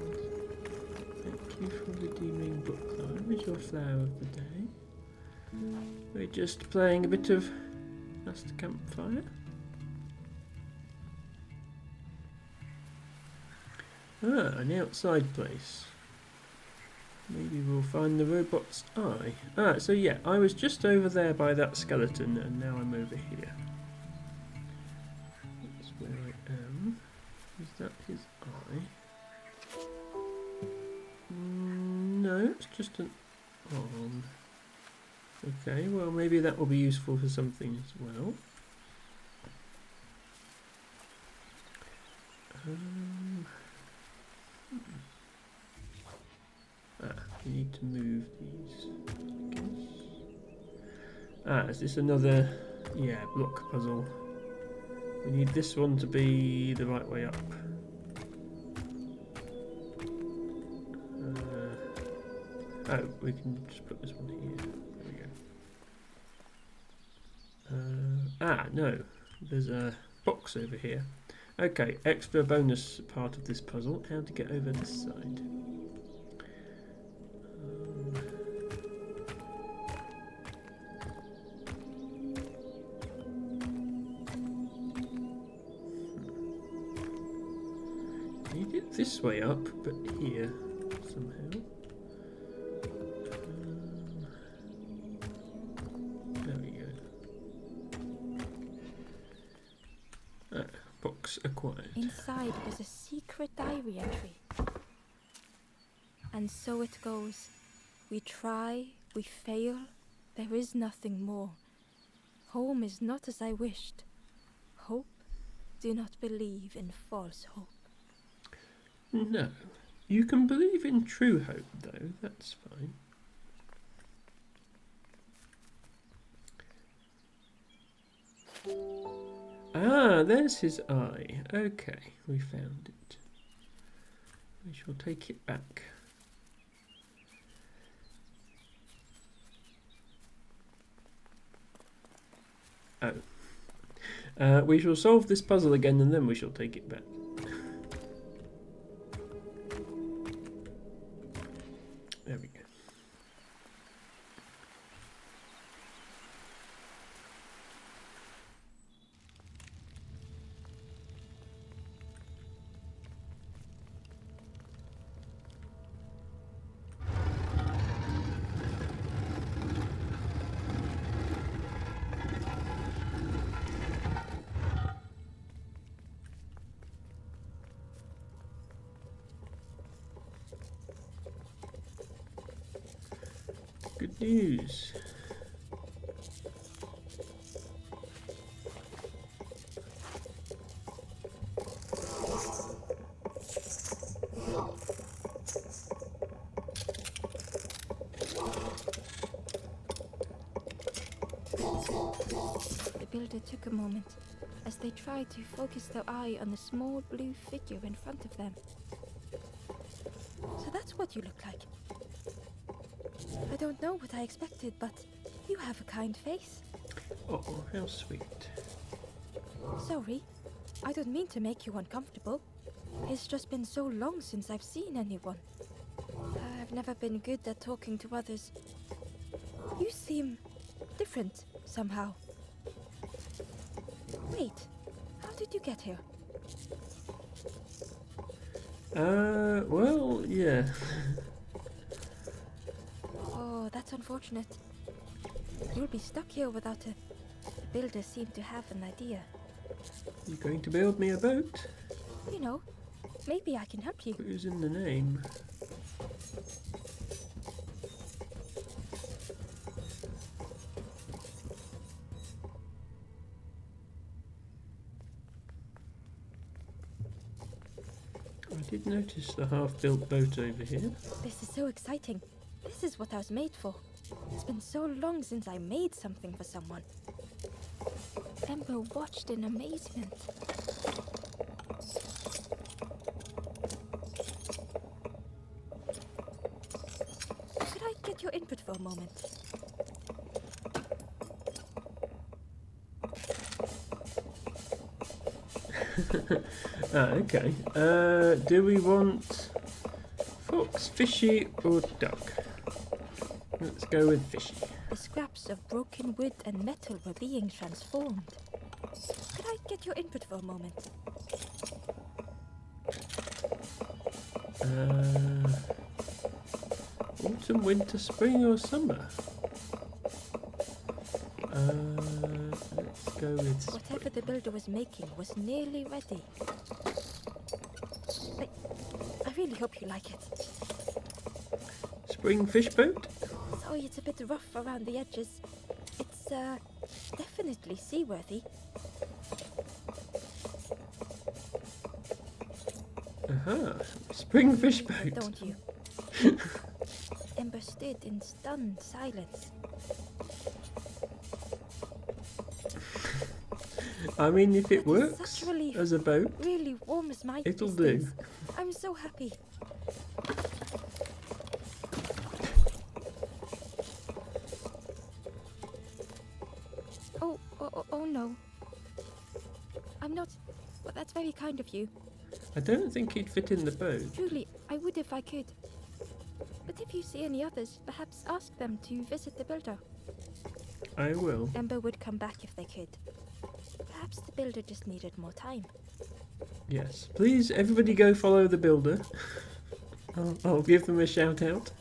Thank you for redeeming book club. Here's your flower of the day. We're just playing a bit of Last Campfire. An outside place. Maybe we'll find the robot's eye. So yeah, I was just over there by that skeleton and now I'm over here. That's where I am. Is that his eye? No, it's just an arm. Okay, well maybe that will be useful for something as well. You need to move these. Is this another, block puzzle? We need this one to be the right way up. We can just put this one here. There we go. No, there's a box over here. Okay, extra bonus part of this puzzle, how to get over this side. Need it this way up, but here somehow. There we go. Box acquired. Inside was a secret diary entry. And so it goes. We try, we fail, there is nothing more. Home is not as I wished. Hope, do not believe in false hope. No. You can believe in true hope, though. That's fine. There's his eye. Okay, we found it. We shall take it back. We shall solve this puzzle again and then we shall take it back. There we go. Good news. The builder took a moment as they tried to focus their eye on the small blue figure in front of them. So that's what you look like. I don't know what I expected, but you have a kind face. Oh, how sweet. Sorry, I don't mean to make you uncomfortable. It's just been so long since I've seen anyone. I've never been good at talking to others. You seem different somehow. Wait, how did you get here? Well, yeah. Oh, that's unfortunate. You'll be stuck here without a... The builder seemed to have an idea. You going to build me a boat? You know, maybe I can help you. Who's in the name? I did notice the half-built boat over here. This is so exciting. This is what I was made for. It's been so long since I made something for someone. Ember watched in amazement. Could I get your input for a moment? Okay. Do we want fox, fishy, or duck? Let's go with fishy. The scraps of broken wood and metal were being transformed. Could I get your input for a moment? Autumn, winter, spring, or summer? Let's go with spring. Whatever the builder was making was nearly ready. I really hope you like it. spring fish boat? Sorry it's a bit rough around the edges. It's, definitely seaworthy. Spring fish But boat. don't you? Ember stood in stunned silence. I mean, if it That is works such relief. as a boat, Really warms my it'll pistons. do. I'm so happy. Oh no. I'm not. Well, that's very kind of you. I don't think he'd fit in the boat. Truly, I would if I could. But if you see any others, perhaps ask them to visit the builder. I will. Ember would come back if they could. Perhaps the builder just needed more time. Yes. Please, everybody go follow the builder. I'll give them a shout out.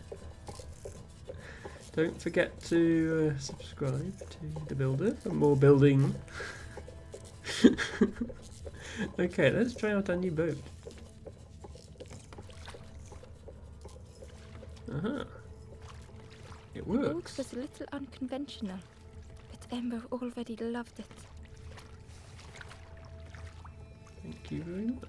Don't forget to subscribe to the builder for more building. Okay, let's try out our new boat. It The boat works. was a little unconventional, but Ember already loved it. Thank you very much.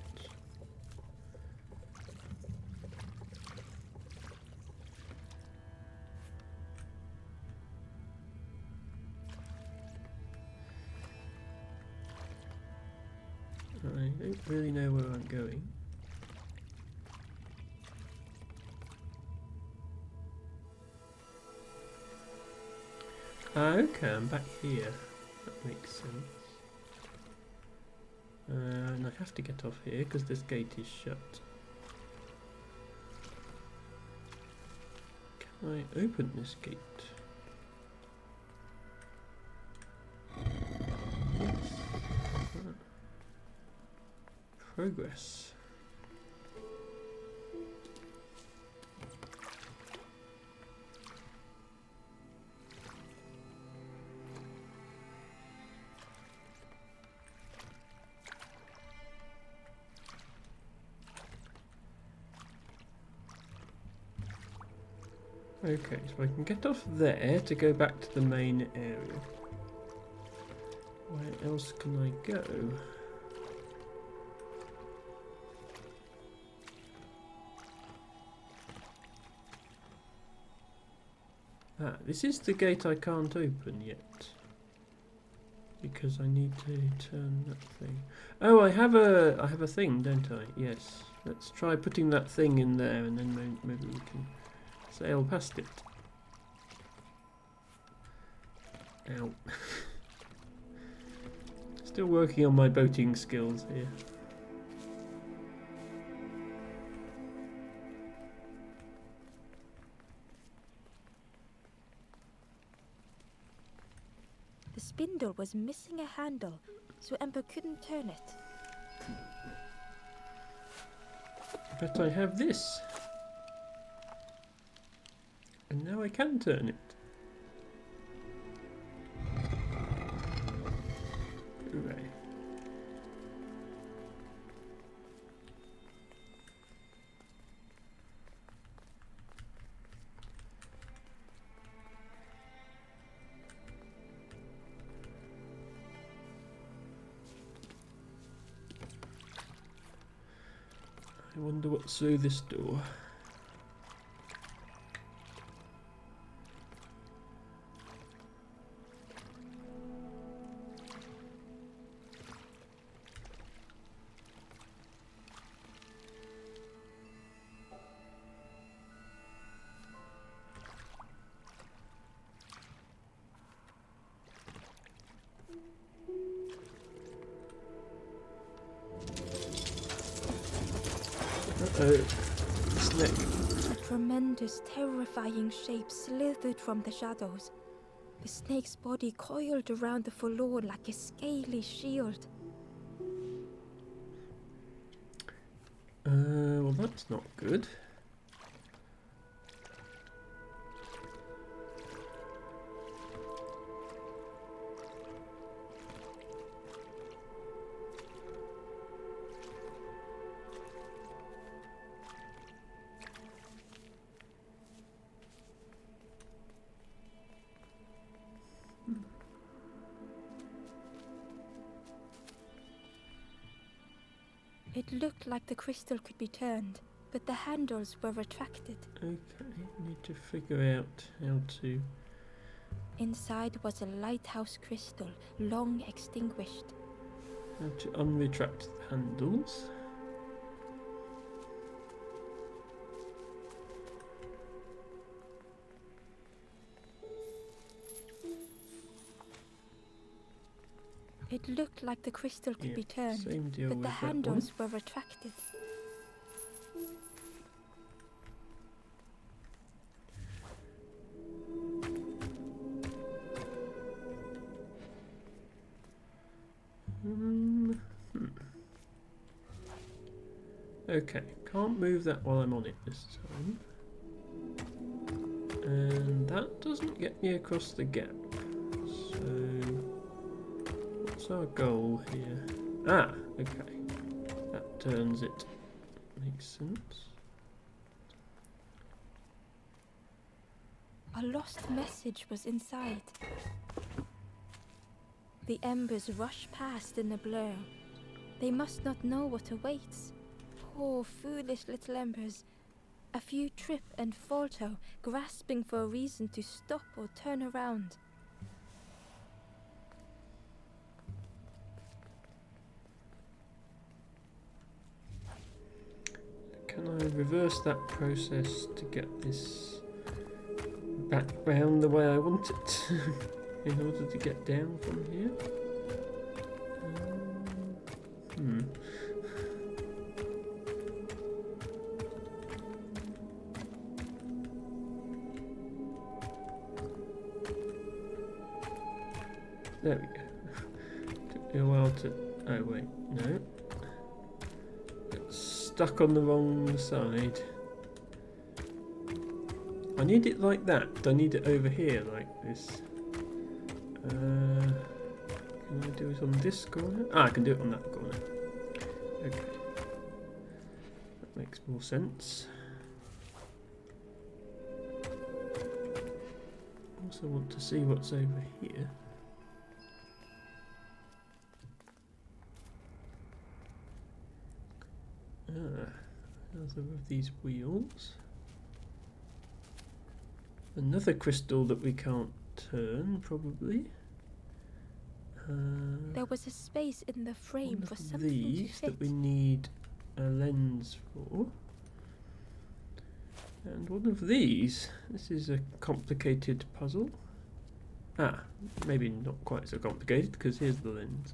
I don't really know where I'm going. Okay, I'm back here. That makes sense. And I have to get off here because this gate is shut. Can I open this gate? Yes. Progress. Okay, so I can get off there to go back to the main area. Where else can I go? Ah, this is the gate I can't open yet. Because I need to turn that thing. Oh, I have a thing, don't I? Yes. Let's try putting that thing in there and then maybe we can sail past it. Ow. Still working on my boating skills here. The spindle was missing a handle, so Ember couldn't turn it. But I have this. And now I can turn it. Hooray. I wonder what's through this door. Uh-oh. Snake. A tremendous, terrifying shape slithered from the shadows. The snake's body coiled around the forlorn like a scaly shield. Well, that's not good. It looked like the crystal could be turned, but the handles were retracted. Okay, need to figure out how to... Inside was a lighthouse crystal, long extinguished. How to unretract the handles. It looked like the crystal could Yeah, be turned, same deal but with the that one. handles were retracted. Okay, can't move that while I'm on it this time. And that doesn't get me across the gap. So, what's our goal here? Ah, okay. That turns it. Makes sense. A lost message was inside. The embers rush past in a blur. They must not know what awaits. Poor, foolish little embers. A few trip and falter, grasping for a reason to stop or turn around. Can I reverse that process to get this back round the way I want it in order to get down from here? There we go. Took me a while to... Oh wait, no. It's stuck on the wrong side. I need it like that. I need it over here like this. Can I do it on this corner? Ah, I can do it on that corner. Okay. That makes more sense. Also want to see what's over here. Another of these wheels. Another crystal that we can't turn, probably. There was a space in the frame One for of something these to fit. that we need a lens for. And one of these. This is a complicated puzzle. Ah, maybe not quite so complicated, because here's the lens.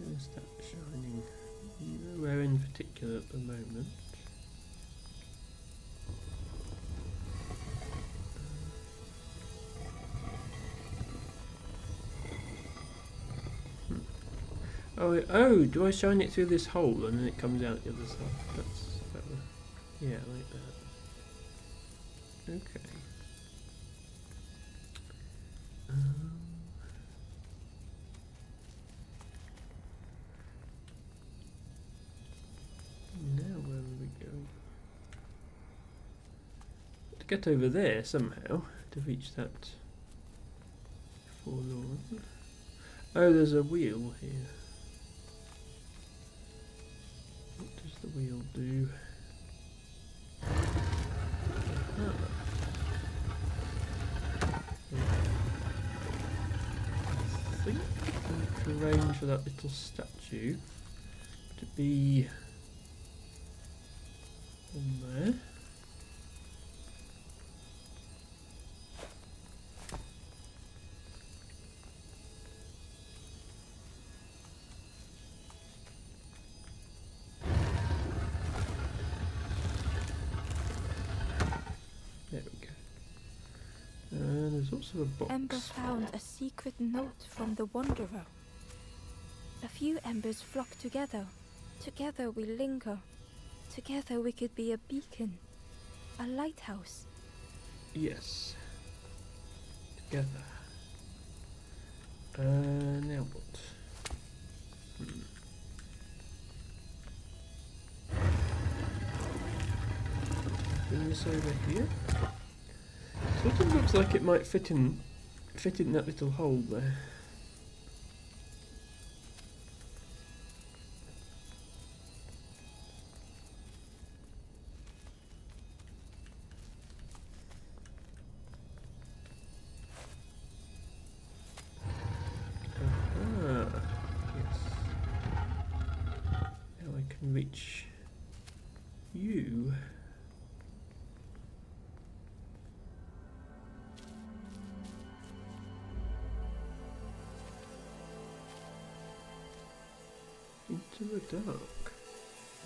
Where's that shining? Nowhere in particular at the moment. Oh, do I shine it through this hole and then it comes out the other side? That's better. Yeah, like that. Okay. Now where are we going? To get over there somehow, to reach that forlorn. Oh, there's a wheel here. What does the wheel do? Ah. I think I can arrange for that little statue to be on there. There we go. And there's also a box. Ember found a secret note from the Wanderer. A few embers flock together. Together we linger. Together we could be a beacon. A lighthouse. Yes. Together. Now what? this over here. Sort of looks like it might fit in that little hole there. Reach you. Into the dark.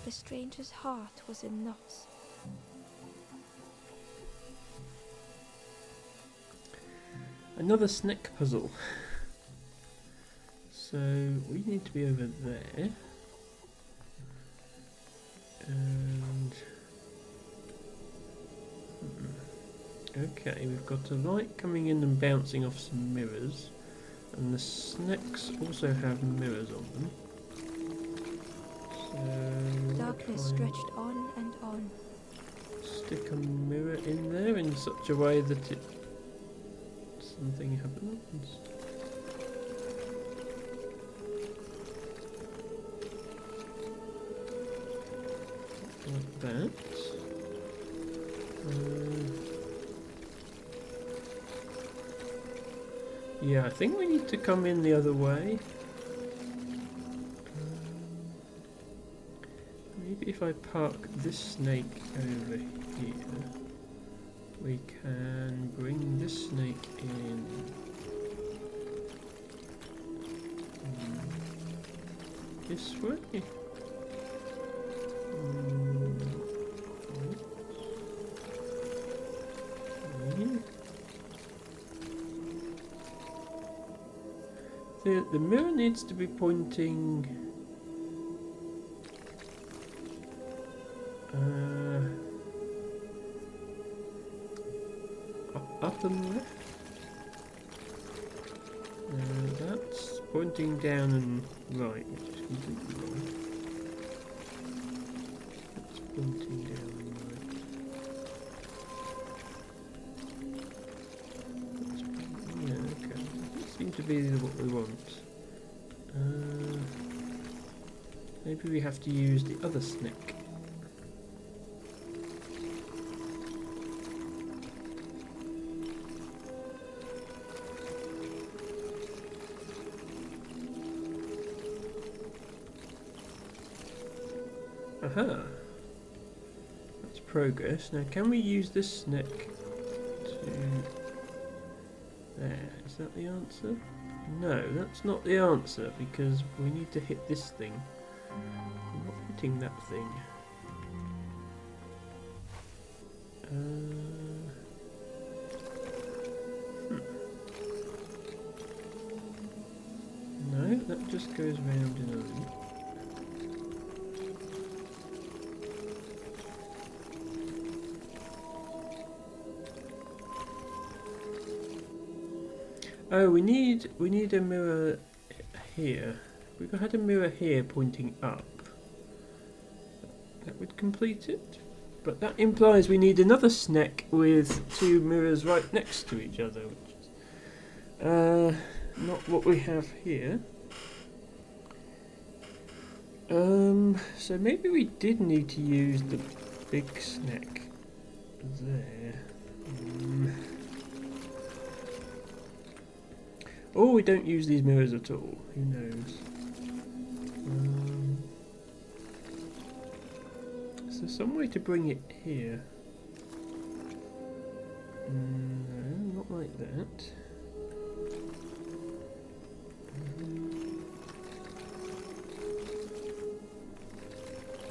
The stranger's heart was in knots. Another snake puzzle. So we need to be over there. And okay, we've got a light coming in and bouncing off some mirrors, and the snakes also have mirrors on them. So Darkness stretched on and on. Stick a mirror in there in such a way that something happens. Like that. Yeah, I think we need to come in the other way. Maybe if I park this snake over here, we can bring this snake in. This way. The mirror needs to be pointing up and left. That's pointing down and right, which is completely wrong. That's pointing down and right. Yeah, okay. That seems to be what we want. Maybe we have to use the other snake. Aha! That's progress. Now can we use this snake to... There, is that the answer? No, that's not the answer, because we need to hit this thing. I'm not hitting that thing. No, that just goes round in a loop. Oh, we need a mirror here. We had a mirror here pointing up. That would complete it. But that implies we need another snake with two mirrors right next to each other, which is not what we have here. So maybe we did need to use the big snake there. Or we don't use these mirrors at all. Who knows? Is there some way to bring it here? No, not like that.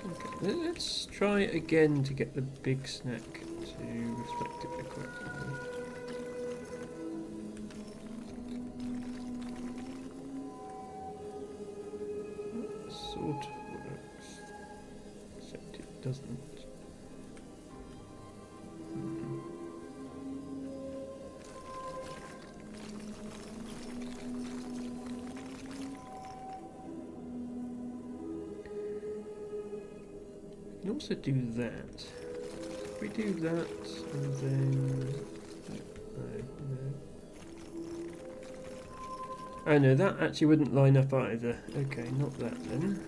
Okay, let's try again to get the big snack to reflect it correctly. Sort of works, except it doesn't. You can also do that. we do that, and then... No. Oh no, that actually wouldn't line up either. Okay, not that then.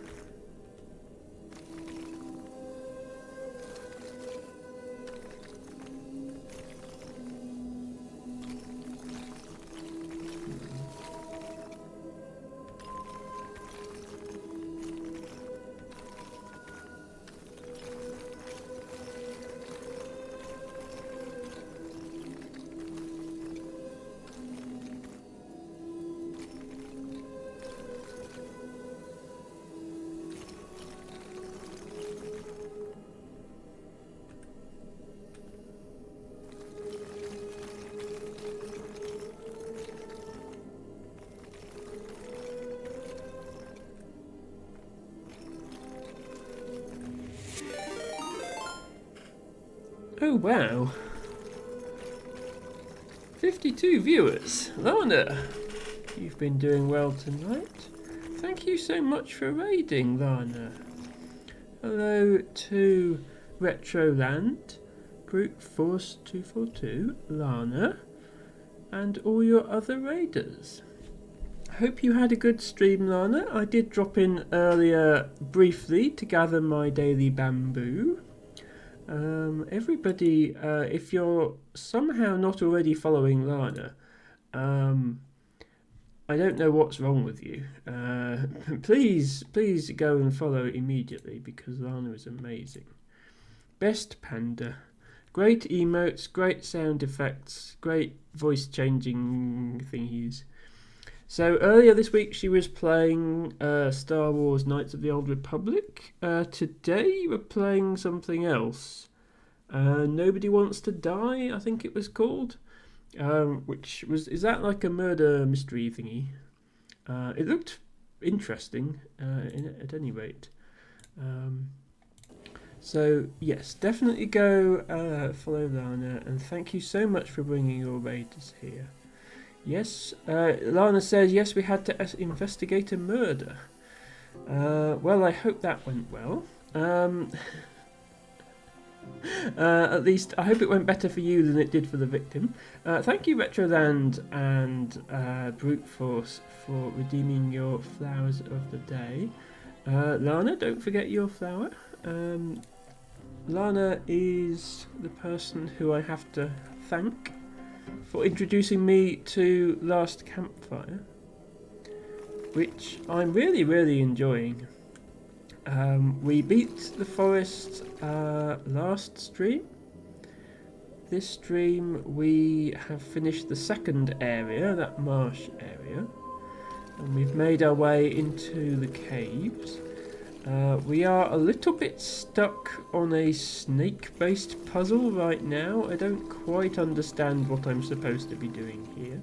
Oh wow. 52 viewers. Lana, you've been doing well tonight. Thank you so much for raiding, Lana. Hello to Retroland, Brute Force 242, Lana, and all your other raiders. Hope you had a good stream, Lana. I did drop in earlier briefly to gather my daily bamboo. Everybody, if you're somehow not already following Lana, I don't know what's wrong with you. Please go and follow immediately because Lana is amazing. Best Panda. Great emotes, great sound effects, great voice changing thingies. So earlier this week she was playing Star Wars Knights of the Old Republic. Today we're playing something else. Nobody Wants to Die, I think it was called. Is that like a murder mystery thingy? It looked interesting at any rate. So yes, definitely go follow Lana, and thank you so much for bringing your raiders here. Yes, Lana says, yes, we had to investigate a murder. Well, I hope that went well. At least, I hope it went better for you than it did for the victim. Thank you, Retroland and Brute Force, for redeeming your flowers of the day. Lana, don't forget your flower. Lana is the person who I have to thank for introducing me to Last Campfire, which I'm really enjoying. We beat the forest last stream. This stream we have finished the second area, that marsh area, and we've made our way into the caves. We are a little bit stuck on a snake-based puzzle right now. I don't quite understand what I'm supposed to be doing here.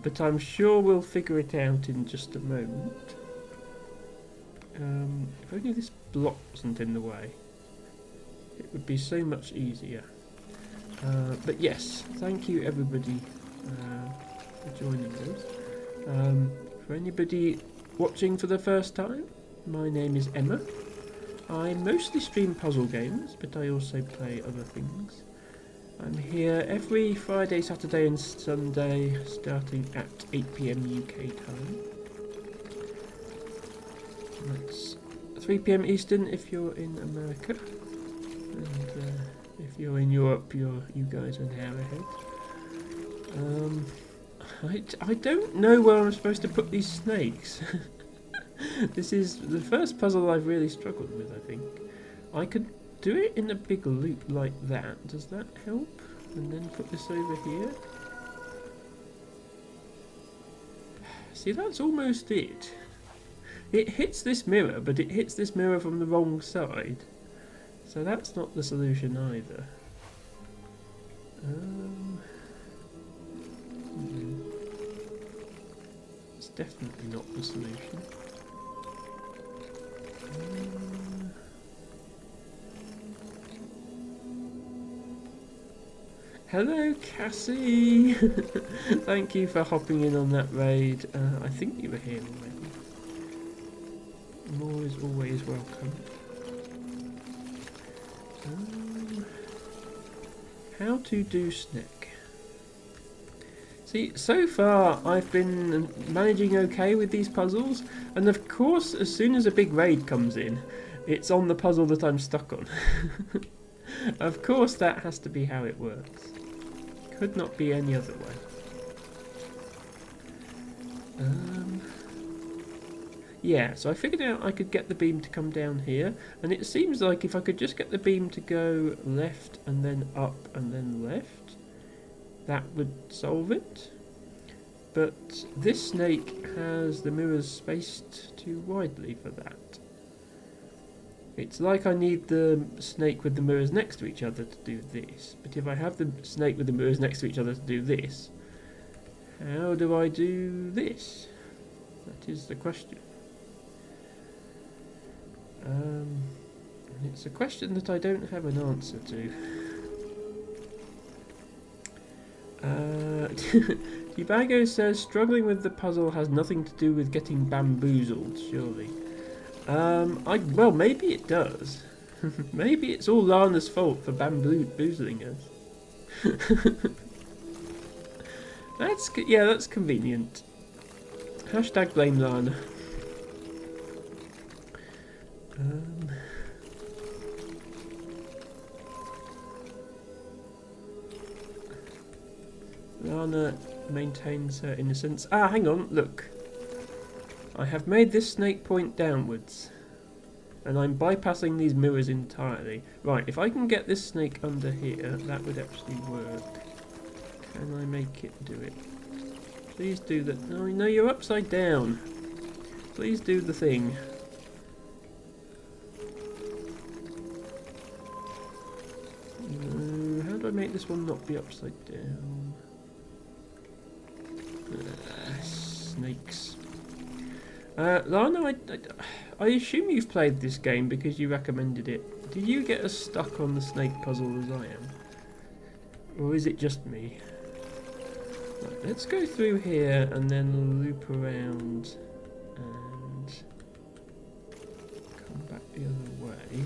But I'm sure we'll figure it out in just a moment. If only this block wasn't in the way, it would be so much easier. But yes, thank you everybody for joining us. For anybody watching for the first time, my name is Emma. I mostly stream puzzle games, but I also play other things. I'm here every Friday, Saturday and Sunday, starting at 8 PM UK time. That's 3 PM Eastern if you're in America, and if you're in Europe, you guys are an hour ahead. I don't know where I'm supposed to put these snakes. This is the first puzzle I've really struggled with, I think. I could do it in a big loop like that. Does that help? And then put this over here. See, that's almost it. It hits this mirror, but it hits this mirror from the wrong side. So that's not the solution either. It's definitely not the solution. Hello, Cassie! Thank you for hopping in on that raid. I think you were here already. More is always welcome. How to do snake. See, so far I've been managing okay with these puzzles, and of course as soon as a big raid comes in, it's on the puzzle that I'm stuck on. Of course that has to be how it works. Could not be any other way. Yeah, so I figured out I could get the beam to come down here, and it seems like if I could just get the beam to go left and then up and then left, that would solve it. But this snake has the mirrors spaced too widely for that. It's like I need the snake with the mirrors next to each other to do this, but if I have the snake with the mirrors next to each other to do this, how do I do this? That is the question. It's a question that I don't have an answer to. Tibago says struggling with the puzzle has nothing to do with getting bamboozled, surely. Well, maybe it does. Maybe it's all Lana's fault for bamboozling us. That's convenient. Hashtag blame Lana. Lana maintains her innocence. Ah, hang on, look. I have made this snake point downwards, and I'm bypassing these mirrors entirely. Right, if I can get this snake under here, that would actually work. Can I make it do it? Please do that. No, you're upside down. Please do the thing. No, how do I make this one not be upside down? Snakes. Lana, I assume you've played this game because you recommended it. Do you get as stuck on the snake puzzle as I am? Or is it just me? Right, let's go through here and then loop around and come back the other way.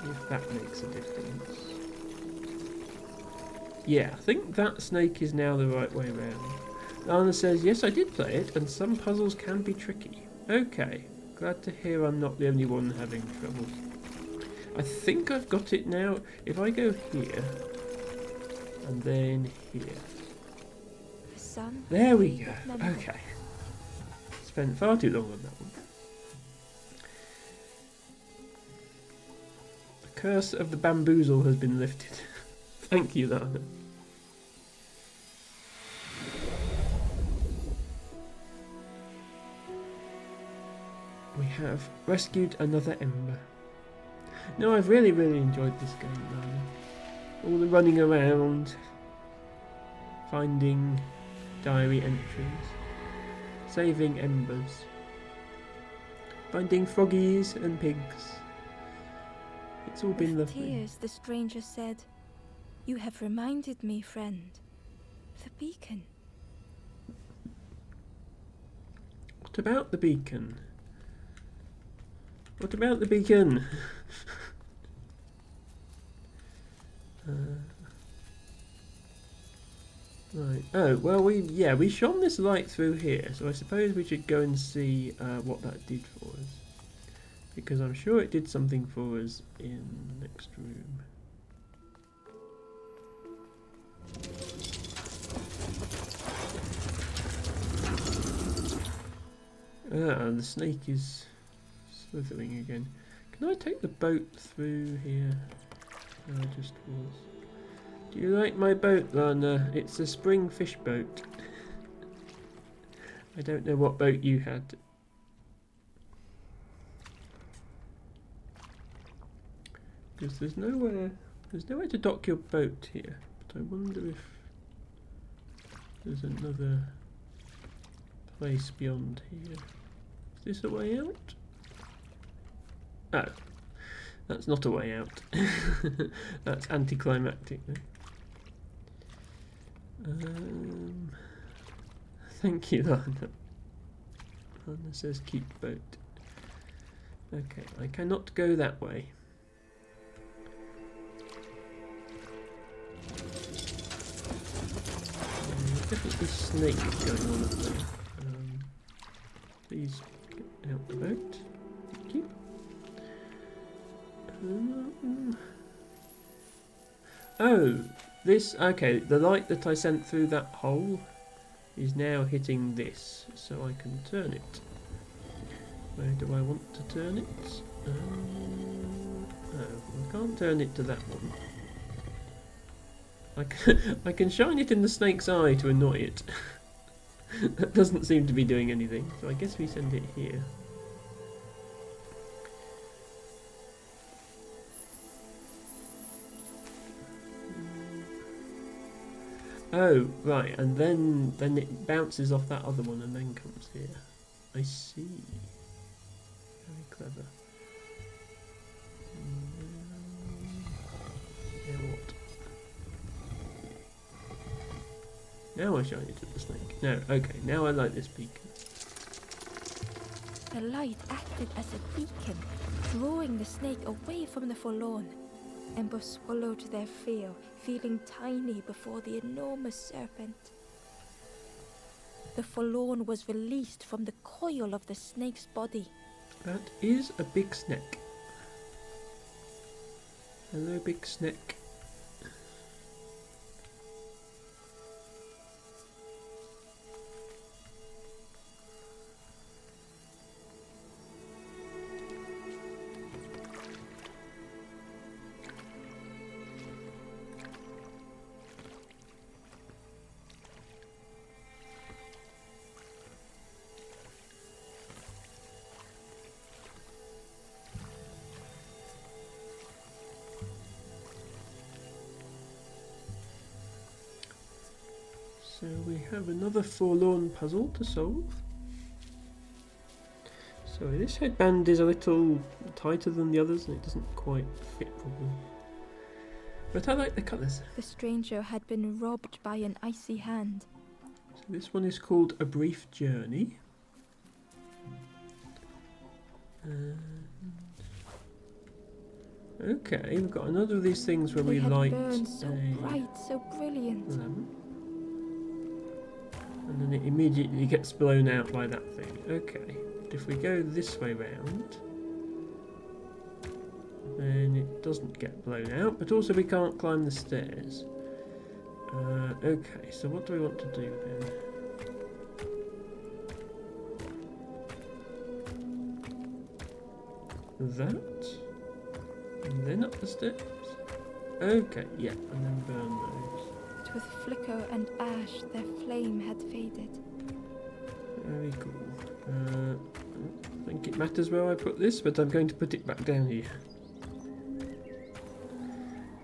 See if that makes a difference. Yeah, I think that snake is now the right way around. Lana says, yes, I did play it, and some puzzles can be tricky. Okay, glad to hear I'm not the only one having trouble. I think I've got it now. If I go here, and then here. There we go. Okay. Spent far too long on that one. The curse of the bamboozle has been lifted. Thank you, Lana. We have rescued another ember. No, I've really enjoyed this game, Lana. All the running around, finding diary entries, saving embers, finding froggies and pigs. It's all been With lovely. tears, the stranger said, "You have reminded me, friend. The beacon." What about the beacon? What about the beacon? Right. Oh, well, we shone this light through here, so I suppose we should go and see what that did for us. Because I'm sure it did something for us in the next room. Ah, the snake is slithering again. Can I take the boat through here? No, I just was. Do you like my boat, Lana? It's a spring fish boat. I don't know what boat you had. Because there's nowhere to dock your boat here. But I wonder if there's another place beyond here. Is this a way out? Oh, that's not a way out. That's anticlimactic then. Thank you, Lana. Lana says keep boat. Okay, I cannot go that way. definitely snakes going on up there. Please get out the boat. Thank you. Oh, this, okay, the light that I sent through that hole is now hitting this, so I can turn it. Where do I want to turn it? Oh, I can't turn it to that one. I can shine it in the snake's eye to annoy it. That doesn't seem to be doing anything, so I guess we send it here. Oh, right, and then it bounces off that other one and then comes here. I see. Very clever. Now what? Now I shine it at the snake. No, okay, now I like this beacon. The light acted as a beacon, drawing the snake away from the forlorn. Ember swallowed their fear, feeling tiny before the enormous serpent. The forlorn was released from the coil of the snake's body. That is a big snake. Hello, big snake. So we have another forlorn puzzle to solve. Sorry, this headband is a little tighter than the others and it doesn't quite fit properly. But I like the colours. The stranger had been robbed by an icy hand. So this one is called A Brief Journey. Okay, we've got another of these things where we light burned so bright, so brilliant. lamp. And then it immediately gets blown out by that thing. Okay, but if we go this way round, then it doesn't get blown out, but also we can't climb the stairs. Okay, so what do we want to do then? That, and then up the steps. Okay, yeah, and then burn those. With flicker and ash, their flame had faded. Very cool. I don't think it matters where I put this, but I'm going to put it back down here.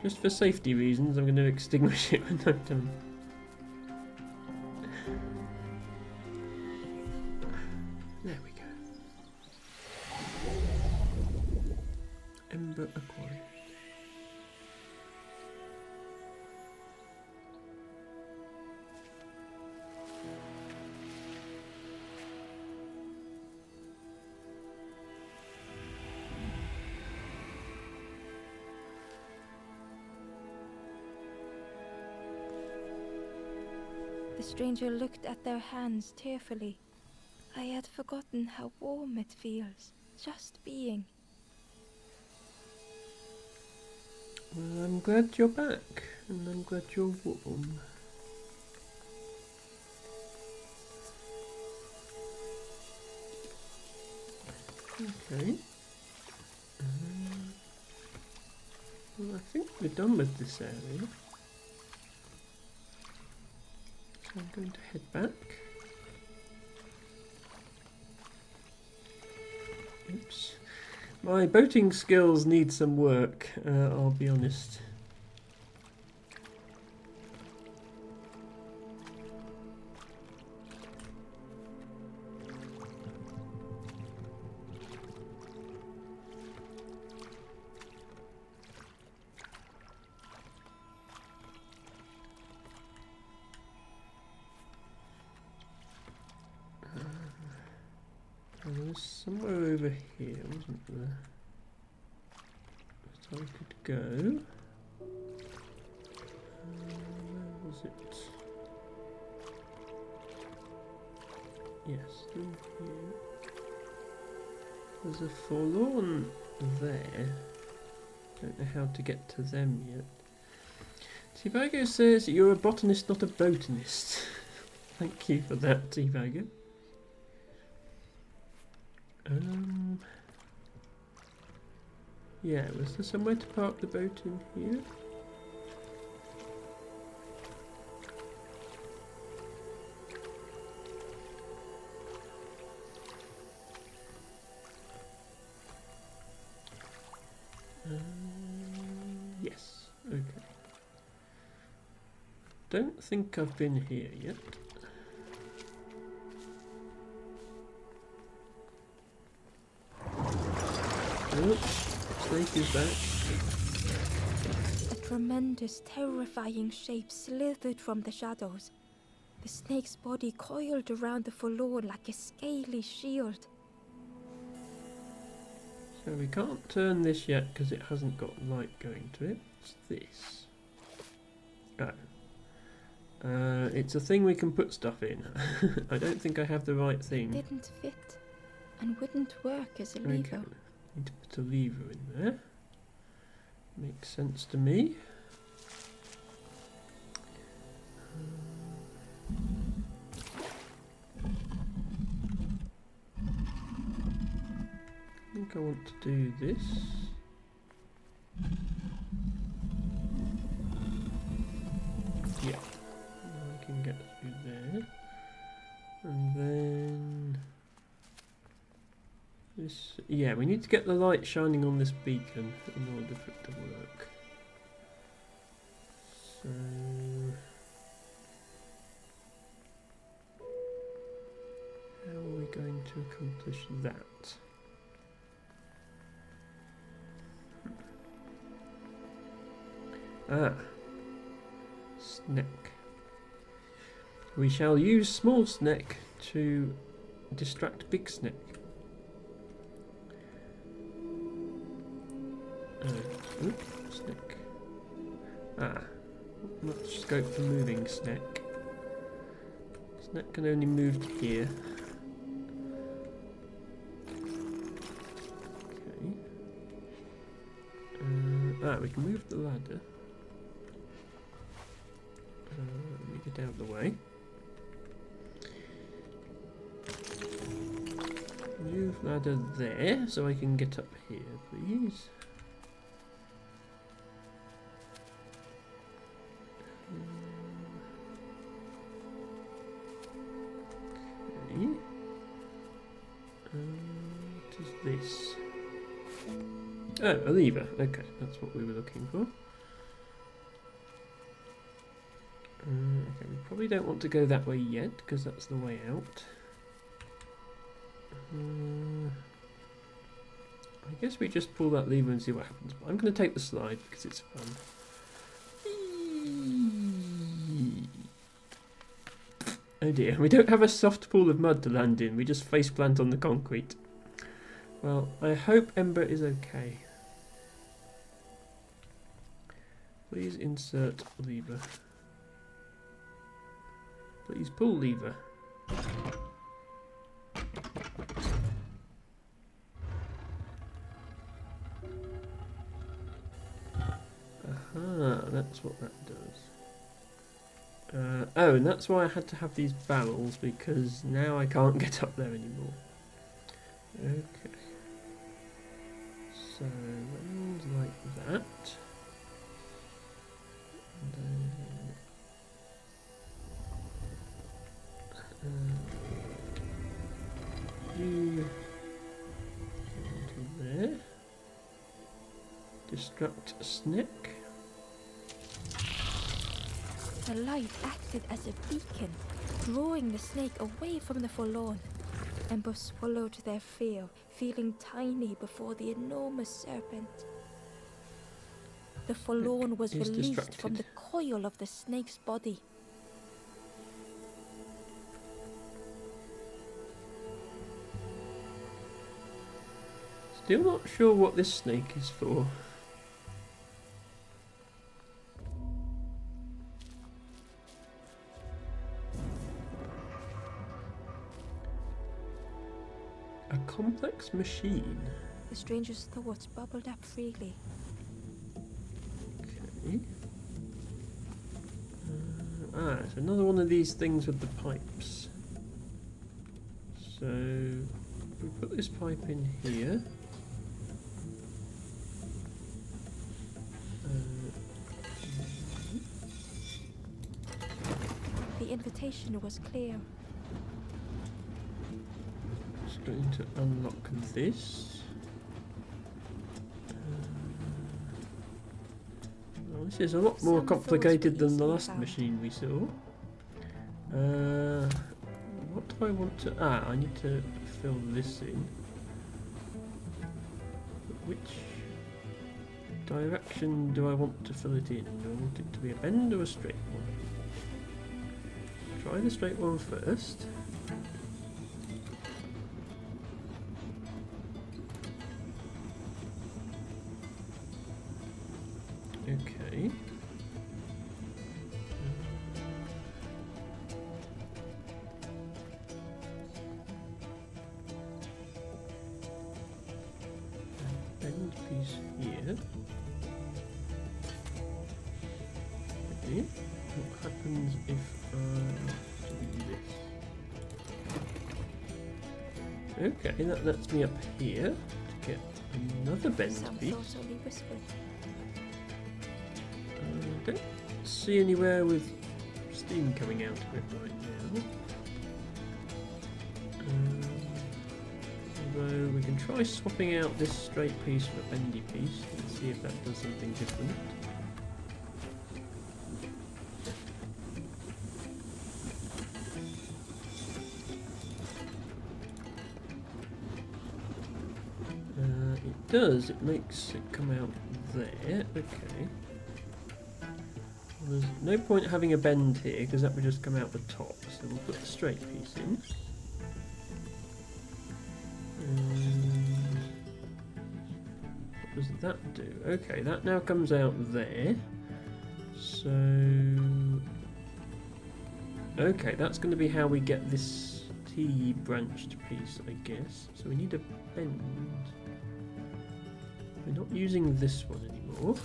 Just for safety reasons, I'm going to extinguish it when I'm done. There we go. Ember acquired. The stranger looked at their hands tearfully. I had forgotten how warm it feels, just being. Well, I'm glad you're back, and I'm glad you're warm. Okay. Well, I think we're done with this area. So I'm going to head back. Oops. My boating skills need some work, I'll be honest. There was somewhere over here, wasn't there? That I could go. Where was it? Yes, in here. There's a forlorn there. Don't know how to get to them yet. Tibago says you're a botanist, not a botanist. Thank you for that, Tibago. Yeah, was there somewhere to park the boat in here? Yes, okay. Don't think I've been here yet. Oh, snake is back. A tremendous, terrifying shape slithered from the shadows. The snake's body coiled around the forlorn like a scaly shield. So we can't turn this yet because it hasn't got light going to it. What's this? Oh. It's a thing we can put stuff in. I don't think I have the right thing. It didn't fit and wouldn't work as a lever. Okay. Need to put a lever in there. Makes sense to me. I think I want to do this. Yeah, I can get through there. And then this, yeah, we need to get the light shining on this beacon in order for it to work. So how are we going to accomplish that? Ah, snack. We shall use small snack to distract big snack. Snack. Ah, much scope for moving snack. Snack can only move to here. Okay. We can move the ladder. Let me get out of the way. Move ladder there so I can get up here, please. Okay. What is this? Oh, a lever. Okay, that's what we were looking for. Okay, we probably don't want to go that way yet because that's the way out. I guess we just pull that lever and see what happens. But I'm going to take the slide because it's fun. Oh dear, we don't have a soft pool of mud to land in. We just face plant on the concrete. Well, I hope Ember is okay. Please insert lever. Please pull lever. Aha, that's what that does. Oh, and that's why I had to have these barrels, because now I can't get up there anymore. Okay. So, one's like that. And then you into there. Distract snack. The light acted as a beacon, drawing the snake away from the forlorn. Ember swallowed their fear, feeling tiny before the enormous serpent. The forlorn was released from the coil of the snake's body. Still not sure what this snake is for. A complex machine. The stranger's thoughts bubbled up freely. Okay. It's another one of these things with the pipes. So we put this pipe in here. The invitation was clear. Just going to unlock this. Well, this is a lot more Some complicated thoughts than the were last easily machine we saw. What do I want to... I need to fill this in. Which direction do I want to fill it in? Do I want it to be a bend or a straight one? Try the straight one first. Okay. Bend piece here. Okay. What happens if I do this? Okay, that lets me up here to get another bend Some piece. thoughts only whispered. Don't see anywhere with steam coming out of it right now. Although we can try swapping out this straight piece for a bendy piece and see if that does something different. It does, it makes it come out there, okay. Well, there's no point having a bend here because that would just come out the top, so we'll put the straight piece in. What does that do? Okay, that now comes out there. So... okay, that's going to be how we get this T-branched piece, I guess. So we need a bend. We're not using this one anymore.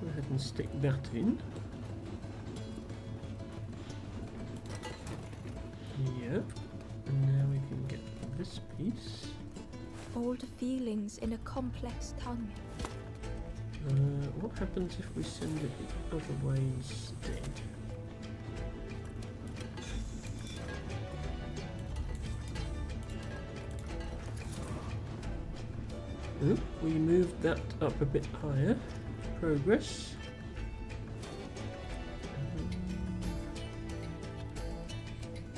Go ahead and stick that in. Yep. And now we can get this piece. Old feelings in a complex tongue. What happens if we send it the other way instead? Oh, we moved that up a bit higher. Progress.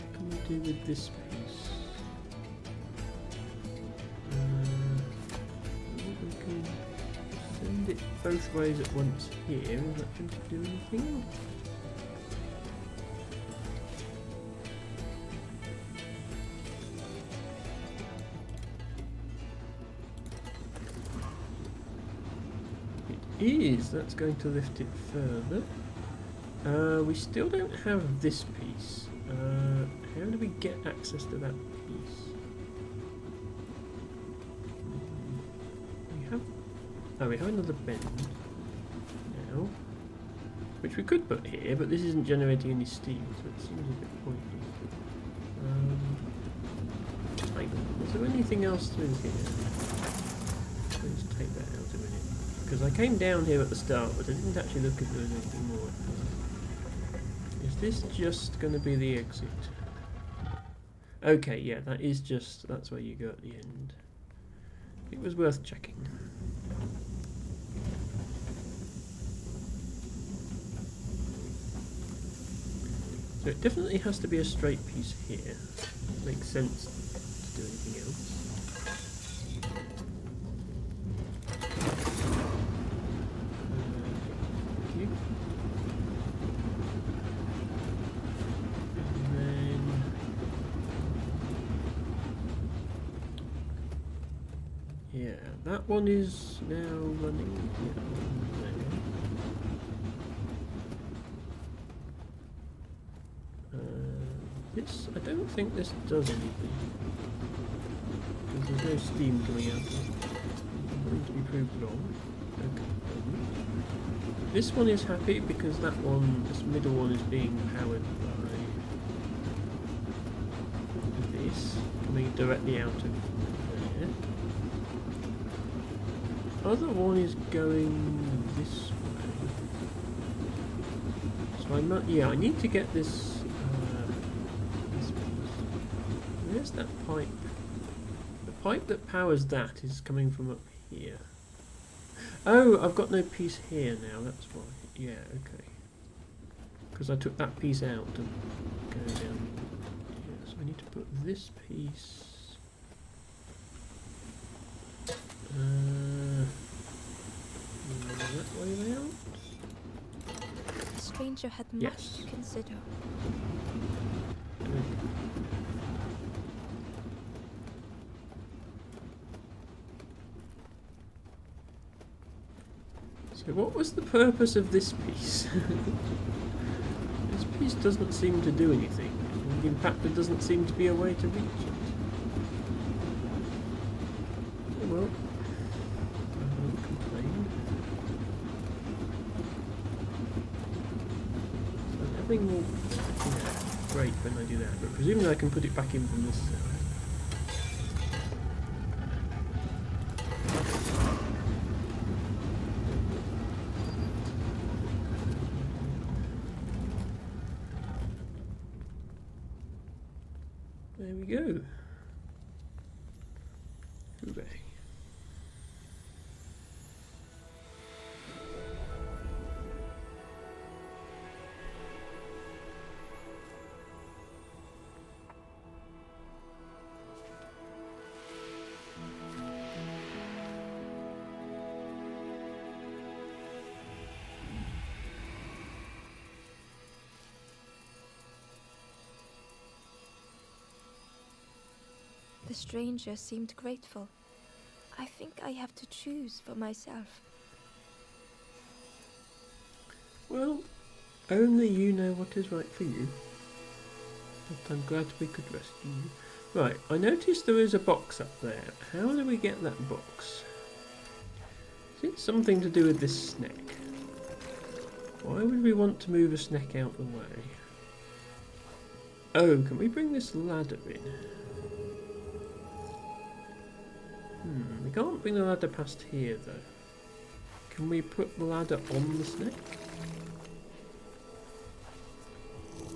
What can we do with this piece? We can send it both ways at once here. Is that going to do anything? That's going to lift it further. We still don't have this piece. How do we get access to that piece? We have another bend now, which we could put here, but this isn't generating any steam, so it seems a bit pointless. Hang on, is there anything else through here? Let's take that out a minute. Because I came down here at the start, but I didn't actually look if there was anything more. Is this just going to be the exit? Okay, yeah, that's where you go at the end. It was worth checking. So it definitely has to be a straight piece here. Makes sense to do anything else. That one is now running. Yeah, This, I don't think this does anything. Because there's no steam coming out of it. I'm going to be proved wrong. Okay. This one is happy because that one, this middle one, is being powered by this coming directly out of there. Other one is going this way. So I might, yeah, I need to get this. This piece. Where's that pipe? The pipe that powers that is coming from up here. Oh, I've got no piece here now, that's why. Yeah, okay. Because I took that piece out to go down here. So I need to put this piece... that way out? The stranger had much Yes. to consider. So what was the purpose of this piece? This piece doesn't seem to do anything. And in fact, there doesn't seem to be a way to reach it. Oh well, I won't complain. So everything will break when I do that, but presumably I can put it back in from this side. There we go. Hooray. The stranger seemed grateful. I think I have to choose for myself. Well, only you know what is right for you. But I'm glad we could rescue you. Right, I noticed there is a box up there. How do we get that box? Is it something to do with this snake? Why would we want to move a snake out the way? Oh, can we bring this ladder in? We can't bring the ladder past here though. Can we put the ladder on the snake?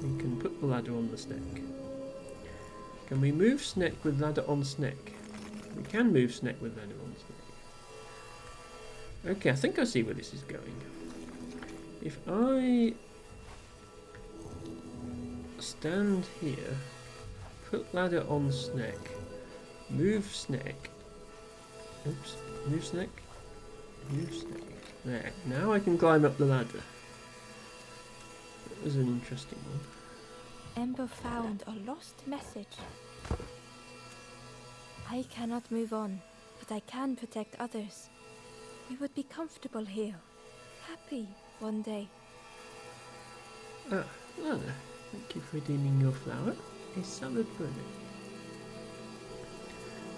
We can put the ladder on the snake. Can we move snake with ladder on snake? We can move snake with ladder on snake. Okay, I think I see where this is going. If I stand here, put ladder on snake, move snake. Oops, move snake. Move snake. There. Now I can climb up the ladder. That was an interesting one. Ember found a lost message. I cannot move on, but I can protect others. We would be comfortable here, happy one day. Ah, ladder. Thank you for redeeming your flower. A salad bunny.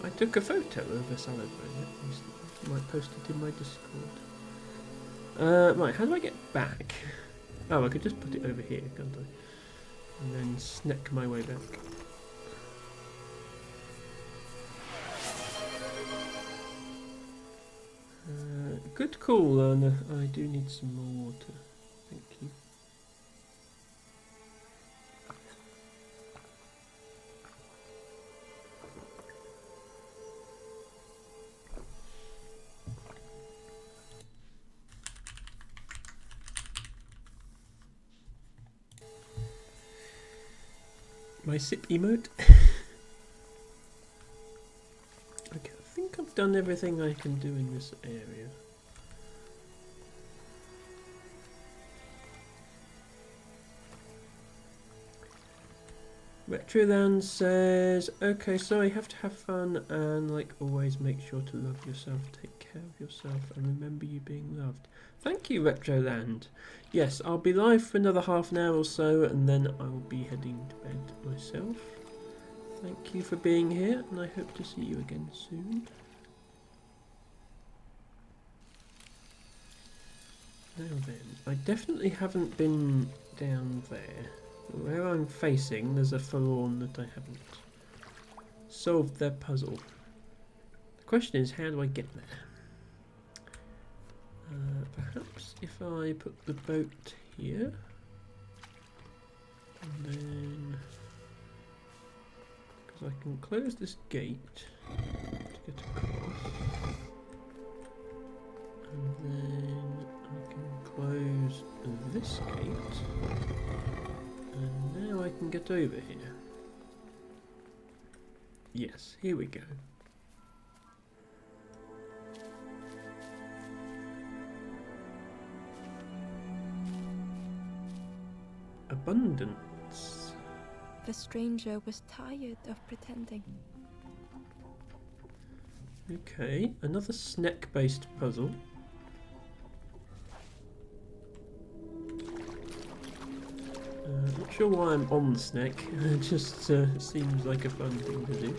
I took a photo of a salad bunny recently. I might post it in my Discord. Right, how do I get back? Oh, I could just put it over here, can't I? And then snack my way back. Good call, Lana. I do need some more water. Thank you. My sip emote. Okay, I think I've done everything I can do in this area. Retroland says, okay, so you have to have fun and like always make sure to love yourself, take care of yourself and remember you being loved. Thank you, Retroland. Yes, I'll be live for another half an hour or so and then I will be heading to bed myself. Thank you for being here and I hope to see you again soon. Now then, I definitely haven't been down there. Where I'm facing, there's a forlorn that I haven't solved their puzzle. The question is, how do I get there? Perhaps if I put the boat here, and then, because I can close this gate to get across, and then I can close this gate. And now I can get over here. Yes, here we go. Abundance. The stranger was tired of pretending. Okay, another snack-based puzzle. Not sure why I'm on the snack, it just seems like a fun thing to do.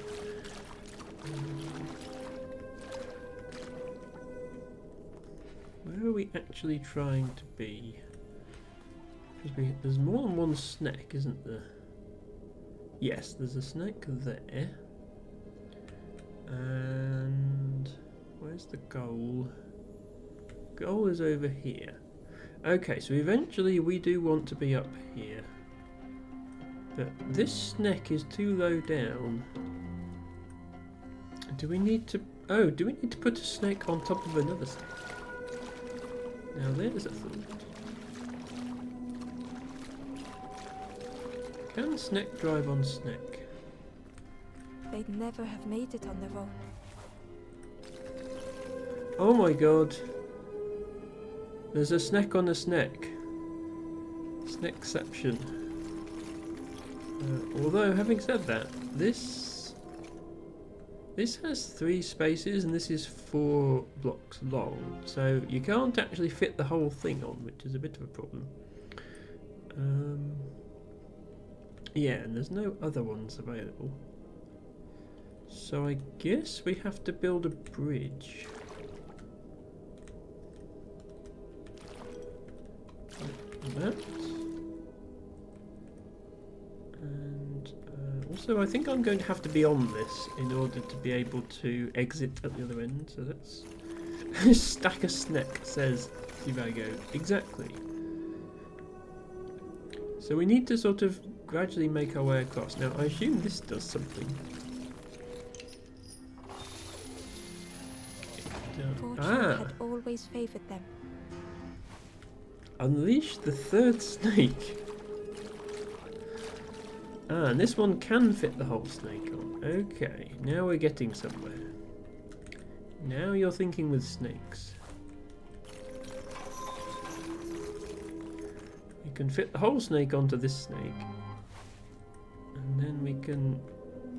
Where are we actually trying to be? There's more than one snack, isn't there? Yes, there's a snack there. And where's the goal? Goal is over here. Okay, so eventually we do want to be up here. But this snack is too low down. Do we need to... Oh, do we need to put a snack on top of another snack? Now there's a thought. Can snack drive on snack? They'd never have made it on their own. Oh my god. There's a snack on a snack. Snackception. Although, having said that, this has 3 spaces and this is 4 blocks long, so you can't actually fit the whole thing on, which is a bit of a problem. Yeah, and there's no other ones available. So I guess we have to build a bridge. Like that. And also I think I'm going to have to be on this in order to be able to exit at the other end, so that's... Stack a snack, says Tivago. Exactly. So we need to sort of gradually make our way across. Now I assume this does something. Fortune had always favoured them. Unleash the 3rd snake. And this one can fit the whole snake on. Okay, now we're getting somewhere. Now you're thinking with snakes. You can fit the whole snake onto this snake. And then we can...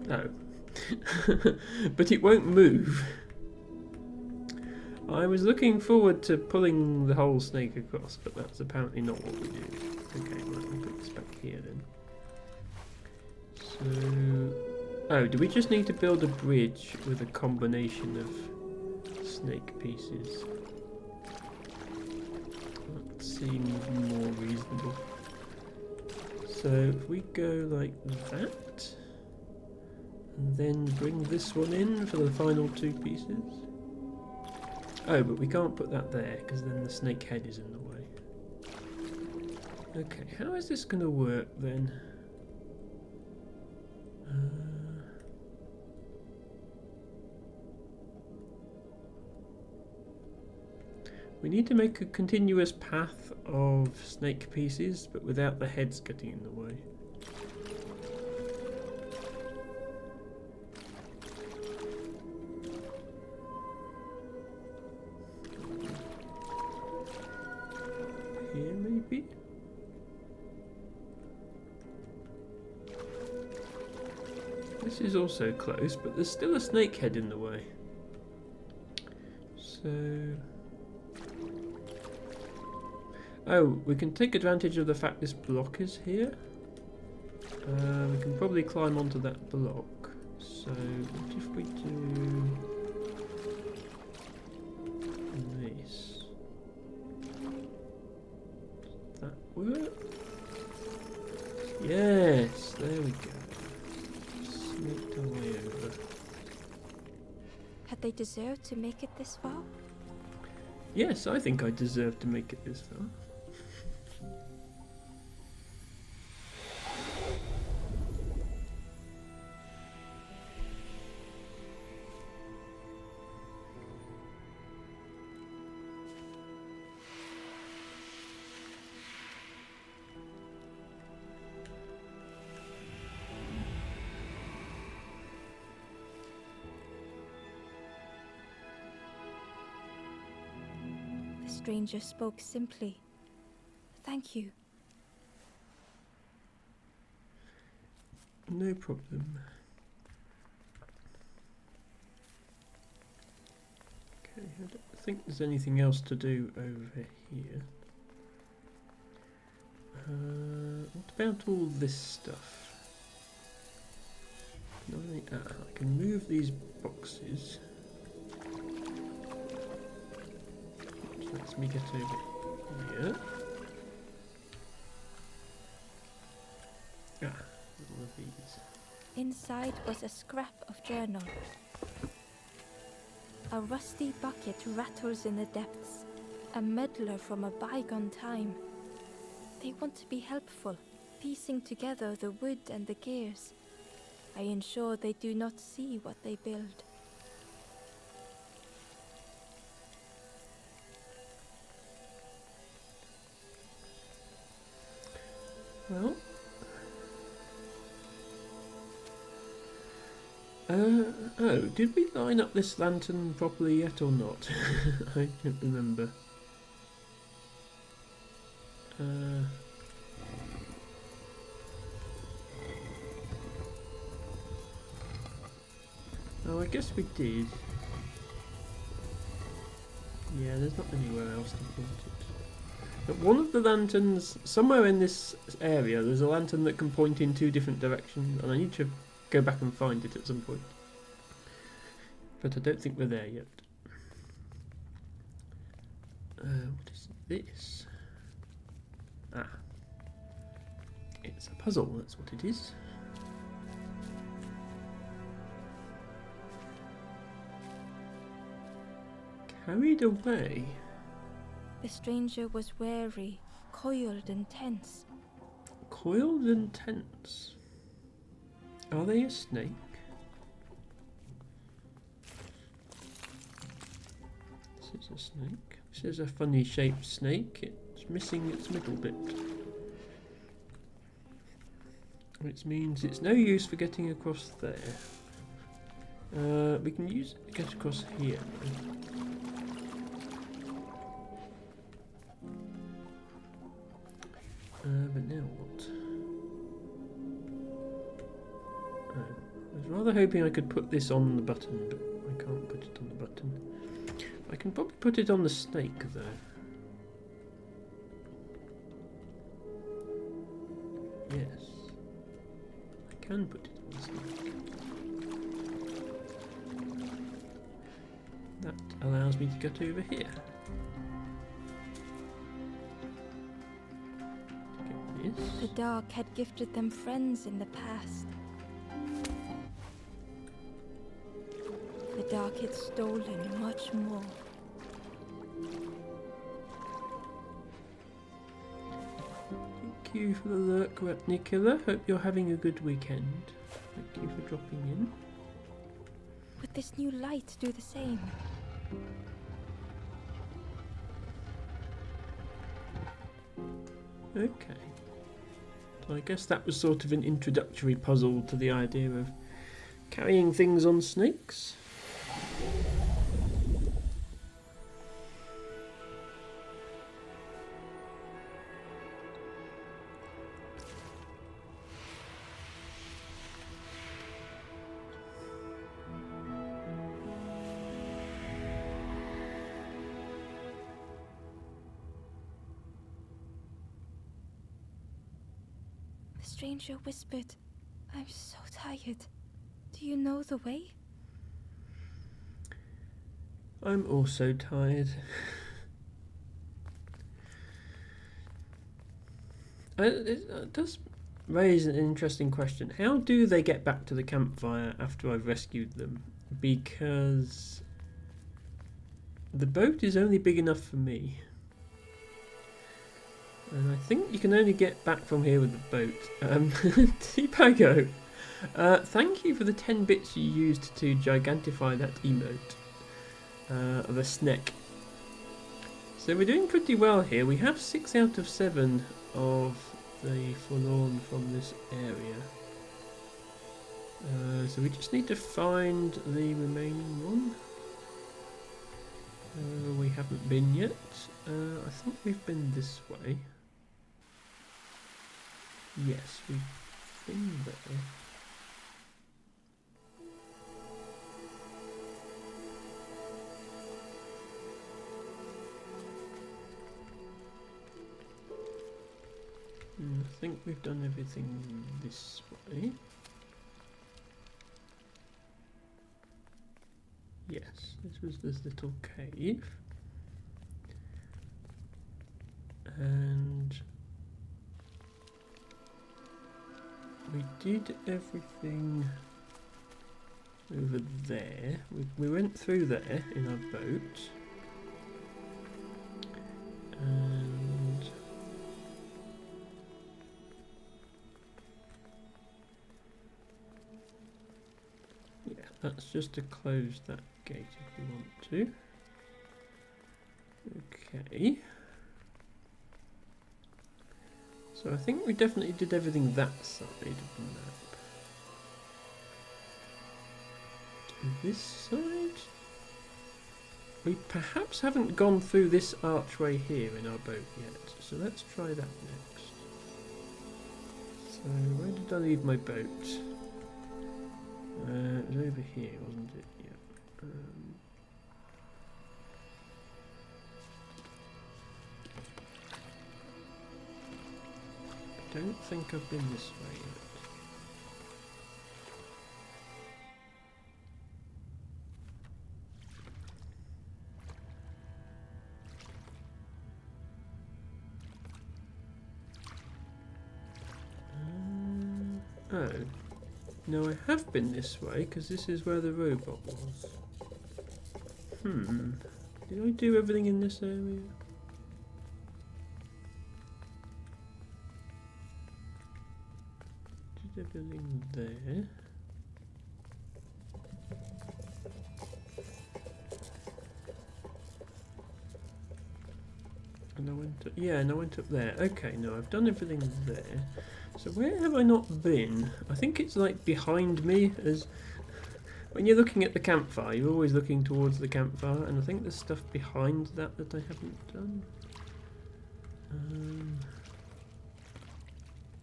Oh. But it won't move. I was looking forward to pulling the whole snake across, but that's apparently not what we do. Okay, right, I'll put this back here then. So... Oh, do we just need to build a bridge with a combination of snake pieces? That seems more reasonable. So if we go like that, and then bring this one in for the final 2 pieces. Oh, but we can't put that there, because then the snake head is in the way. Okay, how is this going to work then? We need to make a continuous path of snake pieces, but without the heads getting in the way. Here maybe? This is also close, but there's still a snake head in the way. So... oh, we can take advantage of the fact this block is here. We can probably climb onto that block. So, what if we do this? Does that work? Yes, there we go. Snaked our way over. Had they deserved to make it this far? Yes, I think I deserve to make it this far. The stranger spoke simply. Thank you. No problem. Okay, I don't think there's anything else to do over here. What about all this stuff? I can move these boxes. Which lets me get over here. All of these. Inside was a scrap of journal. A rusty bucket rattles in the depths. A meddler from a bygone time. They want to be helpful, piecing together the wood and the gears. I ensure they do not see what they build. Well, oh, did we line up this lantern properly yet or not? I don't remember. Oh, I guess we did. Yeah, there's not anywhere else to point it. But one of the lanterns, somewhere in this area, there's a lantern that can point in two different directions, and I need to go back and find it at some point. But I don't think we're there yet. What is this? Ah. It's a puzzle, that's what it is. Carried away? The stranger was wary, coiled and tense. Coiled and tense? Are they a snake? This is a snake. This is a funny shaped snake. It's missing its middle bit. Which means it's no use for getting across there. We can use it to get across here. But now what? Oh, I was rather hoping I could put this on the button, but I can't put it on the button. I can probably put it on the snake though. Yes. I can put it on the snake. That allows me to get over here. To get this. The dark had gifted them friends in the past. The dark had stolen much more. Thank you for the lurk, Repney Killer. Hope you're having a good weekend. Thank you for dropping in. Would this new light do the same? Okay. So I guess that was sort of an introductory puzzle to the idea of carrying things on snakes. The stranger whispered, "I'm so tired. Do you know the way?" I'm also tired. It does raise an interesting question. How do they get back to the campfire after I've rescued them? Because the boat is only big enough for me. And I think you can only get back from here with the boat. T-Pago, thank you for the 10 bits you used to gigantify that emote of a snack. So we're doing pretty well here. We have 6 out of 7 of the forlorn from this area. So we just need to find the remaining one. We haven't been yet. I think we've been this way. Yes, we've been there. I think we've done everything this way. Yes, this was this little cave. And we did everything over there. We went through there in our boat. And yeah, that's just to close that gate if we want to. Okay. So I think we definitely did everything that side of the map. This side? We perhaps haven't gone through this archway here in our boat yet, so let's try that next. So where did I leave my boat? It was over here, wasn't it? Yeah. I don't think I've been this way yet. Oh. No, I have been this way, because this is where the robot was. Did I do everything in this area? Did everything there. And I went up, yeah, and I went up there. Okay, no, I've done everything there. So where have I not been? I think it's like behind me, as when you're looking at the campfire, you're always looking towards the campfire, and I think there's stuff behind that that I haven't done.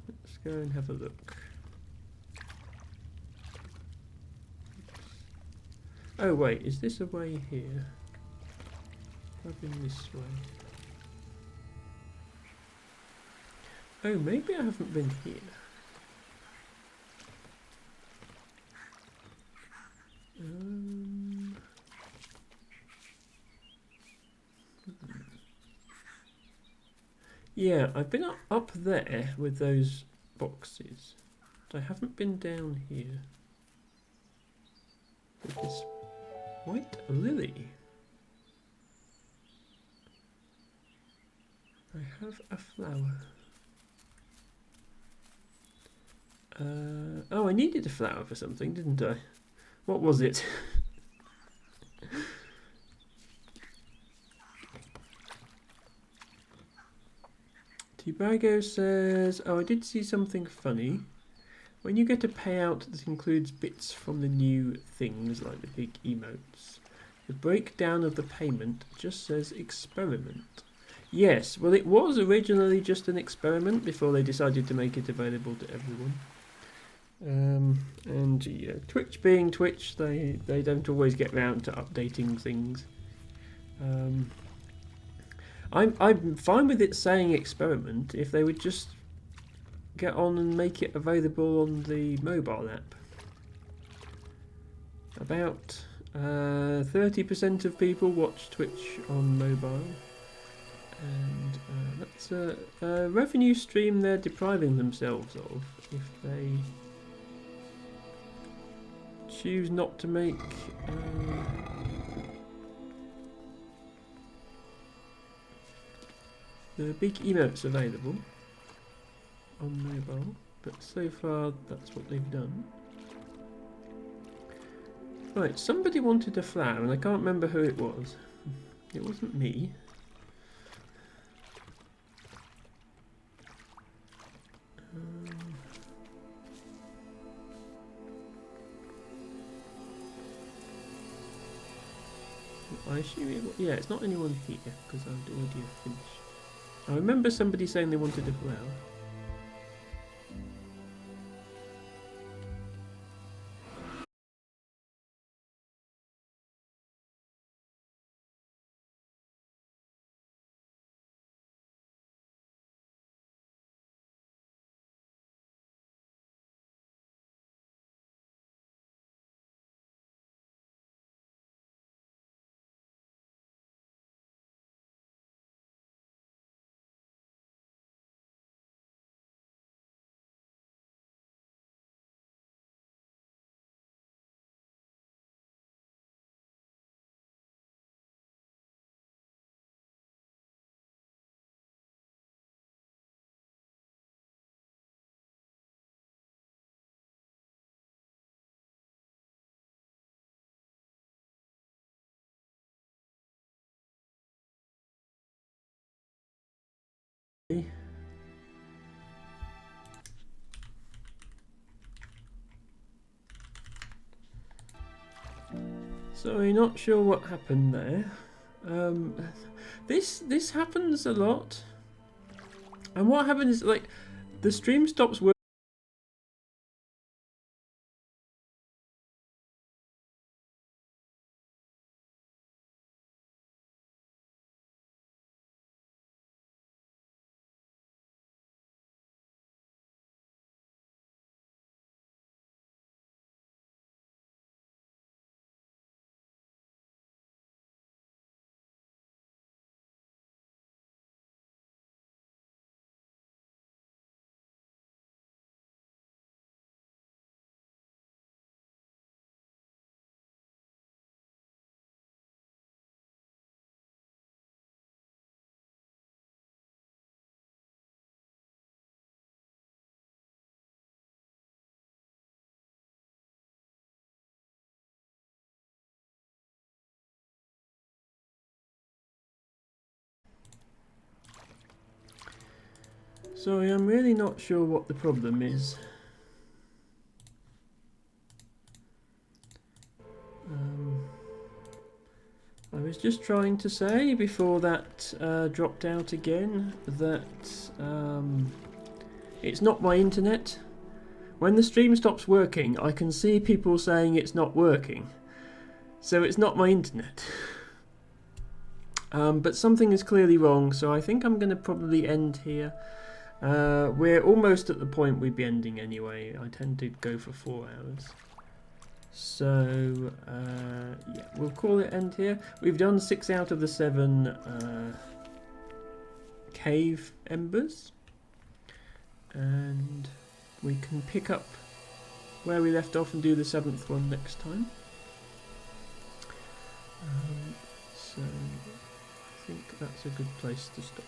Let's go and have a look. Oh wait, is this a way here? I've been this way. Oh, maybe I haven't been here. Yeah, I've been up there with those boxes, but I haven't been down here with this white lily. I have a flower. Oh, I needed a flower for something, didn't I? What was it? T-Bago says, oh, I did see something funny. When you get a payout that includes bits from the new things, like the big emotes, the breakdown of the payment just says experiment. Yes, well, it was originally just an experiment before they decided to make it available to everyone. And yeah, Twitch being Twitch, they don't always get round to updating things. I'm fine with it saying experiment if they would just get on and make it available on the mobile app. About 30% of people watch Twitch on mobile, and that's a revenue stream they're depriving themselves of if they choose not to make the big emotes available on mobile, but so far that's what they've done. Right, somebody wanted a flower and I can't remember who it was. It wasn't me. I assume yeah, it's not anyone here because I've already finished. I remember somebody saying they wanted a flower. Sorry, not sure what happened there. This happens a lot, and what happens is like the stream stops working. Sorry, I'm really not sure what the problem is. I was just trying to say before that dropped out again that it's not my internet. When the stream stops working, I can see people saying it's not working. So it's not my internet. But something is clearly wrong, so I think I'm going to probably end here. We're almost at the point we'd be ending anyway. I tend to go for 4 hours. So, yeah, we'll call it end here. We've done 6 out of the 7 cave embers. And we can pick up where we left off and do the 7th one next time. So, I think that's a good place to stop.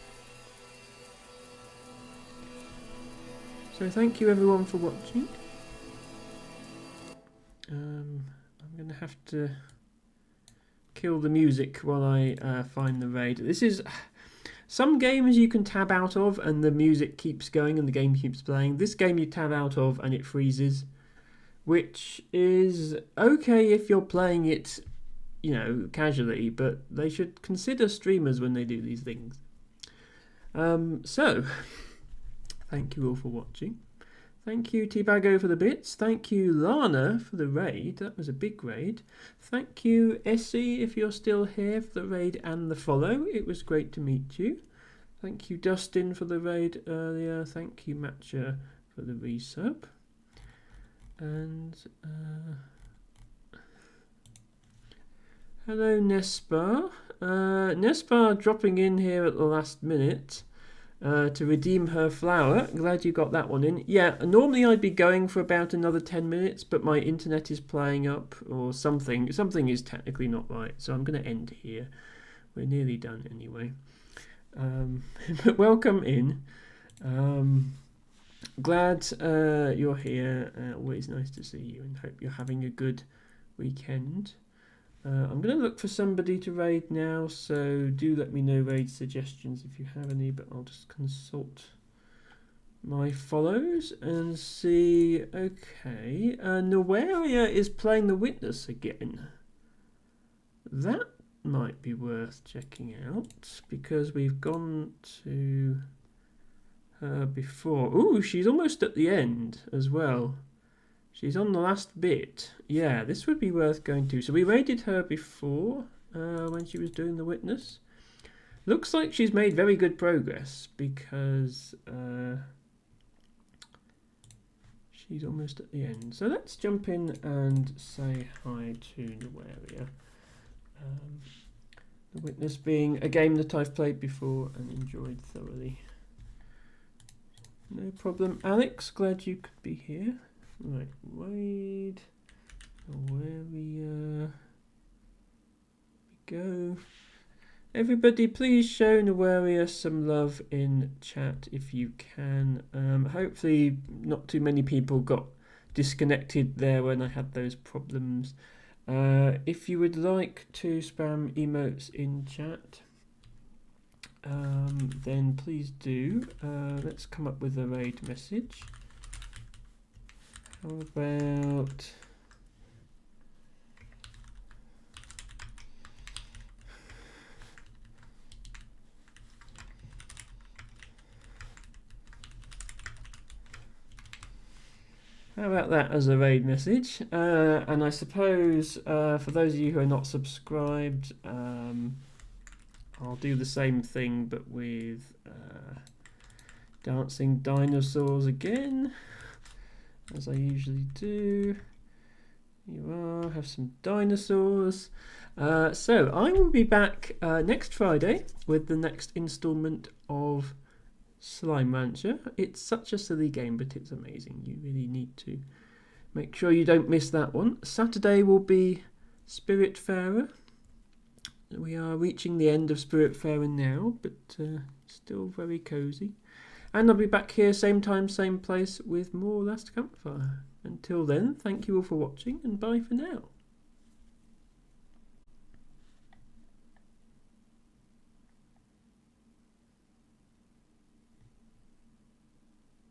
So thank you everyone for watching. I'm going to have to kill the music while I find the raid. This is... Some games you can tab out of and the music keeps going and the game keeps playing. This game you tab out of and it freezes, which is okay if you're playing it, you know, casually, but they should consider streamers when they do these things. So, thank you all for watching. Thank you, T-Bago, for the bits. Thank you, Lana, for the raid. That was a big raid. Thank you, Essie, if you're still here, for the raid and the follow. It was great to meet you. Thank you, Dustin, for the raid earlier. Thank you, Matcha, for the resub. And hello Nespar. Nespar dropping in here at the last minute to redeem her flower. Glad you got that one in. Yeah, normally I'd be going for about another 10 minutes, but my internet is playing up or something. Something is technically not right, so I'm going to end here. We're nearly done anyway. But welcome in. Glad you're here. Always nice to see you, and hope you're having a good weekend. I'm going to look for somebody to raid now, so do let me know raid suggestions if you have any, but I'll just consult my follows and see. Okay, Nowaria is playing the Witness again. That might be worth checking out, because we've gone to her before. Ooh, she's almost at the end as well. She's on the last bit. Yeah, this would be worth going to. So we raided her before when she was doing the Witness. Looks like she's made very good progress, because she's almost at the end. So let's jump in and say hi to Nowaria. The Witness being a game that I've played before and enjoyed thoroughly. No problem. Alex, glad you could be here. Right, Wade, Nowaria. Here we go. Everybody, please show Nowaria some love in chat if you can. Hopefully not too many people got disconnected there when I had those problems. If you would like to spam emotes in chat, then please do. Let's come up with a raid message. How about that as a raid message? And I suppose for those of you who are not subscribed, I'll do the same thing but with dancing dinosaurs again, as I usually do. You are, have some dinosaurs. So I will be back next Friday with the next installment of Slime Rancher. It's such a silly game, but it's amazing. You really need to make sure you don't miss that one. Saturday will be Spiritfarer. We are reaching the end of Spiritfarer now, but still very cosy. And I'll be back here same time, same place with more Last Campfire. Until then, thank you all for watching, and bye for now.